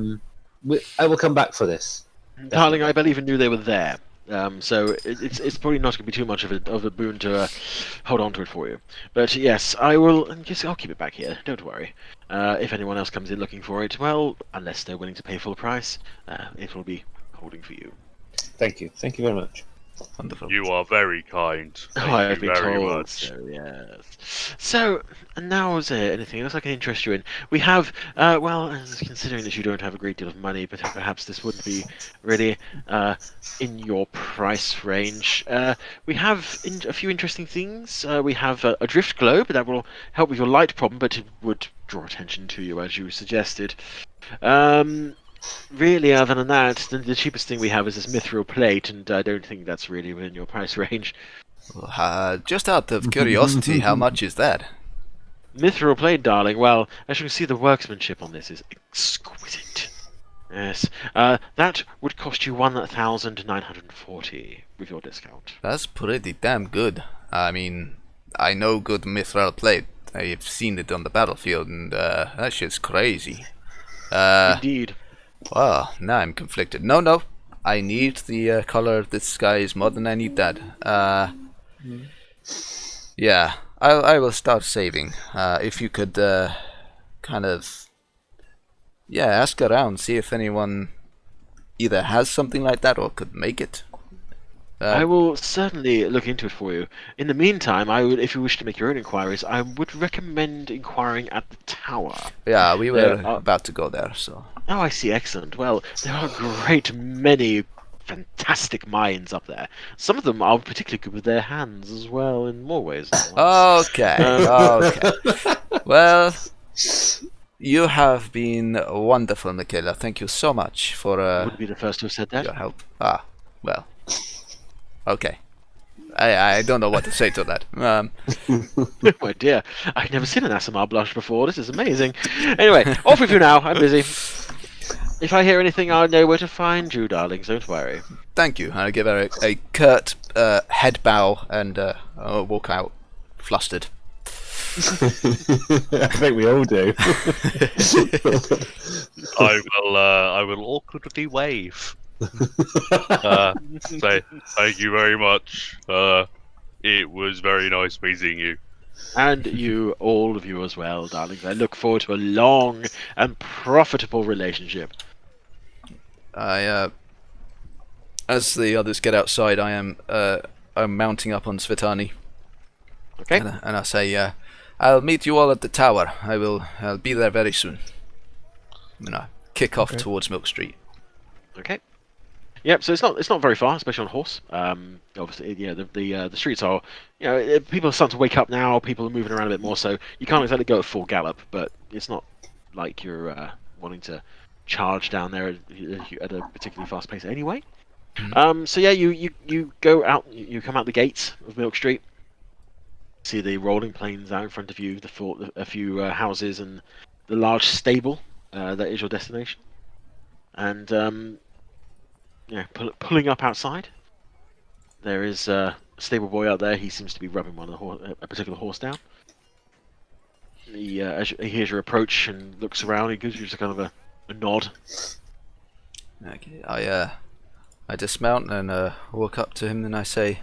will come back for this. Darling, I barely even knew they were there. So it's probably not going to be too much of a boon to hold on to it for you. But yes, I will. I'll keep it back here. Don't worry. If anyone else comes in looking for it, well, unless they're willing to pay full price, it will be holding for you. Thank you. Thank you very much. Wonderful. You are very kind. Thank I've you been very told much. so, yes. So, and now is there anything else I can interest you in? We have, well, considering that you don't have a great deal of money, but perhaps this wouldn't be really in your price range. We have a few interesting things. We have a drift globe that will help with your light problem, but it would draw attention to you, as you suggested. Really, other than that, the cheapest thing we have is this mithril plate, and I don't think that's really within your price range. Just out of curiosity, how much is that? Mithril plate, darling. Well, as you can see, the workmanship on this is exquisite. Yes, that would cost you 1,940 with your discount. That's pretty damn good. I mean, I know good mithril plate. I've seen it on the battlefield, and that shit's crazy. Indeed. Well, now I'm conflicted. No, I need the color of this sky more than I need that. Yeah, I will start saving. If you could kind of, ask around, see if anyone either has something like that or could make it. I will certainly look into it for you. In the meantime, if you wish to make your own inquiries, I would recommend inquiring at the tower. Yeah, we were about to go there, so. Oh, I see. Excellent. Well, there are a great many fantastic mines up there. Some of them are particularly good with their hands as well, in more ways than one. Okay. Well, you have been wonderful, Michaela. Thank you so much for Wouldn't be the first to have said that. your help. Well. Okay. I don't know what to say to that. Oh my dear, I've never seen an Aasimar blush before. This is amazing. Anyway, off with you now. I'm busy. If I hear anything, I'll know where to find you, darlings. Don't worry. Thank you. I give her a curt head bow and walk out, flustered. I think we all do. I will awkwardly wave. Say thank you very much. It was very nice meeting you. And you, all of you as well, darlings. I look forward to a long and profitable relationship. I as the others get outside, I'm mounting up on Svetani. Okay. And I say, I'll meet you all at the tower. I'll be there very soon. And I kick off towards Milk Street. Okay. Yep. So it's not very far, especially on horse. Obviously, yeah. The streets are, people are starting to wake up now. People are moving around a bit more, so you can't exactly go at full gallop. But it's not like you're wanting to charge down there at a particularly fast pace anyway. So yeah, you go out. You come out the gates of Milk Street. See the rolling plains out in front of you. The fort, a few houses, and the large stable that is your destination. And pulling up outside, there is a stable boy out there. He seems to be rubbing a particular horse down. As he hears your approach and looks around, he gives you just a kind of a nod. Okay, I dismount and walk up to him, and I say,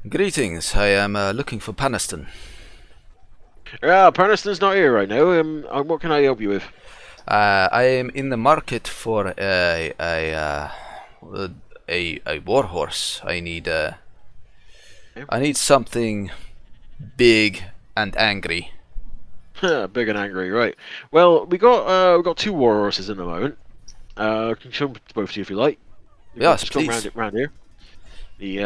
"Greetings. I am looking for Paniston." Paniston's not here right now. What can I help you with? I am in the market for a warhorse. I need something big and angry. Big and angry, right? Well, we got 2 war horses in the moment. I can show them to both of you if you like. Yes, just please. Round here. He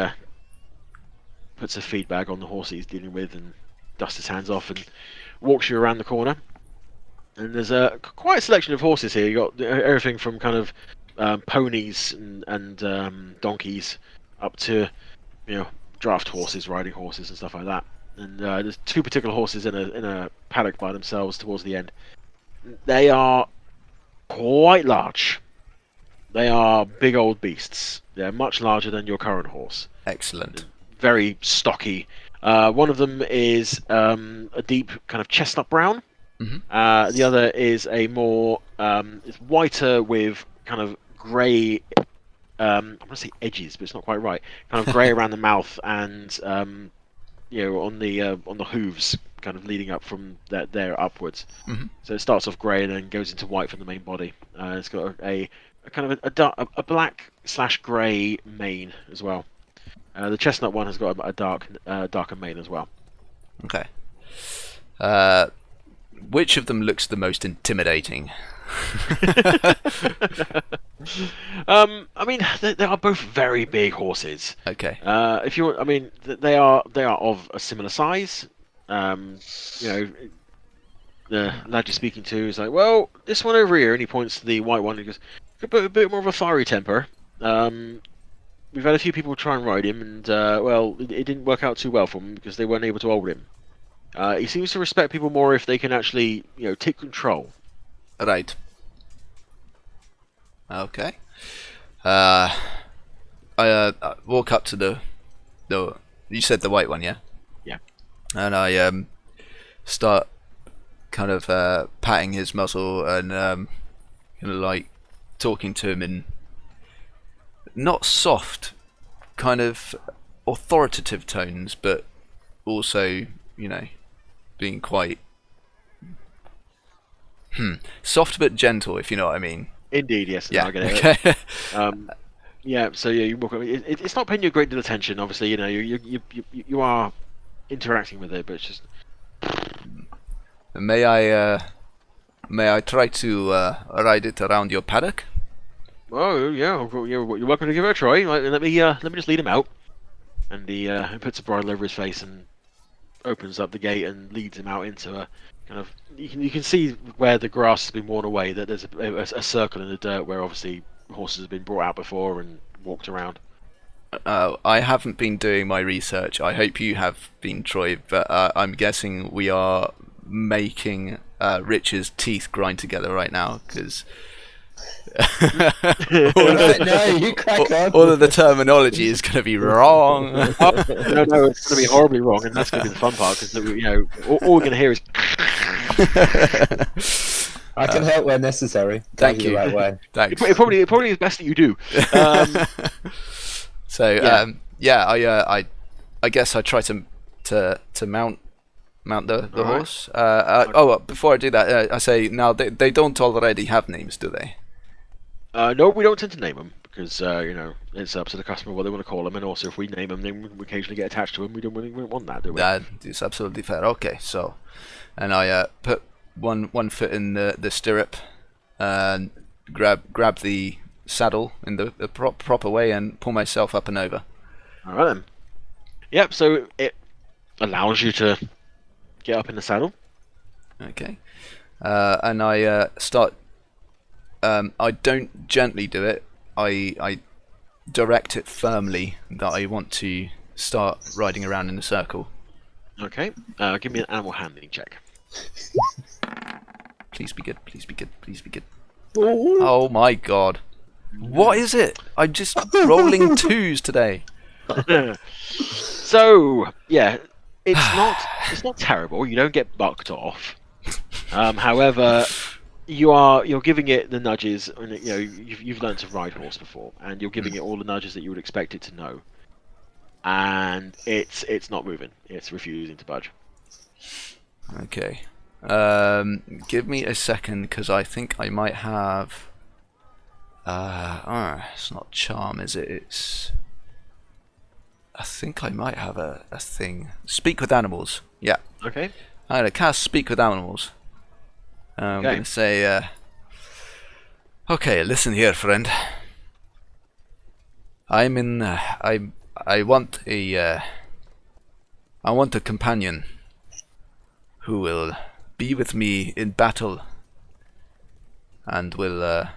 puts a feed bag on the horse he's dealing with and dusts his hands off and walks you around the corner. And there's quite a selection of horses here. You got everything from kind of ponies and donkeys up to draft horses, riding horses, and stuff like that. And there's 2 particular horses in a paddock by themselves towards the end. They are quite large. They are big old beasts. They're much larger than your current horse. Excellent. Very stocky. One of them is a deep kind of chestnut brown. Mm-hmm. The other is a more it's whiter with kind of grey. I want to say edges, but it's not quite right. Kind of grey around the mouth and on the hooves, kind of leading up from there upwards. Mm-hmm. So it starts off grey and then goes into white from the main body. It's got a kind of a black / grey mane as well. The chestnut one has got a darker mane as well. Okay. Which of them looks the most intimidating? I mean, they are both very big horses. Okay. If you want, I mean, they are of a similar size. The lad you're speaking to is like, well, this one over here, and he points to the white one. And he goes, a bit more of a fiery temper. We've had a few people try and ride him, and it didn't work out too well for him because they weren't able to hold him. He seems to respect people more if they can actually, take control. Right. Okay. I walk up to the. You said the white one, yeah? Yeah. And I start kind of patting his muzzle and like talking to him in not soft, kind of authoritative tones, but also, being quite soft but gentle, if you know what I mean. Indeed, yes. Yeah. I get it. Okay. So you walk up. It's not paying you a great deal of attention. Obviously, you are interacting with it, but it's just. May I try to ride it around your paddock? Oh yeah, you're welcome to give it a try. Let me just lead him out, and he puts a bridle over his face and opens up the gate and leads him out into a kind of. You can see where the grass has been worn away. That there's a circle in the dirt where obviously horses have been brought out before and walked around. I haven't been doing my research. I hope you have been, Troy, but I'm guessing we are making Rich's teeth grind together right now because. No, you crack on. All of the terminology is going to be wrong. No, it's going to be horribly wrong, and that's going to be the fun part because all we're going to hear is. I can help where necessary. Thank you. The right way. Thanks. It probably is best that you do. I guess I try to mount the horse. Before I do that, I say now they don't already have names, do they? No, we don't tend to name them because it's up to the customer what they want to call them, and also if we name them, then we occasionally get attached to them. We don't want that, do we? That is absolutely fair. Okay, so, and I put one foot in the stirrup, and grab the saddle in the proper way, and pull myself up and over. All right then. Yep. So it allows you to get up in the saddle. Okay, and I start. I don't gently do it. I direct it firmly that I want to start riding around in a circle. Okay. Give me an animal handling check. Please be good. Please be good. Please be good. Oh my god. What is it? I'm just rolling twos today. So yeah, it's not terrible. You don't get bucked off. However, you're giving it the nudges, and you've learned to ride horse before, and you're giving it all the nudges that you would expect it to know, and it's not moving. It's refusing to budge. Okay. Give me a second, because I think I might have. It's not charm, is it? I think I might have a thing. Speak with animals. Yeah. Okay. I'm gonna cast Speak with Animals. I'm Okay. gonna say, okay, listen here, friend. I want a companion who will be with me in battle and will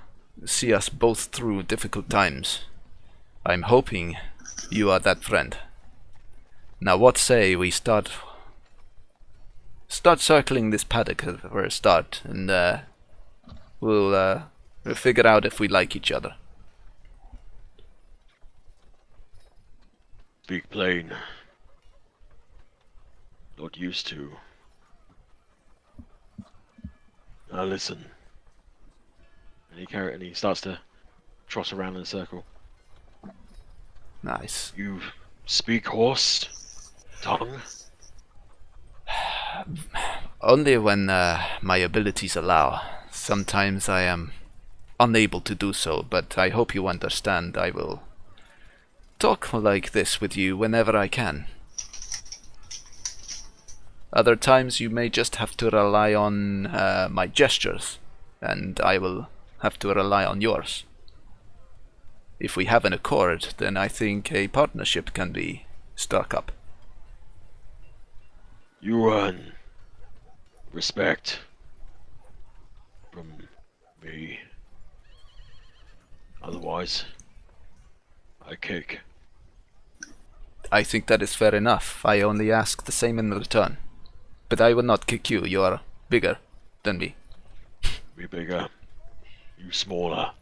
see us both through difficult times. I'm hoping you are that friend. Now, what say we start circling this paddock for a start, and we'll figure out if we like each other. Speak plain. Not used to. Now listen. And he starts to trot around in a circle. Nice. You speak horse tongue? Only when my abilities allow. Sometimes I am unable to do so, but I hope you understand. I will talk like this with you whenever I can. Other times you may just have to rely on my gestures, and I will have to rely on yours. If we have an accord, then I think a partnership can be struck up. You earn respect from me. Otherwise, I kick. I think that is fair enough. I only ask the same in return. But I will not kick you. You are bigger than me. Me bigger. You smaller.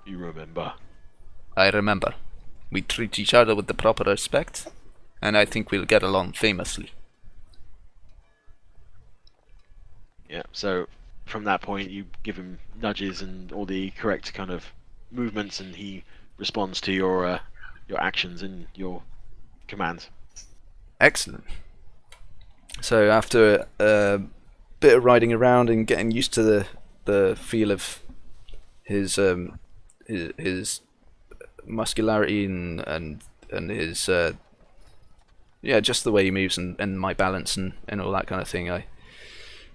You remember. I remember. We treat each other with the proper respect, and I think we'll get along famously. Yeah, so from that point you give him nudges and all the correct kind of movements, and he responds to your actions and your commands. Excellent. So after a bit of riding around and getting used to the feel of his muscularity and his just the way he moves and my balance and all that kind of thing, I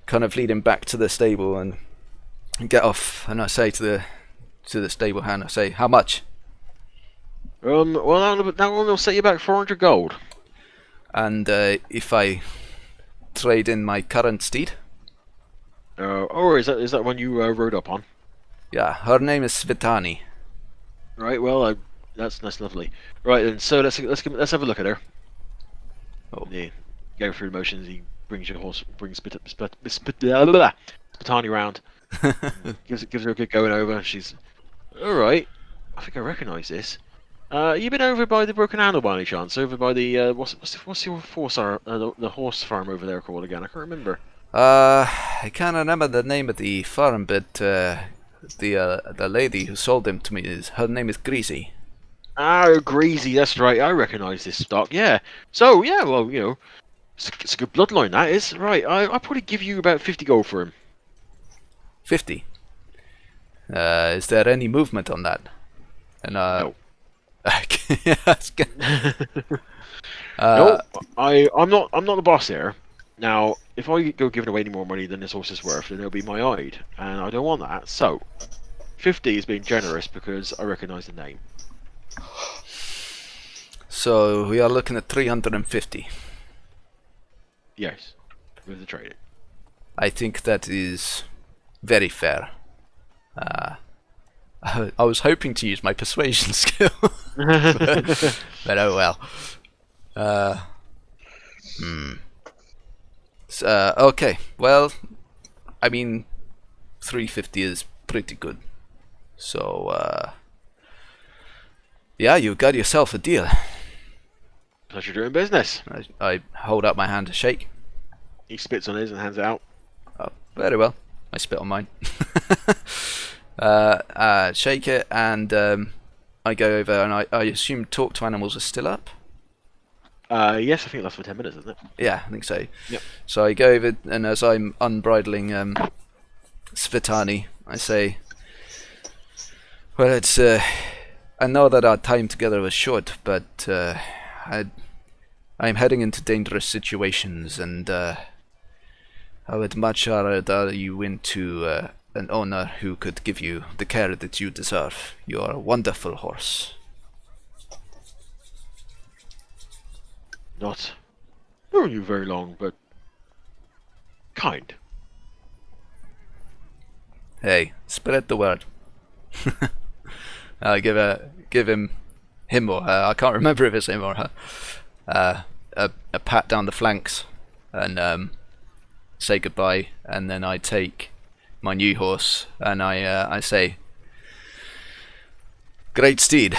kind of lead him back to the stable and get off, and I say to the stable hand, I say, how much? Well, that one will set you back 400 gold. And if I trade in my current steed? Is that one you rode up on? Yeah, her name is Svitani. Right. Well, that's lovely. Right then. So let's have a look at her. Oh. Yeah. Go through the motions. He brings Spitani round. gives her a good going over. She's all right. I think I recognise this. You been over by the Broken Handle by any chance? Over by the what's your the horse farm over there called again? I can't remember. I can't remember the name of the farm, but the lady who sold him to me her name is Greasy. Oh, Greasy, that's right. I recognise this stock. Yeah. So yeah, well, it's a good bloodline. That is right. I'll probably give you about 50 gold for him. 50. Is there any movement on that? And No. No. I'm not the boss here. Now, if I go giving away any more money than this horse is worth, then it'll be my hide, and I don't want that. So, 50 is being generous because I recognise the name. So we are looking at 350. Yes, with the trading. I think that is very fair. I was hoping to use my persuasion skill, but oh well. Okay, well, I mean, 350 is pretty good. So, yeah, you got yourself a deal. Pleasure doing business. I hold up my hand to shake. He spits on his and hands it out. Oh, very well. I spit on mine. Shake it, and I go over, and I assume talk to animals are still up? Yes, I think that's for 10 minutes, isn't it? Yeah, I think so. Yep. So I go over, and as I'm unbridling Svitani, I say, well, it's, I know that our time together was short, but I'm heading into dangerous situations, and I would much rather you into an owner who could give you the care that you deserve. You are a wonderful horse. Not known you very long, but kind. Hey, spread the word. I give him or her. I can't remember if it's him or her. A pat down the flanks, and say goodbye. And then I take my new horse, and I say, "Great steed.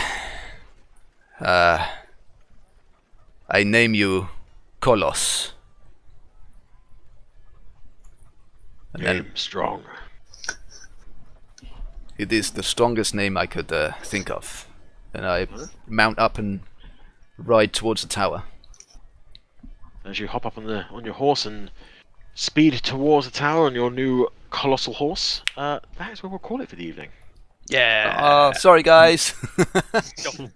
I name you Kolos." And then Name strong. it is the strongest name I could think of. And I mount up and ride towards the tower. As you hop up on your horse and speed towards the tower on your new colossal horse, that is where we'll call it for the evening. Yeah. Oh, sorry guys. Don't-